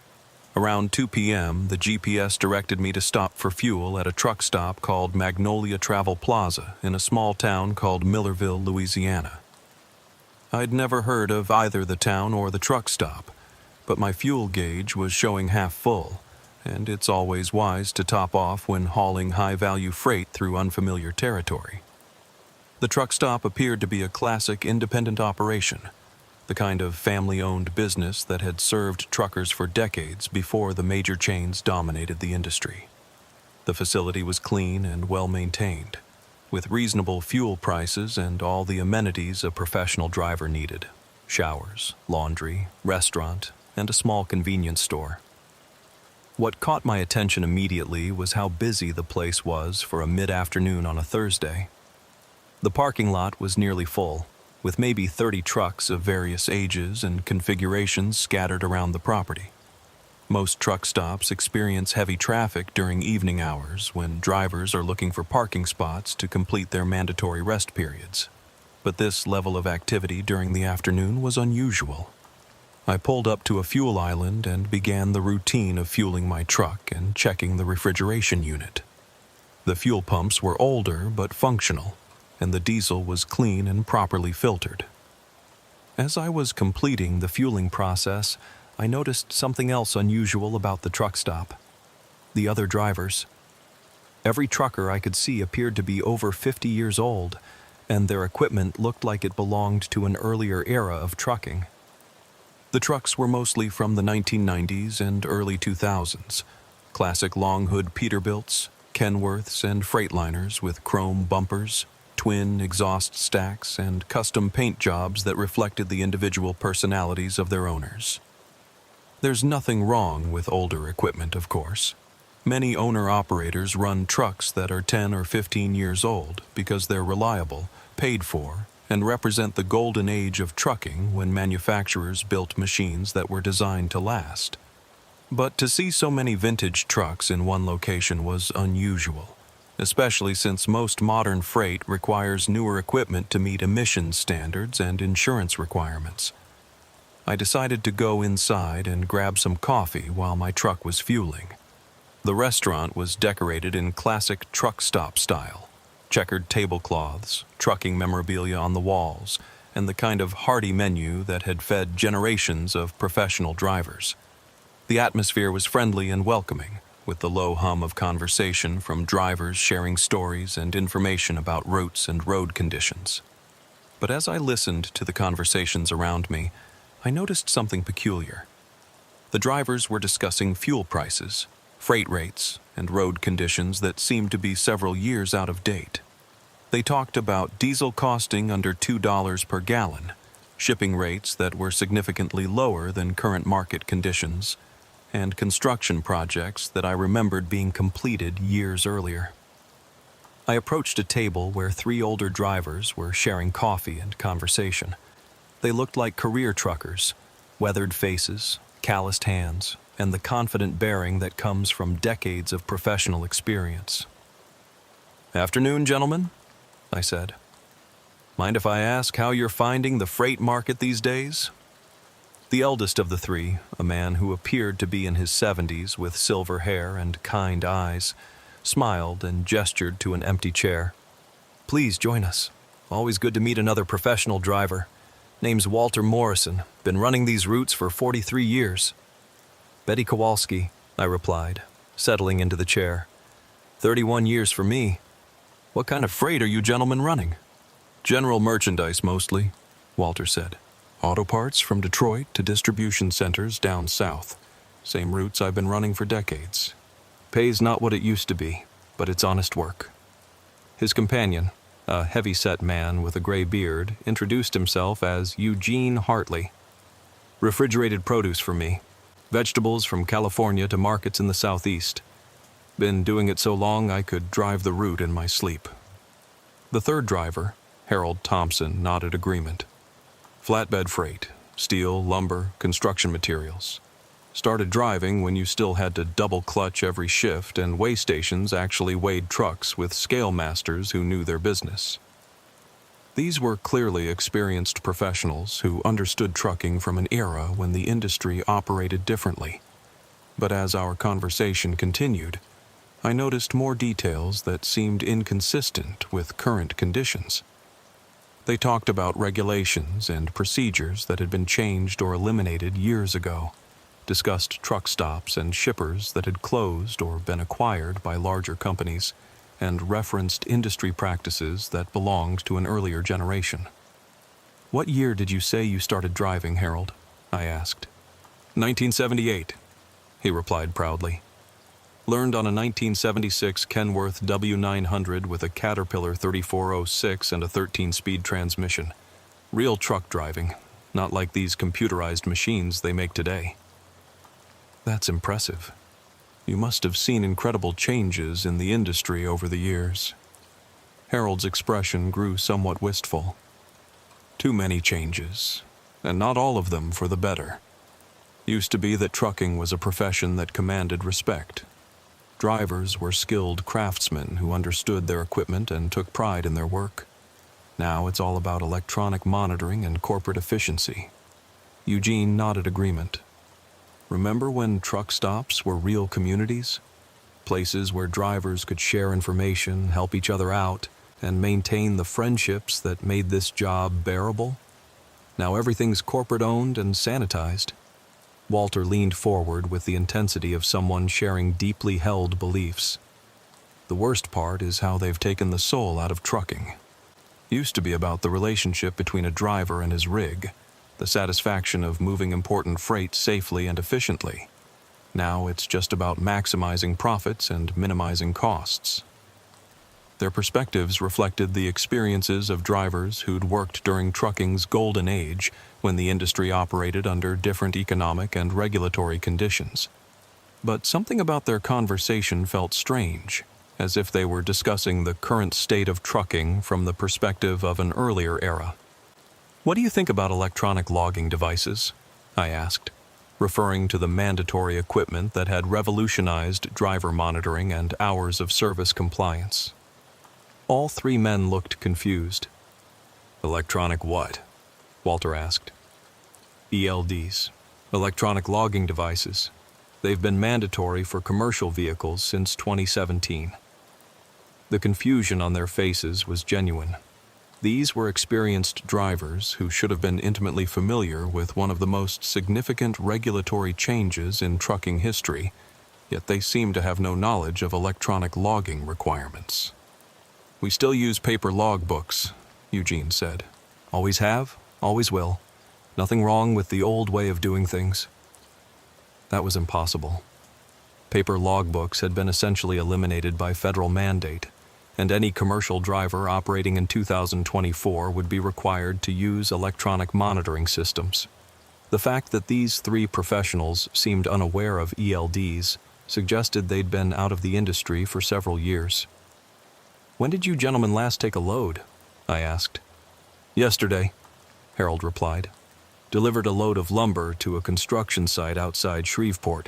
Around 2 p.m., the GPS directed me to stop for fuel at a truck stop called Magnolia Travel Plaza in a small town called Millerville, Louisiana. I'd never heard of either the town or the truck stop, but my fuel gauge was showing half full, and it's always wise to top off when hauling high-value freight through unfamiliar territory. The truck stop appeared to be a classic independent operation, the kind of family-owned business that had served truckers for decades before the major chains dominated the industry. The facility was clean and well-maintained, with reasonable fuel prices and all the amenities a professional driver needed: showers, laundry, restaurant, and a small convenience store. What caught my attention immediately was how busy the place was for a mid-afternoon on a Thursday. The parking lot was nearly full, with maybe 30 trucks of various ages and configurations scattered around the property. Most truck stops experience heavy traffic during evening hours when drivers are looking for parking spots to complete their mandatory rest periods. But this level of activity during the afternoon was unusual. I pulled up to a fuel island and began the routine of fueling my truck and checking the refrigeration unit. The fuel pumps were older but functional, and the diesel was clean and properly filtered. As I was completing the fueling process, I noticed something else unusual about the truck stop: the other drivers. Every trucker I could see appeared to be over 50 years old, and their equipment looked like it belonged to an earlier era of trucking. The trucks were mostly from the 1990s and early 2000s, classic long hood Peterbilts, Kenworths, and Freightliners with chrome bumpers, twin exhaust stacks, and custom paint jobs that reflected the individual personalities of their owners. There's nothing wrong with older equipment, of course. Many owner-operators run trucks that are 10 or 15 years old because they're reliable, paid for, and represent the golden age of trucking when manufacturers built machines that were designed to last. But to see so many vintage trucks in one location was unusual, especially since most modern freight requires newer equipment to meet emissions standards and insurance requirements. I decided to go inside and grab some coffee while my truck was fueling. The restaurant was decorated in classic truck stop style, checkered tablecloths, trucking memorabilia on the walls, and the kind of hearty menu that had fed generations of professional drivers. The atmosphere was friendly and welcoming, with the low hum of conversation from drivers sharing stories and information about routes and road conditions. But as I listened to the conversations around me, I noticed something peculiar. The drivers were discussing fuel prices, freight rates, and road conditions that seemed to be several years out of date. They talked about diesel costing under $2 per gallon, shipping rates that were significantly lower than current market conditions, and construction projects that I remembered being completed years earlier. I approached a table where 3 older drivers were sharing coffee and conversation. They looked like career truckers, weathered faces, calloused hands, and the confident bearing that comes from decades of professional experience. "Afternoon, gentlemen," I said. "Mind if I ask how you're finding the freight market these days?" The eldest of the 3, a man who appeared to be in his 70s with silver hair and kind eyes, smiled and gestured to an empty chair. "Please join us. Always good to meet another professional driver. Name's Walter Morrison. Been running these routes for 43 years. "Betty Kowalski," I replied, settling into the chair. 31 years for me. "What kind of freight are you gentlemen running?" "General merchandise mostly," Walter said. "Auto parts from Detroit to distribution centers down south. Same routes I've been running for decades. Pay's not what it used to be, but it's honest work." His companion, a heavy-set man with a gray beard, introduced himself as Eugene Hartley. "Refrigerated produce for me. Vegetables from California to markets in the southeast. Been doing it so long I could drive the route in my sleep." The third driver, Harold Thompson, nodded agreement. "Flatbed freight, steel, lumber, construction materials. Started driving when you still had to double clutch every shift, and weigh stations actually weighed trucks with scale masters who knew their business." These were clearly experienced professionals who understood trucking from an era when the industry operated differently. But as our conversation continued, I noticed more details that seemed inconsistent with current conditions. They talked about regulations and procedures that had been changed or eliminated years ago, discussed truck stops and shippers that had closed or been acquired by larger companies, and referenced industry practices that belonged to an earlier generation. "What year did you say you started driving, Harold?" I asked. 1978, he replied proudly. "Learned on a 1976 Kenworth W900 with a Caterpillar 3406 and a 13-speed transmission. Real truck driving, not like these computerized machines they make today." "That's impressive. You must have seen incredible changes in the industry over the years." Harold's expression grew somewhat wistful. "Too many changes, and not all of them for the better. Used to be that trucking was a profession that commanded respect. Drivers were skilled craftsmen who understood their equipment and took pride in their work. Now it's all about electronic monitoring and corporate efficiency." Eugene nodded agreement. "Remember when truck stops were real communities? Places where drivers could share information, help each other out, and maintain the friendships that made this job bearable? Now everything's corporate-owned and sanitized." Walter leaned forward with the intensity of someone sharing deeply held beliefs. "The worst part is how they've taken the soul out of trucking. Used to be about the relationship between a driver and his rig, the satisfaction of moving important freight safely and efficiently. Now it's just about maximizing profits and minimizing costs." Their perspectives reflected the experiences of drivers who'd worked during trucking's golden age when the industry operated under different economic and regulatory conditions. But something about their conversation felt strange, as if they were discussing the current state of trucking from the perspective of an earlier era. "What do you think about electronic logging devices?" I asked, referring to the mandatory equipment that had revolutionized driver monitoring and hours of service compliance. All three men looked confused. "Electronic what?" Walter asked. "ELDs, electronic logging devices. They've been mandatory for commercial vehicles since 2017. The confusion on their faces was genuine. These were experienced drivers who should have been intimately familiar with one of the most significant regulatory changes in trucking history, yet they seemed to have no knowledge of electronic logging requirements. "We still use paper logbooks," Eugene said. "Always have, always will. Nothing wrong with the old way of doing things." That was impossible. Paper logbooks had been essentially eliminated by federal mandate, and any commercial driver operating in 2024 would be required to use electronic monitoring systems. The fact that these three professionals seemed unaware of ELDs suggested they'd been out of the industry for several years. "When did you gentlemen last take a load?" I asked. "Yesterday," Harold replied. "Delivered a load of lumber to a construction site outside Shreveport,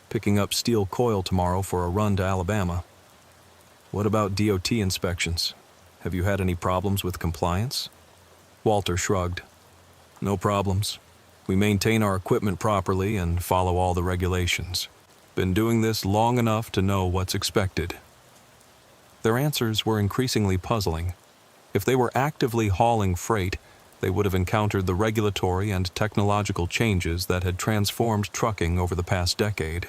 picking up steel coil tomorrow for a run to Alabama." "What about DOT inspections? Have you had any problems with compliance?" Walter shrugged. "No problems. We maintain our equipment properly and follow all the regulations. Been doing this long enough to know what's expected." Their answers were increasingly puzzling. If they were actively hauling freight, they would have encountered the regulatory and technological changes that had transformed trucking over the past decade.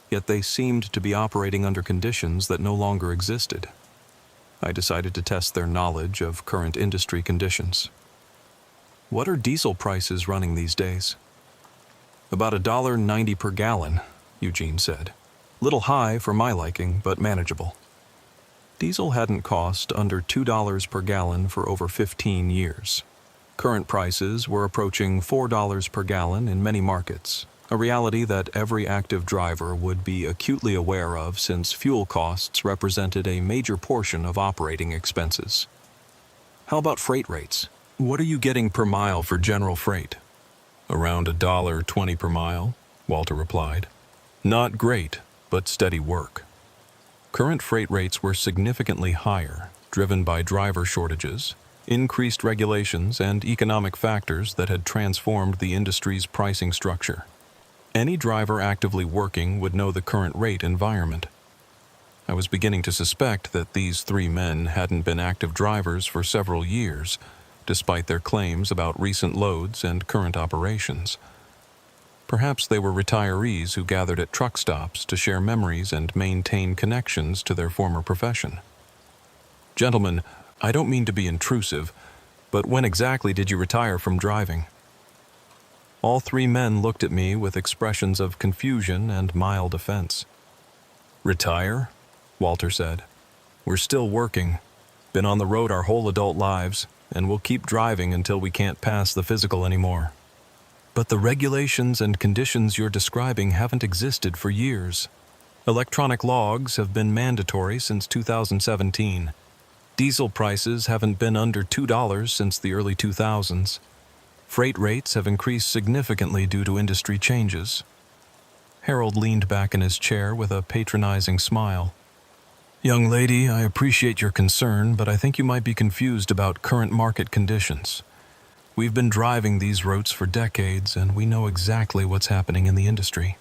Yet they seemed to be operating under conditions that no longer existed. I decided to test their knowledge of current industry conditions. "What are diesel prices running these days?" "About $1.90 per gallon," Eugene said. "Little high for my liking, but manageable." Diesel hadn't cost under $2 per gallon for over 15 years. Current prices were approaching $4 per gallon in many markets, a reality that every active driver would be acutely aware of since fuel costs represented a major portion of operating expenses. "How about freight rates? What are you getting per mile for general freight?" "Around $1.20 per mile," Walter replied. "Not great, but steady work." Current freight rates were significantly higher, driven by driver shortages, increased regulations, and economic factors that had transformed the industry's pricing structure. Any driver actively working would know the current rate environment. I was beginning to suspect that these three men hadn't been active drivers for several years, despite their claims about recent loads and current operations. Perhaps they were retirees who gathered at truck stops to share memories and maintain connections to their former profession. "Gentlemen, I don't mean to be intrusive, but when exactly did you retire from driving?" All three men looked at me with expressions of confusion and mild offense. "Retire?" Walter said. "We're still working. Been on the road our whole adult lives, and we'll keep driving until we can't pass the physical anymore." "But the regulations and conditions you're describing haven't existed for years. Electronic logs have been mandatory since 2017. Diesel prices haven't been under $2 since the early 2000s. Freight rates have increased significantly due to industry changes." Harold leaned back in his chair with a patronizing smile. "Young lady, I appreciate your concern, but I think you might be confused about current market conditions. We've been driving these routes for decades, and we know exactly what's happening in the industry."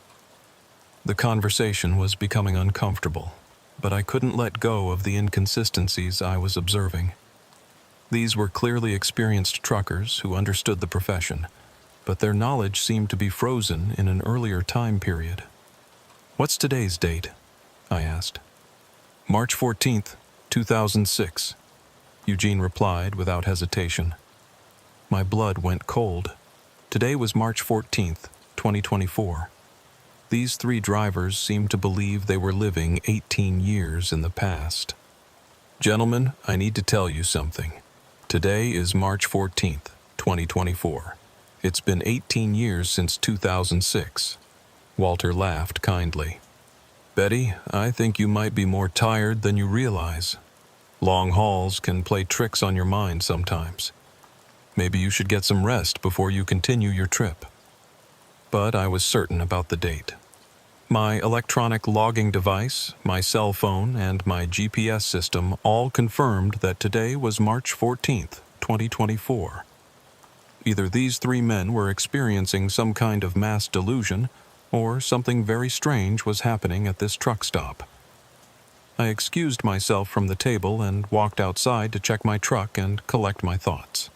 The conversation was becoming uncomfortable, but I couldn't let go of the inconsistencies I was observing. These were clearly experienced truckers who understood the profession, but their knowledge seemed to be frozen in an earlier time period. "What's today's date?" I asked. "March 14th, 2006, Eugene replied without hesitation. My blood went cold. Today was March 14th, 2024. These three drivers seemed to believe they were living 18 years in the past. Gentlemen, I need to tell you something. Today is March 14th, 2024. It's been 18 years since 2006. Walter laughed kindly. Betty, I think you might be more tired than you realize. Long hauls can play tricks on your mind sometimes. Maybe you should get some rest before you continue your trip. But I was certain about the date. My electronic logging device, my cell phone, and my GPS system all confirmed that today was March 14th, 2024. Either these three men were experiencing some kind of mass delusion, or something very strange was happening at this truck stop. I excused myself from the table and walked outside to check my truck and collect my thoughts.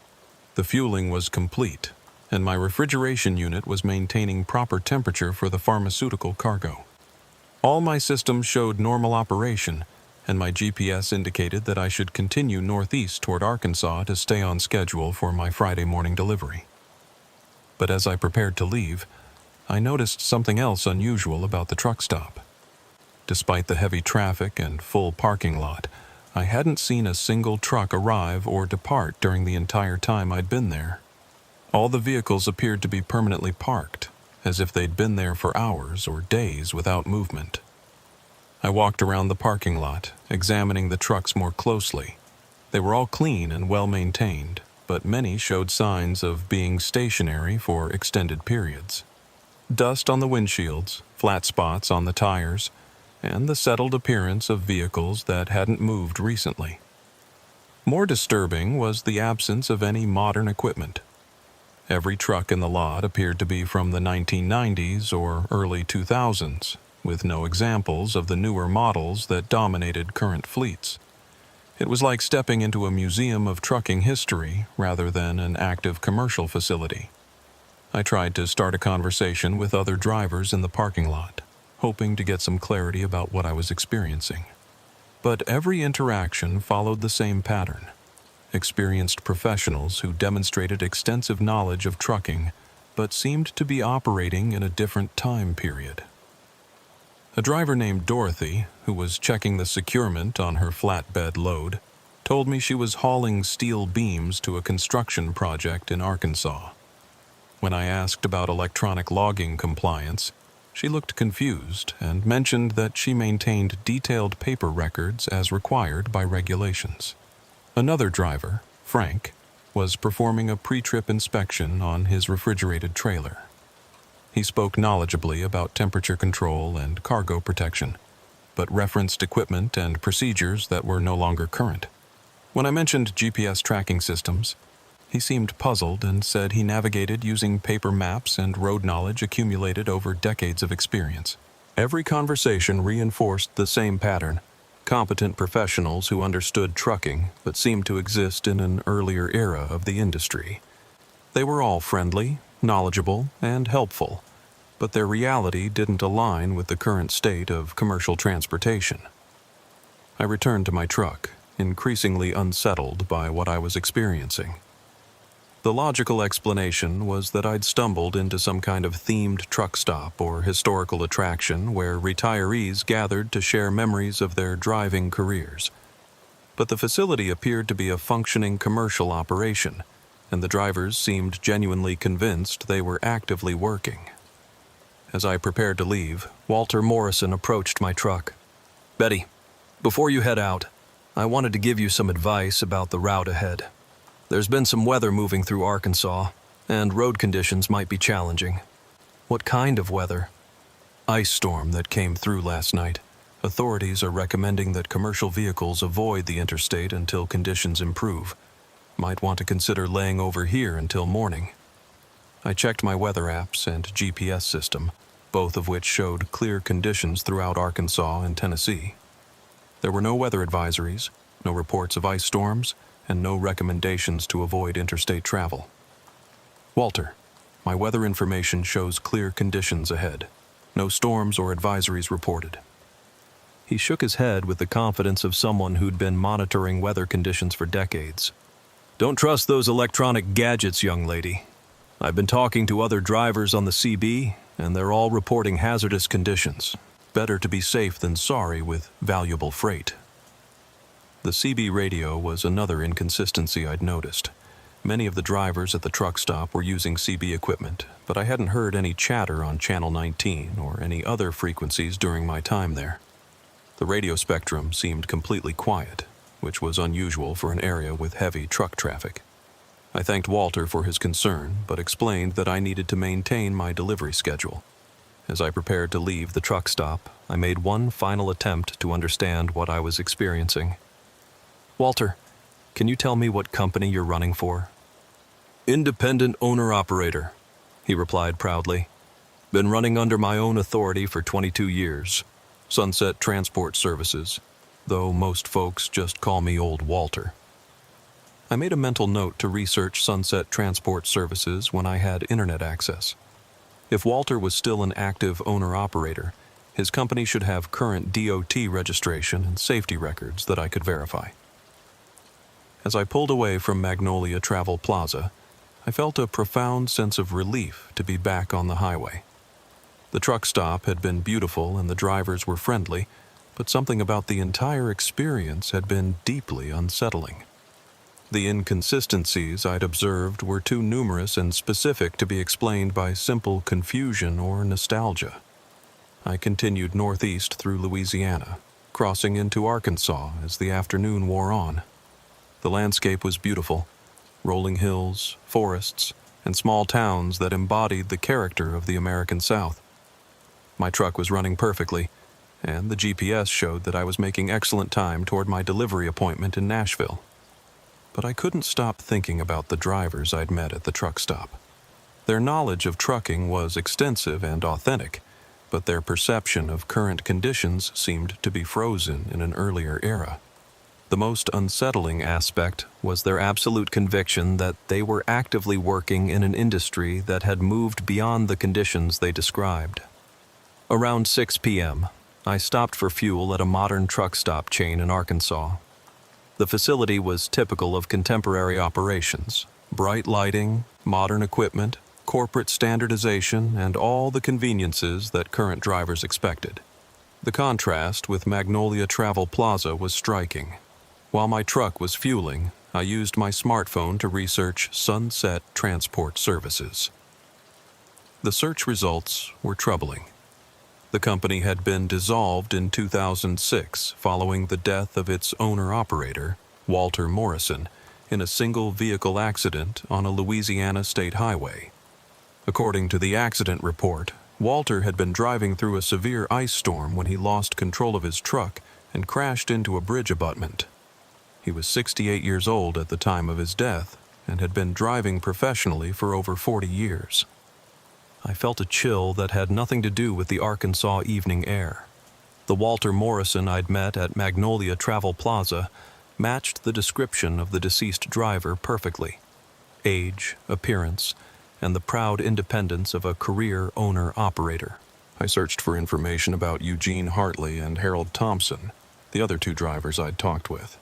The fueling was complete, and my refrigeration unit was maintaining proper temperature for the pharmaceutical cargo. All my systems showed normal operation, and my GPS indicated that I should continue northeast toward Arkansas to stay on schedule for my Friday morning delivery. But as I prepared to leave, I noticed something else unusual about the truck stop. Despite the heavy traffic and full parking lot, I hadn't seen a single truck arrive or depart during the entire time I'd been there. All the vehicles appeared to be permanently parked, as if they'd been there for hours or days without movement. I walked around the parking lot, examining the trucks more closely. They were all clean and well maintained, but many showed signs of being stationary for extended periods. Dust on the windshields, flat spots on the tires, and the settled appearance of vehicles that hadn't moved recently. More disturbing was the absence of any modern equipment. Every truck in the lot appeared to be from the 1990s or early 2000s, with no examples of the newer models that dominated current fleets. It was like stepping into a museum of trucking history rather than an active commercial facility. I tried to start a conversation with other drivers in the parking lot, hoping to get some clarity about what I was experiencing. But every interaction followed the same pattern. Experienced professionals who demonstrated extensive knowledge of trucking, but seemed to be operating in a different time period. A driver named Dorothy, who was checking the securement on her flatbed load, told me she was hauling steel beams to a construction project in Arkansas. When I asked about electronic logging compliance, she looked confused and mentioned that she maintained detailed paper records as required by regulations. Another driver, Frank, was performing a pre-trip inspection on his refrigerated trailer. He spoke knowledgeably about temperature control and cargo protection, but referenced equipment and procedures that were no longer current. When I mentioned GPS tracking systems, he seemed puzzled and said he navigated using paper maps and road knowledge accumulated over decades of experience. Every conversation reinforced the same pattern: competent professionals who understood trucking but seemed to exist in an earlier era of the industry. They were all friendly, knowledgeable, and helpful, but their reality didn't align with the current state of commercial transportation. I returned to my truck, increasingly unsettled by what I was experiencing. The logical explanation was that I'd stumbled into some kind of themed truck stop or historical attraction where retirees gathered to share memories of their driving careers. But the facility appeared to be a functioning commercial operation, and the drivers seemed genuinely convinced they were actively working. As I prepared to leave, Walter Morrison approached my truck. "Betty, before you head out, I wanted to give you some advice about the route ahead. There's been some weather moving through Arkansas, and road conditions might be challenging." "What kind of weather?" "Ice storm that came through last night. Authorities are recommending that commercial vehicles avoid the interstate until conditions improve. Might want to consider laying over here until morning." I checked my weather apps and GPS system, both of which showed clear conditions throughout Arkansas and Tennessee. There were no weather advisories, no reports of ice storms, and no recommendations to avoid interstate travel. "Walter, my weather information shows clear conditions ahead. No storms or advisories reported." He shook his head with the confidence of someone who'd been monitoring weather conditions for decades. "Don't trust those electronic gadgets, young lady. I've been talking to other drivers on the CB, and they're all reporting hazardous conditions. Better to be safe than sorry with valuable freight." The CB radio was another inconsistency I'd noticed. Many of the drivers at the truck stop were using CB equipment, but I hadn't heard any chatter on Channel 19 or any other frequencies during my time there. The radio spectrum seemed completely quiet, which was unusual for an area with heavy truck traffic. I thanked Walter for his concern, but explained that I needed to maintain my delivery schedule. As I prepared to leave the truck stop, I made one final attempt to understand what I was experiencing. "Walter, can you tell me what company you're running for?" "Independent owner-operator," he replied proudly. "Been running under my own authority for 22 years. Sunset Transport Services, though most folks just call me Old Walter." I made a mental note to research Sunset Transport Services when I had internet access. If Walter was still an active owner-operator, his company should have current DOT registration and safety records that I could verify. As I pulled away from Magnolia Travel Plaza, I felt a profound sense of relief to be back on the highway. The truck stop had been beautiful and the drivers were friendly, but something about the entire experience had been deeply unsettling. The inconsistencies I'd observed were too numerous and specific to be explained by simple confusion or nostalgia. I continued northeast through Louisiana, crossing into Arkansas as the afternoon wore on. The landscape was beautiful, rolling hills, forests, and small towns that embodied the character of the American South. My truck was running perfectly, and the GPS showed that I was making excellent time toward my delivery appointment in Nashville. But I couldn't stop thinking about the drivers I'd met at the truck stop. Their knowledge of trucking was extensive and authentic, but their perception of current conditions seemed to be frozen in an earlier era. The most unsettling aspect was their absolute conviction that they were actively working in an industry that had moved beyond the conditions they described. Around 6 p.m., I stopped for fuel at a modern truck stop chain in Arkansas. The facility was typical of contemporary operations: bright lighting, modern equipment, corporate standardization, and all the conveniences that current drivers expected. The contrast with Magnolia Travel Plaza was striking. While my truck was fueling, I used my smartphone to research Sunset Transport Services. The search results were troubling. The company had been dissolved in 2006 following the death of its owner-operator, Walter Morrison, in a single-vehicle accident on a Louisiana state highway. According to the accident report, Walter had been driving through a severe ice storm when he lost control of his truck and crashed into a bridge abutment. He was 68 years old at the time of his death and had been driving professionally for over 40 years. I felt a chill that had nothing to do with the Arkansas evening air. The Walter Morrison I'd met at Magnolia Travel Plaza matched the description of the deceased driver perfectly. Age, appearance, and the proud independence of a career owner-operator. I searched for information about Eugene Hartley and Harold Thompson, the other two drivers I'd talked with.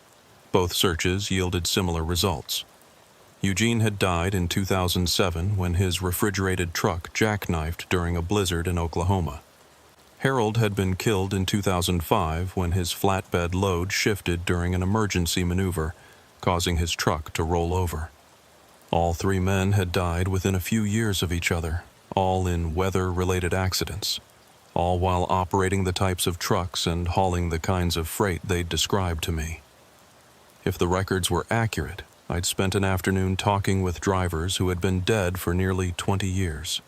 Both searches yielded similar results. Eugene had died in 2007 when his refrigerated truck jackknifed during a blizzard in Oklahoma. Harold had been killed in 2005 when his flatbed load shifted during an emergency maneuver, causing his truck to roll over. All three men had died within a few years of each other, all in weather-related accidents, all while operating the types of trucks and hauling the kinds of freight they'd described to me. If the records were accurate, I'd spent an afternoon talking with drivers who had been dead for nearly 20 years.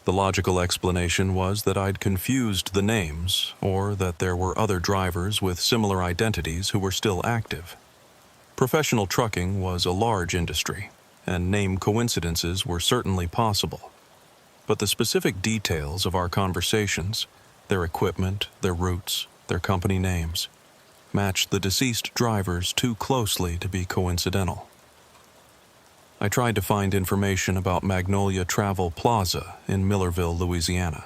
The logical explanation was that I'd confused the names, or that there were other drivers with similar identities who were still active. Professional trucking was a large industry, and name coincidences were certainly possible. But the specific details of our conversations, their equipment, their routes, their company names, matched the deceased drivers too closely to be coincidental. I tried to find information about Magnolia Travel Plaza in Millerville, Louisiana.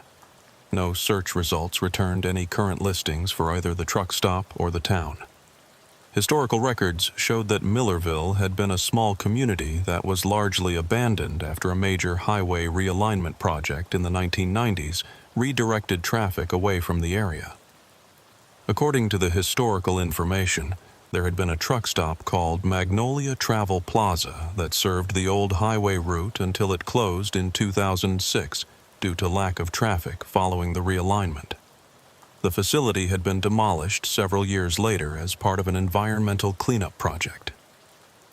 No search results returned any current listings for either the truck stop or the town. Historical records showed that Millerville had been a small community that was largely abandoned after a major highway realignment project in the 1990s redirected traffic away from the area. According to the historical information, there had been a truck stop called Magnolia Travel Plaza that served the old highway route until it closed in 2006 due to lack of traffic following the realignment. The facility had been demolished several years later as part of an environmental cleanup project.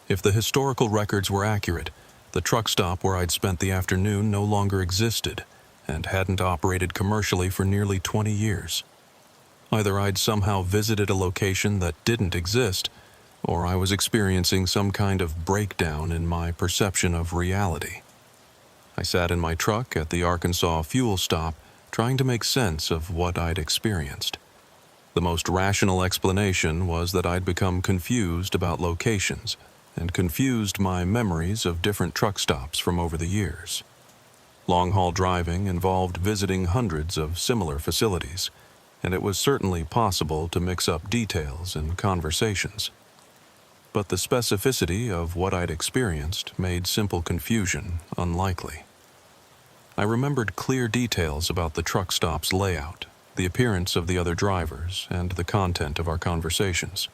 If the historical records were accurate, the truck stop where I'd spent the afternoon no longer existed and hadn't operated commercially for nearly 20 years. Either I'd somehow visited a location that didn't exist, or I was experiencing some kind of breakdown in my perception of reality. I sat in my truck at the Arkansas fuel stop, trying to make sense of what I'd experienced. The most rational explanation was that I'd become confused about locations and confused my memories of different truck stops from over the years. Long-haul driving involved visiting hundreds of similar facilities, and it was certainly possible to mix up details in conversations. But the specificity of what I'd experienced made simple confusion unlikely. I remembered clear details about the truck stop's layout, the appearance of the other drivers, and the content of our conversations.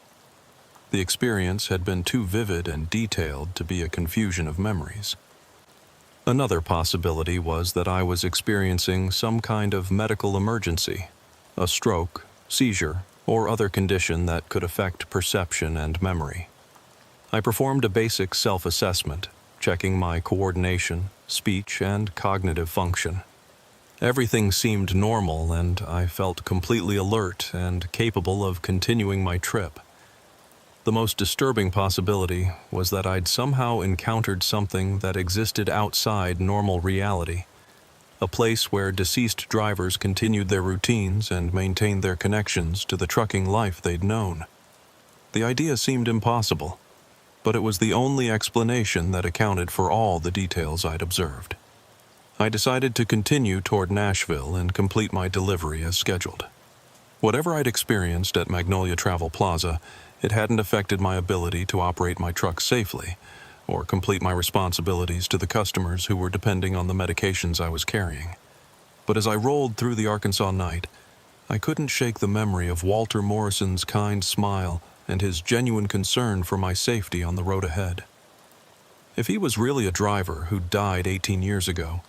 The experience had been too vivid and detailed to be a confusion of memories. Another possibility was that I was experiencing some kind of medical emergency, a stroke, seizure, or other condition that could affect perception and memory. I performed a basic self-assessment, checking my coordination, speech, and cognitive function. Everything seemed normal, and I felt completely alert and capable of continuing my trip. The most disturbing possibility was that I'd somehow encountered something that existed outside normal reality, a place where deceased drivers continued their routines and maintained their connections to the trucking life they'd known. The idea seemed impossible, but it was the only explanation that accounted for all the details I'd observed. I decided to continue toward Nashville and complete my delivery as scheduled. Whatever I'd experienced at Magnolia Travel Plaza, it hadn't affected my ability to operate my truck safely or complete my responsibilities to the customers who were depending on the medications I was carrying. But as I rolled through the Arkansas night, I couldn't shake the memory of Walter Morrison's kind smile and his genuine concern for my safety on the road ahead. If he was really a driver who died 18 years ago,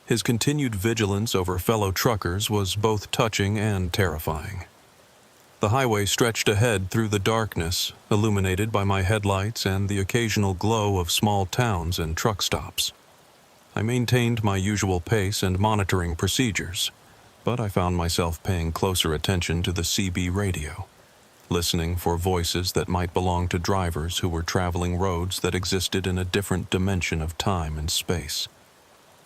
his continued vigilance over fellow truckers was both touching and terrifying. The highway stretched ahead through the darkness, illuminated by my headlights and the occasional glow of small towns and truck stops. I maintained my usual pace and monitoring procedures, but I found myself paying closer attention to the CB radio, listening for voices that might belong to drivers who were traveling roads that existed in a different dimension of time and space.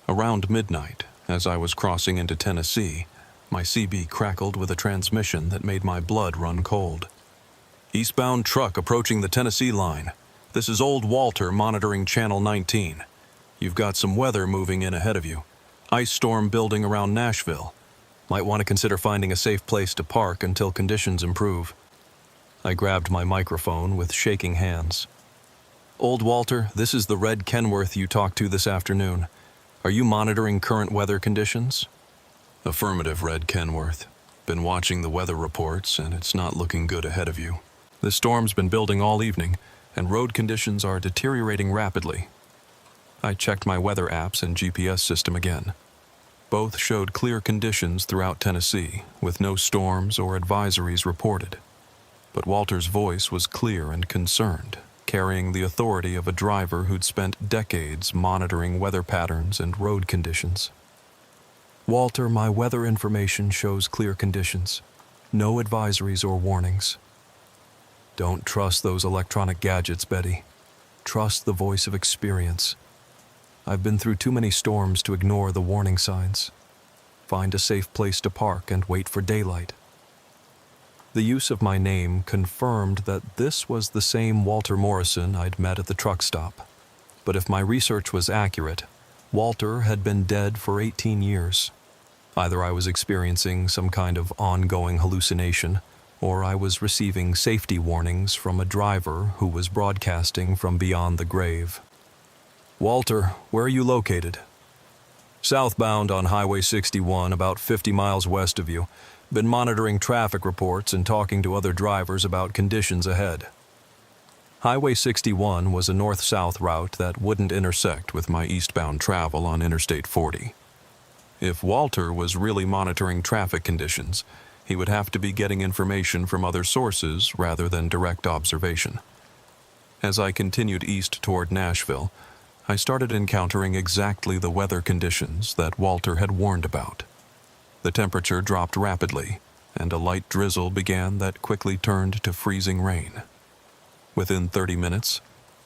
Around midnight, as I was crossing into Tennessee, my CB crackled with a transmission that made my blood run cold. "Eastbound truck approaching the Tennessee line. This is Old Walter monitoring Channel 19. You've got some weather moving in ahead of you. Ice storm building around Nashville. Might want to consider finding a safe place to park until conditions improve." I grabbed my microphone with shaking hands. "Old Walter, this is the Red Kenworth you talked to this afternoon. Are you monitoring current weather conditions?" "Affirmative, Red Kenworth. Been watching the weather reports, and it's not looking good ahead of you. The storm's been building all evening, and road conditions are deteriorating rapidly." I checked my weather apps and GPS system again. Both showed clear conditions throughout Tennessee, with no storms or advisories reported. But Walter's voice was clear and concerned, carrying the authority of a driver who'd spent decades monitoring weather patterns and road conditions. "Walter, my weather information shows clear conditions. No advisories or warnings." "Don't trust those electronic gadgets, Betty. Trust the voice of experience. I've been through too many storms to ignore the warning signs. Find a safe place to park and wait for daylight." The use of my name confirmed that this was the same Walter Morrison I'd met at the truck stop. But if my research was accurate, Walter had been dead for 18 years. Either I was experiencing some kind of ongoing hallucination, or I was receiving safety warnings from a driver who was broadcasting from beyond the grave. "Walter, where are you located?" "Southbound on Highway 61, about 50 miles west of you. Been monitoring traffic reports and talking to other drivers about conditions ahead." Highway 61 was a north-south route that wouldn't intersect with my eastbound travel on Interstate 40. If Walter was really monitoring traffic conditions, he would have to be getting information from other sources rather than direct observation. As I continued east toward Nashville, I started encountering exactly the weather conditions that Walter had warned about. The temperature dropped rapidly, and a light drizzle began that quickly turned to freezing rain. Within 30 minutes,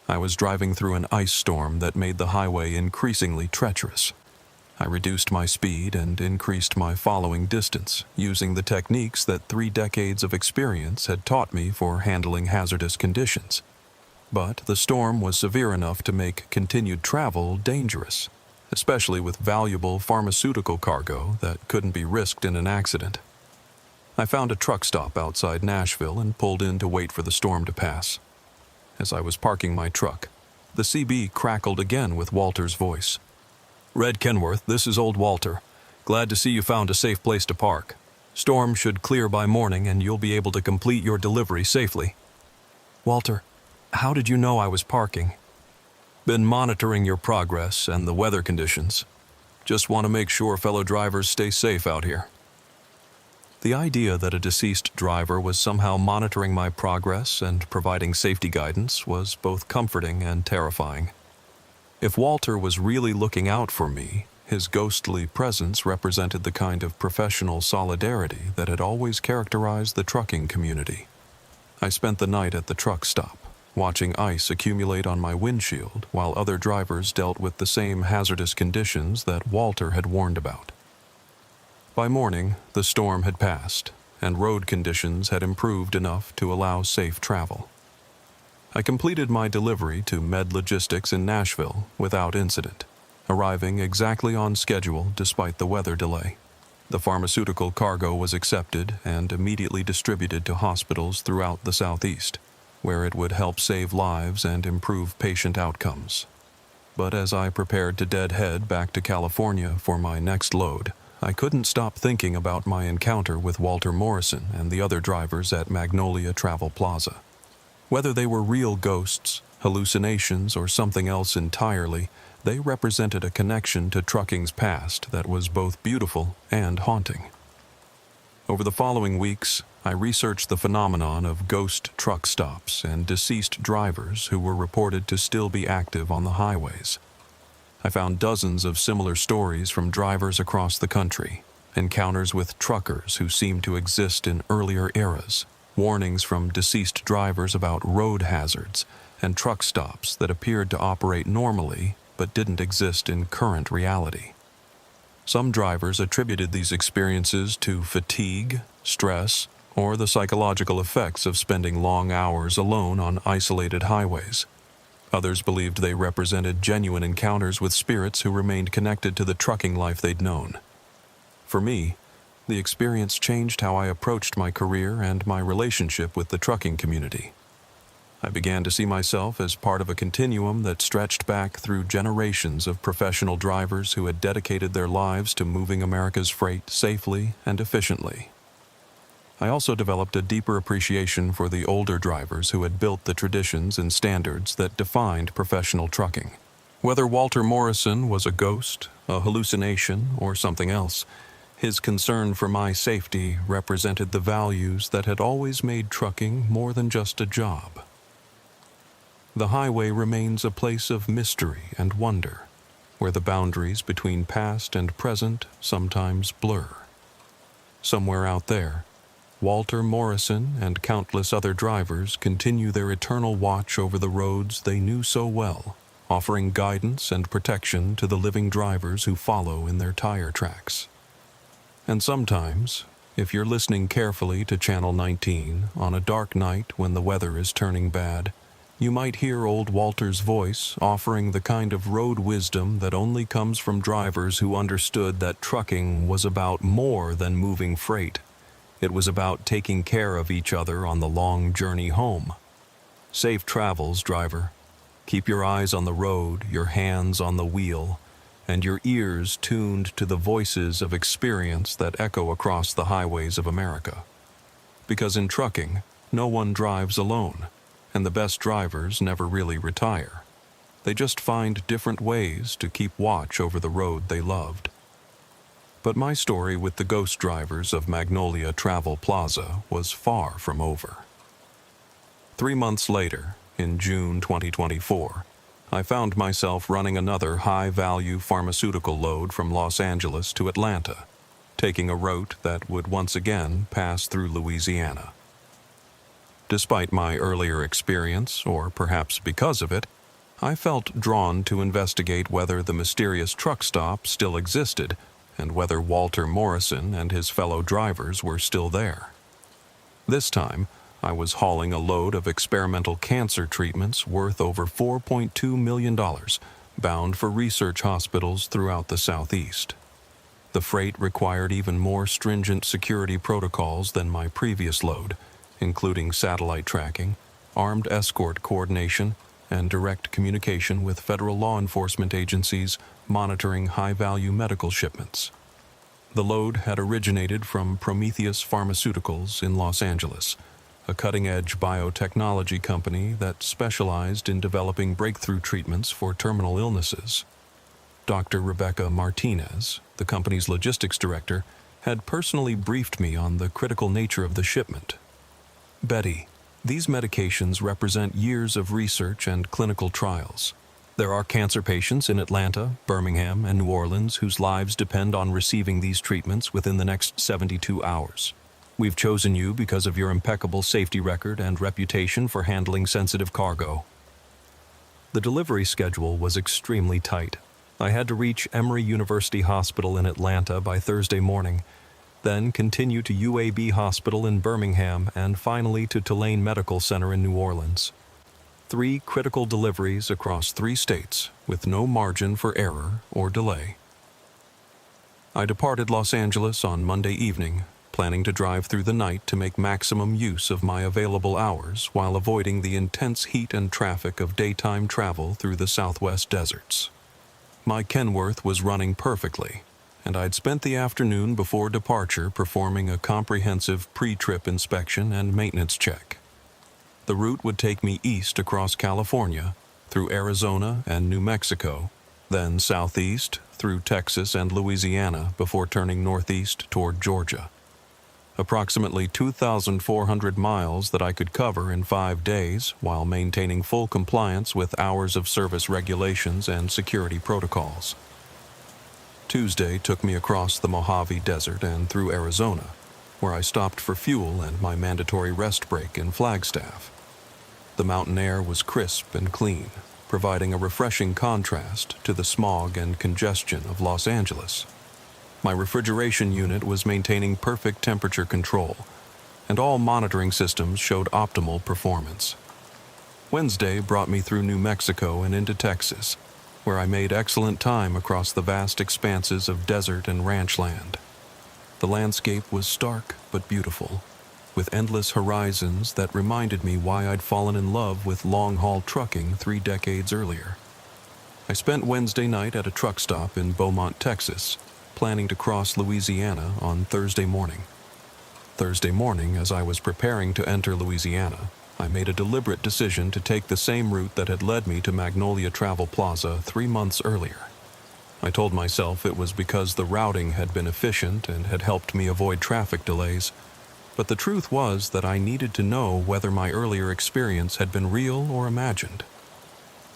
I was driving through an ice storm that made the highway increasingly treacherous. I reduced my speed and increased my following distance, using the techniques that 3 decades of experience had taught me for handling hazardous conditions. But the storm was severe enough to make continued travel dangerous, especially with valuable pharmaceutical cargo that couldn't be risked in an accident. I found a truck stop outside Nashville and pulled in to wait for the storm to pass. As I was parking my truck, the CB crackled again with Walter's voice. "Red Kenworth, this is old Walter. Glad to see you found a safe place to park. Storm should clear by morning and you'll be able to complete your delivery safely." "Walter, how did you know I was parking?" "Been monitoring your progress and the weather conditions. Just want to make sure fellow drivers stay safe out here." The idea that a deceased driver was somehow monitoring my progress and providing safety guidance was both comforting and terrifying. If Walter was really looking out for me, his ghostly presence represented the kind of professional solidarity that had always characterized the trucking community. I spent the night at the truck stop, watching ice accumulate on my windshield while other drivers dealt with the same hazardous conditions that Walter had warned about. By morning, the storm had passed, and road conditions had improved enough to allow safe travel. I completed my delivery to Med Logistics in Nashville without incident, arriving exactly on schedule despite the weather delay. The pharmaceutical cargo was accepted and immediately distributed to hospitals throughout the Southeast, where it would help save lives and improve patient outcomes. But as I prepared to deadhead back to California for my next load, I couldn't stop thinking about my encounter with Walter Morrison and the other drivers at Magnolia Travel Plaza. Whether they were real ghosts, hallucinations, or something else entirely, they represented a connection to trucking's past that was both beautiful and haunting. Over the following weeks, I researched the phenomenon of ghost truck stops and deceased drivers who were reported to still be active on the highways. I found dozens of similar stories from drivers across the country, encounters with truckers who seemed to exist in earlier eras, warnings from deceased drivers about road hazards, and truck stops that appeared to operate normally but didn't exist in current reality. Some drivers attributed these experiences to fatigue, stress, or the psychological effects of spending long hours alone on isolated highways. Others believed they represented genuine encounters with spirits who remained connected to the trucking life they'd known. For me, the experience changed how I approached my career and my relationship with the trucking community. I began to see myself as part of a continuum that stretched back through generations of professional drivers who had dedicated their lives to moving America's freight safely and efficiently. I also developed a deeper appreciation for the older drivers who had built the traditions and standards that defined professional trucking. Whether Walter Morrison was a ghost, a hallucination, or something else, his concern for my safety represented the values that had always made trucking more than just a job. The highway remains a place of mystery and wonder, where the boundaries between past and present sometimes blur. Somewhere out there, Walter Morrison and countless other drivers continue their eternal watch over the roads they knew so well, offering guidance and protection to the living drivers who follow in their tire tracks. And sometimes, if you're listening carefully to Channel 19 on a dark night when the weather is turning bad, you might hear old Walter's voice offering the kind of road wisdom that only comes from drivers who understood that trucking was about more than moving freight. It was about taking care of each other on the long journey home. Safe travels, driver. Keep your eyes on the road, your hands on the wheel, and your ears tuned to the voices of experience that echo across the highways of America. Because in trucking, no one drives alone, and the best drivers never really retire. They just find different ways to keep watch over the road they loved. But my story with the ghost drivers of Magnolia Travel Plaza was far from over. 3 months later, in June 2024, I found myself running another high-value pharmaceutical load from Los Angeles to Atlanta, taking a route that would once again pass through Louisiana. Despite my earlier experience, or perhaps because of it, I felt drawn to investigate whether the mysterious truck stop still existed and whether Walter Morrison and his fellow drivers were still there. This time, I was hauling a load of experimental cancer treatments worth over $4.2 million, bound for research hospitals throughout the Southeast. The freight required even more stringent security protocols than my previous load, including satellite tracking, armed escort coordination, and direct communication with federal law enforcement agencies monitoring high-value medical shipments. The load had originated from Prometheus Pharmaceuticals in Los Angeles, a cutting-edge biotechnology company that specialized in developing breakthrough treatments for terminal illnesses. Dr. Rebecca Martinez, the company's logistics director, had personally briefed me on the critical nature of the shipment. "Betty, these medications represent years of research and clinical trials. There are cancer patients in Atlanta, Birmingham, and New Orleans whose lives depend on receiving these treatments within the next 72 hours. We've chosen you because of your impeccable safety record and reputation for handling sensitive cargo." The delivery schedule was extremely tight. I had to reach Emory University Hospital in Atlanta by Thursday morning, then continue to UAB Hospital in Birmingham, and finally to Tulane Medical Center in New Orleans. 3 critical deliveries across 3 states, with no margin for error or delay. I departed Los Angeles on Monday evening, planning to drive through the night to make maximum use of my available hours while avoiding the intense heat and traffic of daytime travel through the Southwest deserts. My Kenworth was running perfectly, and I'd spent the afternoon before departure performing a comprehensive pre-trip inspection and maintenance check. The route would take me east across California, through Arizona and New Mexico, then southeast through Texas and Louisiana before turning northeast toward Georgia. Approximately 2,400 miles that I could cover in 5 days while maintaining full compliance with hours of service regulations and security protocols. Tuesday took me across the Mojave Desert and through Arizona, where I stopped for fuel and my mandatory rest break in Flagstaff. The mountain air was crisp and clean, providing a refreshing contrast to the smog and congestion of Los Angeles. My refrigeration unit was maintaining perfect temperature control, and all monitoring systems showed optimal performance. Wednesday brought me through New Mexico and into Texas, where I made excellent time across the vast expanses of desert and ranch land. The landscape was stark but beautiful, with endless horizons that reminded me why I'd fallen in love with long-haul trucking 3 decades earlier. I spent Wednesday night at a truck stop in Beaumont, Texas, planning to cross Louisiana on Thursday morning. Thursday morning, as I was preparing to enter Louisiana, I made a deliberate decision to take the same route that had led me to Magnolia Travel Plaza 3 months earlier. I told myself it was because the routing had been efficient and had helped me avoid traffic delays, but the truth was that I needed to know whether my earlier experience had been real or imagined.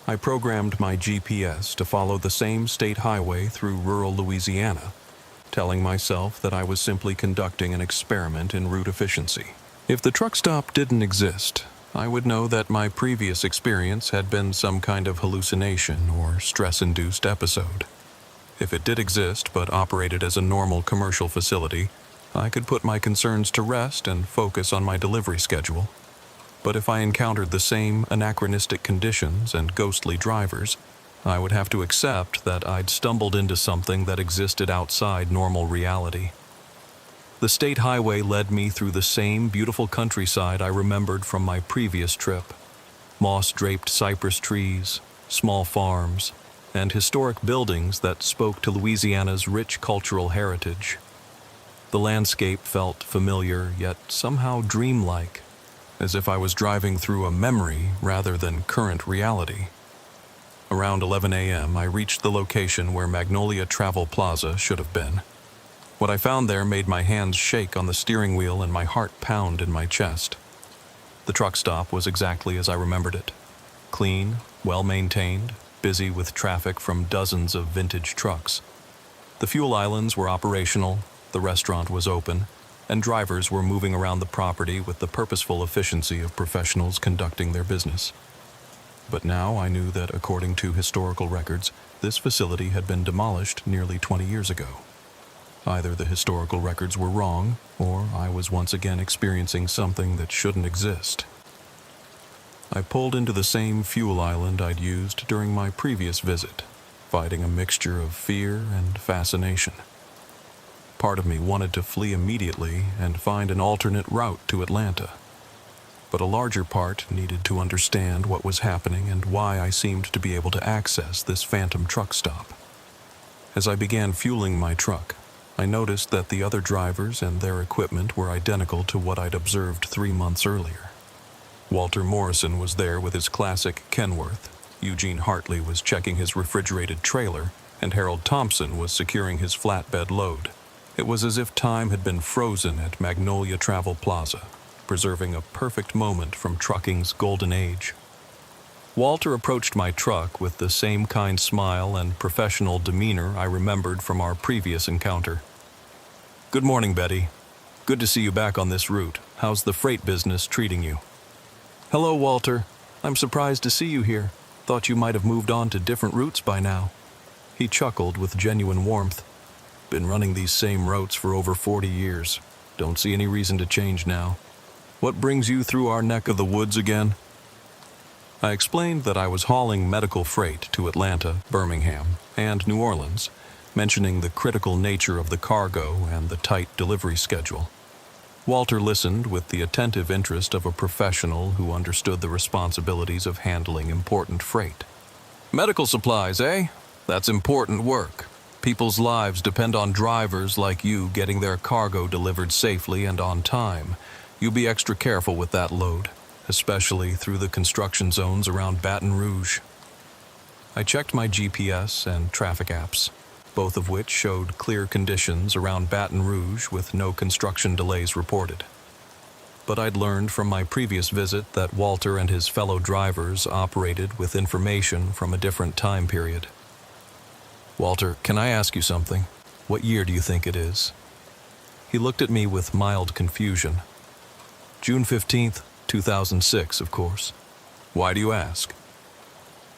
I programmed my GPS to follow the same state highway through rural Louisiana, telling myself that I was simply conducting an experiment in route efficiency. If the truck stop didn't exist, I would know that my previous experience had been some kind of hallucination or stress-induced episode. If it did exist but operated as a normal commercial facility, I could put my concerns to rest and focus on my delivery schedule. But if I encountered the same anachronistic conditions and ghostly drivers, I would have to accept that I'd stumbled into something that existed outside normal reality. The state highway led me through the same beautiful countryside I remembered from my previous trip. Moss-draped cypress trees, small farms, and historic buildings that spoke to Louisiana's rich cultural heritage. The landscape felt familiar, yet somehow dreamlike, as if I was driving through a memory rather than current reality. Around 11 a.m., I reached the location where Magnolia Travel Plaza should have been. What I found there made my hands shake on the steering wheel and my heart pound in my chest. The truck stop was exactly as I remembered it. Clean, well-maintained, busy with traffic from dozens of vintage trucks. The fuel islands were operational, the restaurant was open, and drivers were moving around the property with the purposeful efficiency of professionals conducting their business. But now I knew that, according to historical records, this facility had been demolished nearly 20 years ago. Either the historical records were wrong, or I was once again experiencing something that shouldn't exist. I pulled into the same fuel island I'd used during my previous visit, fighting a mixture of fear and fascination. Part of me wanted to flee immediately and find an alternate route to Atlanta, but a larger part needed to understand what was happening and why I seemed to be able to access this phantom truck stop. As I began fueling my truck, I noticed that the other drivers and their equipment were identical to what I'd observed 3 months earlier. Walter Morrison was there with his classic Kenworth, Eugene Hartley was checking his refrigerated trailer, and Harold Thompson was securing his flatbed load. It was as if time had been frozen at Magnolia Travel Plaza, preserving a perfect moment from trucking's golden age. Walter approached my truck with the same kind smile and professional demeanor I remembered from our previous encounter. "Good morning, Betty. Good to see you back on this route. How's the freight business treating you?" "Hello, Walter. I'm surprised to see you here. Thought you might have moved on to different routes by now." He chuckled with genuine warmth. "Been running these same routes for over 40 years. Don't see any reason to change now. What brings you through our neck of the woods again?" I explained that I was hauling medical freight to Atlanta, Birmingham, and New Orleans, mentioning the critical nature of the cargo and the tight delivery schedule. Walter listened with the attentive interest of a professional who understood the responsibilities of handling important freight. "Medical supplies, eh? That's important work. People's lives depend on drivers like you getting their cargo delivered safely and on time. You be extra careful with that load, especially through the construction zones around Baton Rouge." I checked my GPS and traffic apps, both of which showed clear conditions around Baton Rouge with no construction delays reported. But I'd learned from my previous visit that Walter and his fellow drivers operated with information from a different time period. "Walter, can I ask you something? What year do you think it is?" He looked at me with mild confusion. "June 15th, 2006, of course. Why do you ask?"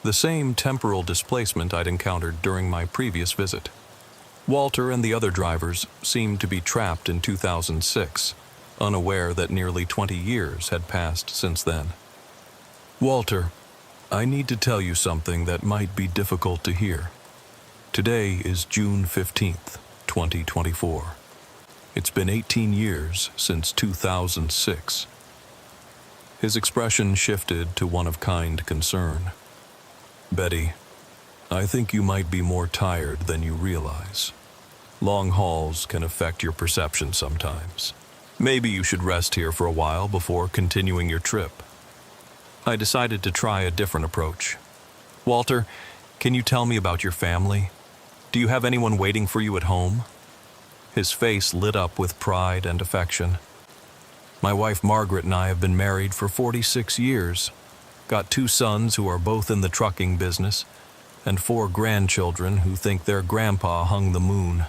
The same temporal displacement I'd encountered during my previous visit. Walter and the other drivers seemed to be trapped in 2006, unaware that nearly 20 years had passed since then. "Walter, I need to tell you something that might be difficult to hear. Today is June 15th, 2024. It's been 18 years since 2006. His expression shifted to one of kind concern. "Betty, I think you might be more tired than you realize. Long hauls can affect your perception sometimes. Maybe you should rest here for a while before continuing your trip." I decided to try a different approach. "Walter, can you tell me about your family? Do you have anyone waiting for you at home?" His face lit up with pride and affection. "My wife Margaret and I have been married for 46 years. Got 2 sons who are both in the trucking business, and 4 grandchildren who think their grandpa hung the moon.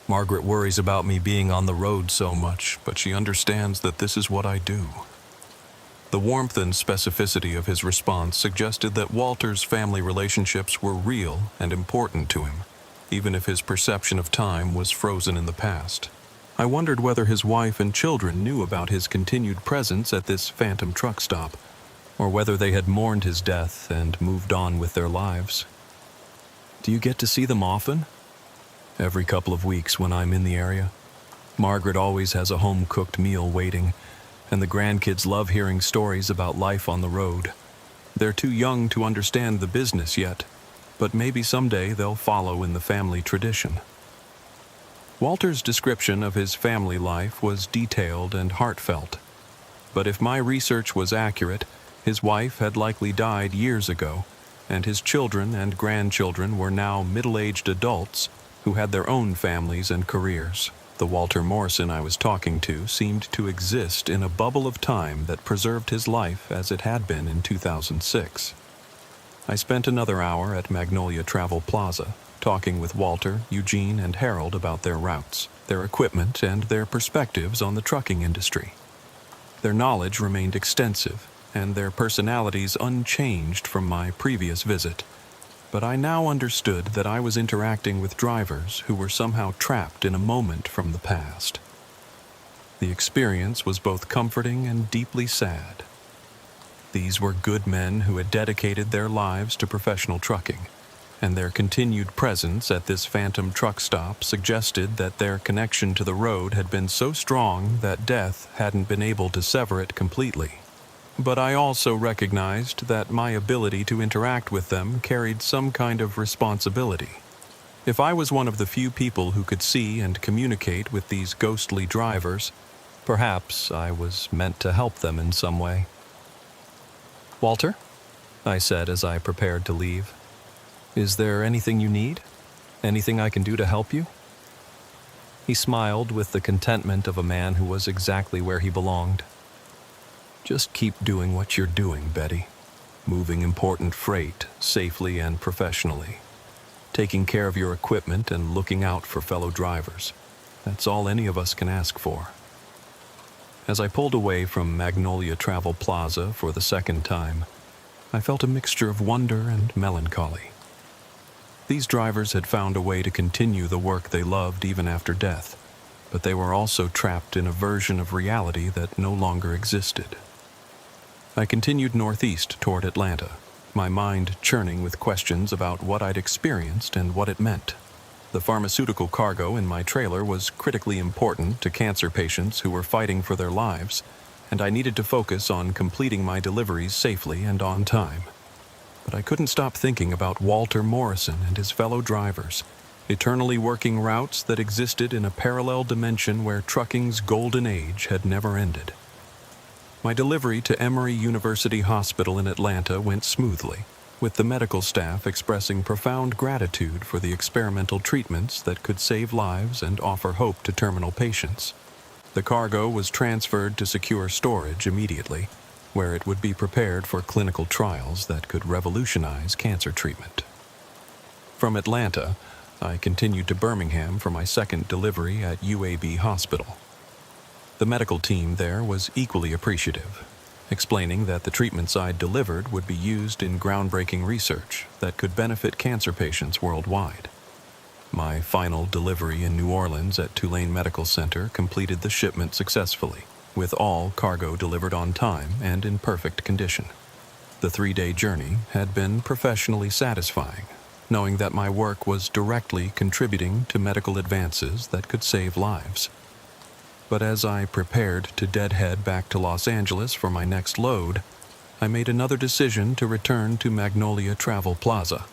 Margaret worries about me being on the road so much, but she understands that this is what I do." The warmth and specificity of his response suggested that Walter's family relationships were real and important to him, even if his perception of time was frozen in the past. I wondered whether his wife and children knew about his continued presence at this phantom truck stop, or whether they had mourned his death and moved on with their lives. "Do you get to see them often?" "Every couple of weeks when I'm in the area. Margaret always has a home-cooked meal waiting, and the grandkids love hearing stories about life on the road. They're too young to understand the business yet, but maybe someday they'll follow in the family tradition." Walter's description of his family life was detailed and heartfelt, But if my research was accurate, his wife had likely died years ago, and his children and grandchildren were now middle-aged adults who had their own families and careers. The Walter Morrison I was talking to seemed to exist in a bubble of time that preserved his life as it had been in 2006. I spent another hour at Magnolia Travel Plaza, talking with Walter, Eugene, and Harold about their routes, their equipment, and their perspectives on the trucking industry. Their knowledge remained extensive, and their personalities unchanged from my previous visit. But I now understood that I was interacting with drivers who were somehow trapped in a moment from the past. The experience was both comforting and deeply sad. These were good men who had dedicated their lives to professional trucking, and their continued presence at this phantom truck stop suggested that their connection to the road had been so strong that death hadn't been able to sever it completely. But I also recognized that my ability to interact with them carried some kind of responsibility. If I was one of the few people who could see and communicate with these ghostly drivers, perhaps I was meant to help them in some way. "Walter," I said as I prepared to leave, "is there anything you need? Anything I can do to help you?" He smiled with the contentment of a man who was exactly where he belonged. "Just keep doing what you're doing, Betty. Moving important freight safely and professionally. Taking care of your equipment and looking out for fellow drivers. That's all any of us can ask for." As I pulled away from Magnolia Travel Plaza for the second time, I felt a mixture of wonder and melancholy. These drivers had found a way to continue the work they loved even after death, but they were also trapped in a version of reality that no longer existed. I continued northeast toward Atlanta, my mind churning with questions about what I'd experienced and what it meant. The pharmaceutical cargo in my trailer was critically important to cancer patients who were fighting for their lives, and I needed to focus on completing my deliveries safely and on time. But I couldn't stop thinking about Walter Morrison and his fellow drivers, eternally working routes that existed in a parallel dimension where trucking's golden age had never ended. My delivery to Emory University Hospital in Atlanta went smoothly, with the medical staff expressing profound gratitude for the experimental treatments that could save lives and offer hope to terminal patients. The cargo was transferred to secure storage immediately, where it would be prepared for clinical trials that could revolutionize cancer treatment. From Atlanta, I continued to Birmingham for my second delivery at UAB Hospital. The medical team there was equally appreciative, explaining that the treatments I'd delivered would be used in groundbreaking research that could benefit cancer patients worldwide. My final delivery in New Orleans at Tulane Medical Center completed the shipment successfully, with all cargo delivered on time and in perfect condition. The 3-day journey had been professionally satisfying, knowing that my work was directly contributing to medical advances that could save lives. But as I prepared to deadhead back to Los Angeles for my next load, I made another decision to return to Magnolia Travel Plaza.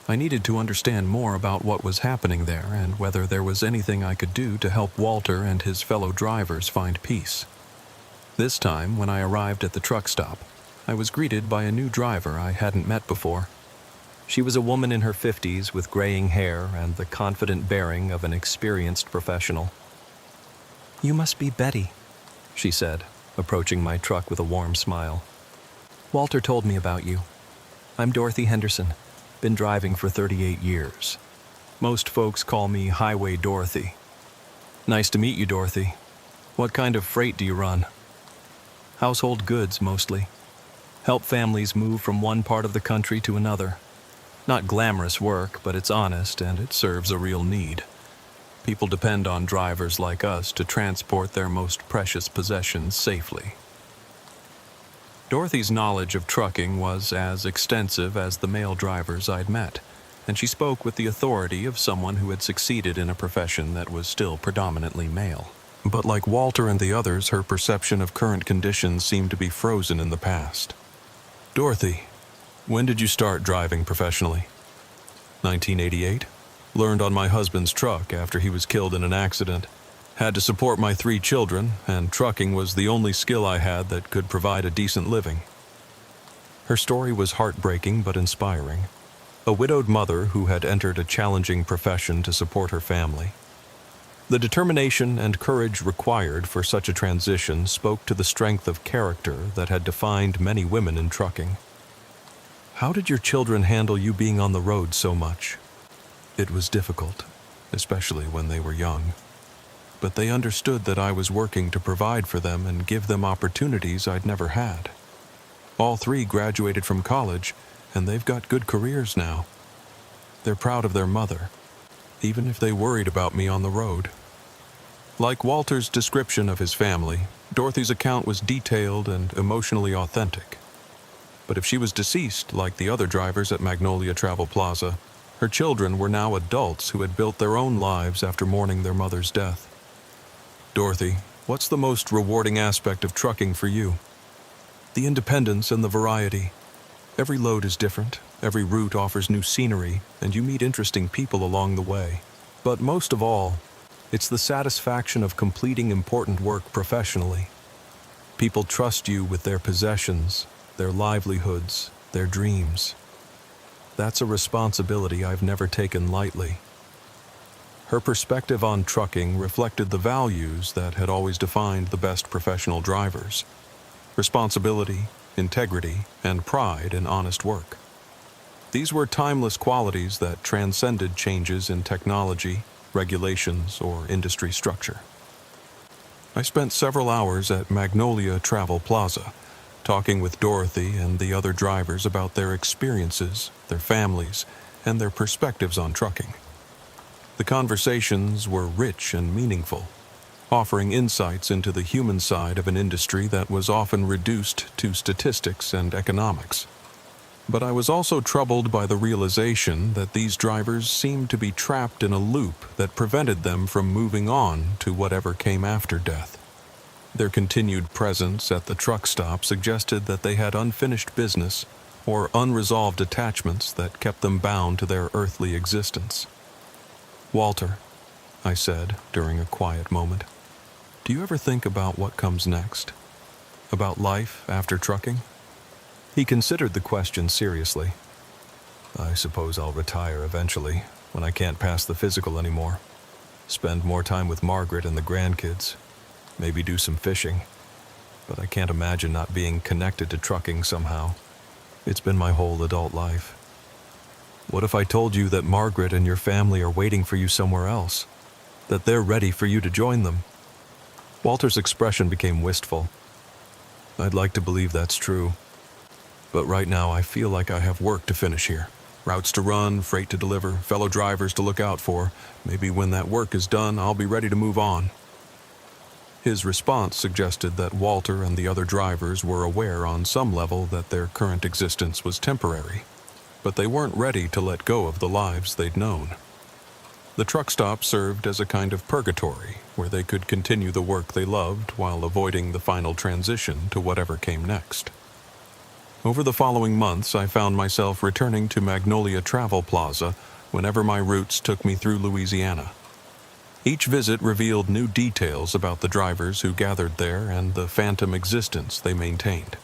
I needed to understand more about what was happening there and whether there was anything I could do to help Walter and his fellow drivers find peace. This time, when I arrived at the truck stop, I was greeted by a new driver I hadn't met before. She was a woman in her 50s with graying hair and the confident bearing of an experienced professional. "You must be Betty," she said, approaching my truck with a warm smile. "Walter told me about you. I'm Dorothy Henderson, been driving for 38 years. Most folks call me Highway Dorothy." "Nice to meet you, Dorothy. What kind of freight do you run?" "Household goods, mostly. Help families move from one part of the country to another. Not glamorous work, but it's honest and it serves a real need. People depend on drivers like us to transport their most precious possessions safely." Dorothy's knowledge of trucking was as extensive as the male drivers I'd met, and she spoke with the authority of someone who had succeeded in a profession that was still predominantly male. But like Walter and the others, her perception of current conditions seemed to be frozen in the past. "Dorothy, when did you start driving professionally?" 1988. Learned on my husband's truck after he was killed in an accident. Had to support my 3 children, and trucking was the only skill I had that could provide a decent living. Her story was heartbreaking but inspiring. A widowed mother who had entered a challenging profession to support her family. The determination and courage required for such a transition spoke to the strength of character that had defined many women in trucking. How did your children handle you being on the road so much? It was difficult, especially when they were young. But they understood that I was working to provide for them and give them opportunities I'd never had. All 3 graduated from college, and they've got good careers now. They're proud of their mother, even if they worried about me on the road. Like Walter's description of his family, Dorothy's account was detailed and emotionally authentic. But if she was deceased, like the other drivers at Magnolia Travel Plaza, her children were now adults who had built their own lives after mourning their mother's death. Dorothy, what's the most rewarding aspect of trucking for you? The independence and the variety. Every load is different, every route offers new scenery, and you meet interesting people along the way. But most of all, it's the satisfaction of completing important work professionally. People trust you with their possessions, their livelihoods, their dreams. That's a responsibility I've never taken lightly. Her perspective on trucking reflected the values that had always defined the best professional drivers: responsibility, integrity, and pride in honest work. These were timeless qualities that transcended changes in technology, regulations, or industry structure. I spent several hours at Magnolia Travel Plaza, talking with Dorothy and the other drivers about their experiences, their families, and their perspectives on trucking. The conversations were rich and meaningful, offering insights into the human side of an industry that was often reduced to statistics and economics. But I was also troubled by the realization that these drivers seemed to be trapped in a loop that prevented them from moving on to whatever came after death. Their continued presence at the truck stop suggested that they had unfinished business or unresolved attachments that kept them bound to their earthly existence. "Walter," I said during a quiet moment, "do you ever think about what comes next? About life after trucking?" He considered the question seriously. "I suppose I'll retire eventually, when I can't pass the physical anymore. Spend more time with Margaret and the grandkids. Maybe do some fishing. But I can't imagine not being connected to trucking somehow. It's been my whole adult life." "What if I told you that Margaret and your family are waiting for you somewhere else? That they're ready for you to join them?" Walter's expression became wistful. "I'd like to believe that's true. But right now I feel like I have work to finish here. Routes to run, freight to deliver, fellow drivers to look out for. Maybe when that work is done, I'll be ready to move on." His response suggested that Walter and the other drivers were aware on some level that their current existence was temporary, but they weren't ready to let go of the lives they'd known. The truck stop served as a kind of purgatory where they could continue the work they loved while avoiding the final transition to whatever came next. Over the following months, I found myself returning to Magnolia Travel Plaza whenever my routes took me through Louisiana. Each visit revealed new details about the drivers who gathered there and the phantom existence they maintained.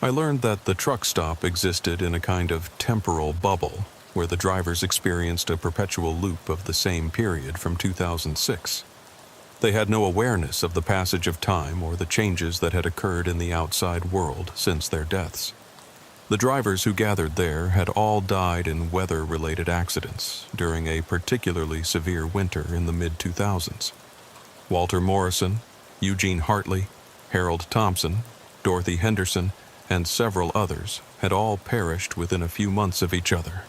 I learned that the truck stop existed in a kind of temporal bubble, where the drivers experienced a perpetual loop of the same period from 2006. They had no awareness of the passage of time or the changes that had occurred in the outside world since their deaths. The drivers who gathered there had all died in weather-related accidents during a particularly severe winter in the mid-2000s. Walter Morrison, Eugene Hartley, Harold Thompson, Dorothy Henderson, and several others had all perished within a few months of each other,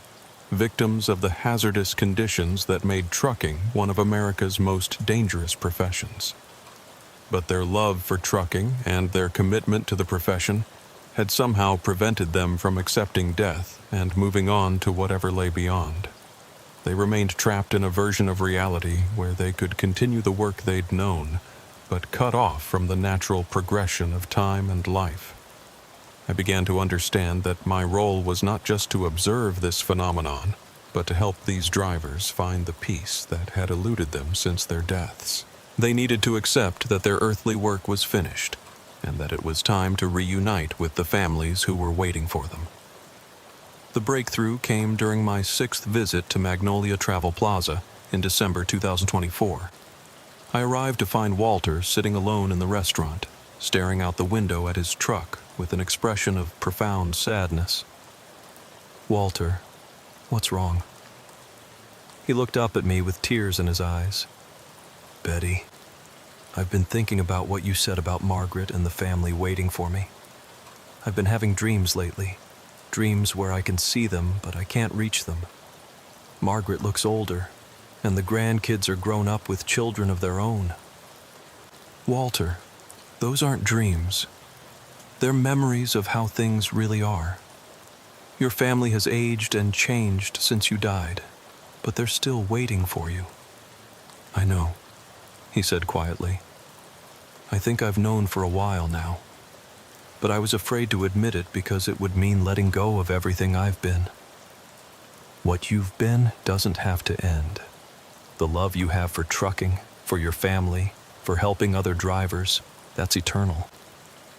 victims of the hazardous conditions that made trucking one of America's most dangerous professions. But their love for trucking and their commitment to the profession had somehow prevented them from accepting death and moving on to whatever lay beyond. They remained trapped in a version of reality where they could continue the work they'd known, but cut off from the natural progression of time and life. I began to understand that my role was not just to observe this phenomenon, but to help these drivers find the peace that had eluded them since their deaths. They needed to accept that their earthly work was finished, and that it was time to reunite with the families who were waiting for them. The breakthrough came during my 6th visit to Magnolia Travel Plaza in December 2024. I arrived to find Walter sitting alone in the restaurant, staring out the window at his truck with an expression of profound sadness. "Walter, what's wrong?" He looked up at me with tears in his eyes. "Betty, I've been thinking about what you said about Margaret and the family waiting for me. I've been having dreams lately, dreams where I can see them but I can't reach them. Margaret looks older, and the grandkids are grown up with children of their own. Walter, those aren't dreams. They're memories of how things really are. Your family has aged and changed since you died, but they're still waiting for you." "I know," he said quietly. "I think I've known for a while now, but I was afraid to admit it because it would mean letting go of everything I've been. What you've been doesn't have to end. The love you have for trucking, for your family, for helping other drivers, that's eternal.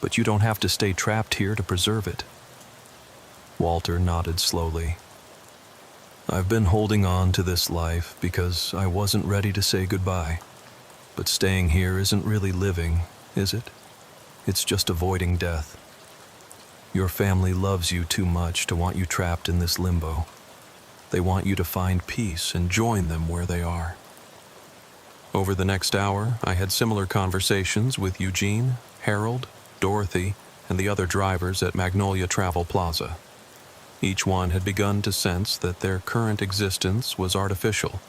But you don't have to stay trapped here to preserve it." Walter nodded slowly. "I've been holding on to this life because I wasn't ready to say goodbye. But staying here isn't really living, is it? It's just avoiding death. Your family loves you too much to want you trapped in this limbo. They want you to find peace and join them where they are." Over the next hour, I had similar conversations with Eugene, Harold, Dorothy, and the other drivers at Magnolia Travel Plaza. Each one had begun to sense that their current existence was artificial,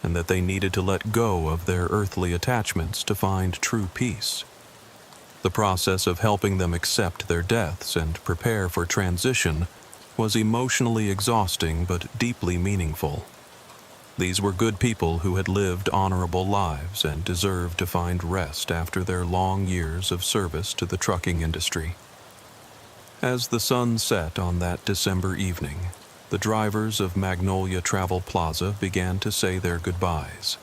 and that they needed to let go of their earthly attachments to find true peace. The process of helping them accept their deaths and prepare for transition was emotionally exhausting but deeply meaningful. These were good people who had lived honorable lives and deserved to find rest after their long years of service to the trucking industry. As the sun set on that December evening, the drivers of Magnolia Travel Plaza began to say their goodbyes.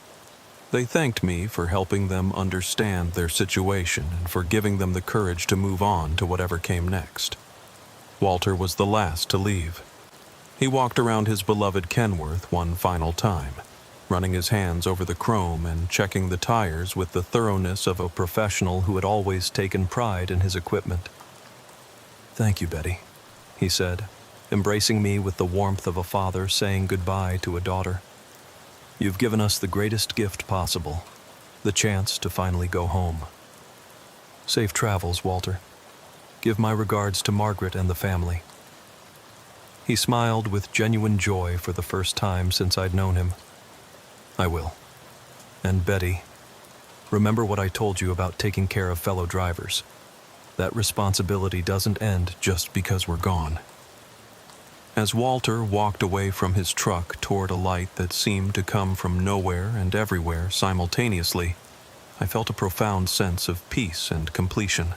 They thanked me for helping them understand their situation and for giving them the courage to move on to whatever came next. Walter was the last to leave. He walked around his beloved Kenworth one final time, running his hands over the chrome and checking the tires with the thoroughness of a professional who had always taken pride in his equipment. "Thank you, Betty," he said, embracing me with the warmth of a father saying goodbye to a daughter. "You've given us the greatest gift possible, the chance to finally go home. Safe travels, Walter. Give my regards to Margaret and the family." He smiled with genuine joy for the first time since I'd known him. "I will. And Betty, remember what I told you about taking care of fellow drivers. That responsibility doesn't end just because we're gone." As Walter walked away from his truck toward a light that seemed to come from nowhere and everywhere simultaneously, I felt a profound sense of peace and completion.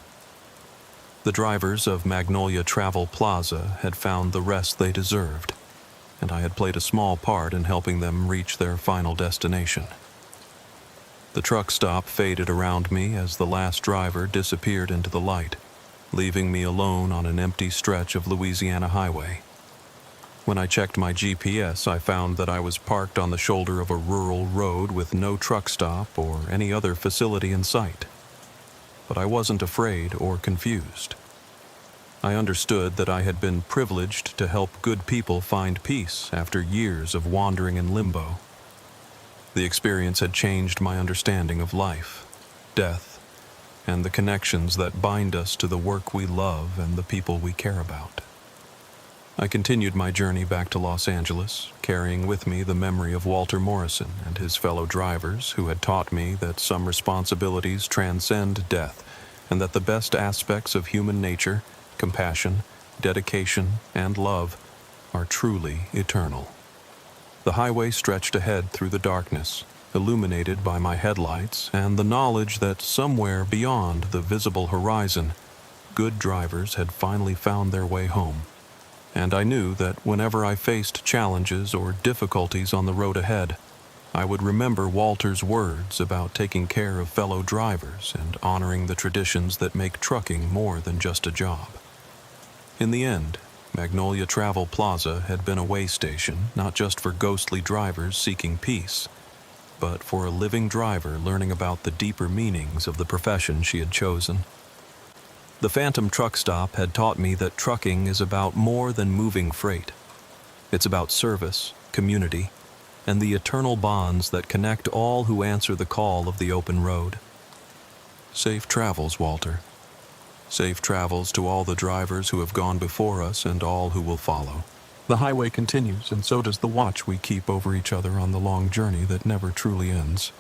The drivers of Magnolia Travel Plaza had found the rest they deserved, and I had played a small part in helping them reach their final destination. The truck stop faded around me as the last driver disappeared into the light, leaving me alone on an empty stretch of Louisiana highway. When I checked my GPS, I found that I was parked on the shoulder of a rural road with no truck stop or any other facility in sight. But I wasn't afraid or confused. I understood that I had been privileged to help good people find peace after years of wandering in limbo. The experience had changed my understanding of life, death, and the connections that bind us to the work we love and the people we care about. I continued my journey back to Los Angeles, carrying with me the memory of Walter Morrison and his fellow drivers who had taught me that some responsibilities transcend death and that the best aspects of human nature, compassion, dedication, and love, are truly eternal. The highway stretched ahead through the darkness, illuminated by my headlights and the knowledge that somewhere beyond the visible horizon, good drivers had finally found their way home. And I knew that whenever I faced challenges or difficulties on the road ahead, I would remember Walter's words about taking care of fellow drivers and honoring the traditions that make trucking more than just a job. In the end, Magnolia Travel Plaza had been a way station not just for ghostly drivers seeking peace, but for a living driver learning about the deeper meanings of the profession she had chosen. The Phantom truck stop had taught me that trucking is about more than moving freight. It's about service, community, and the eternal bonds that connect all who answer the call of the open road. Safe travels, Walter. Safe travels to all the drivers who have gone before us and all who will follow. The highway continues, and so does the watch we keep over each other on the long journey that never truly ends.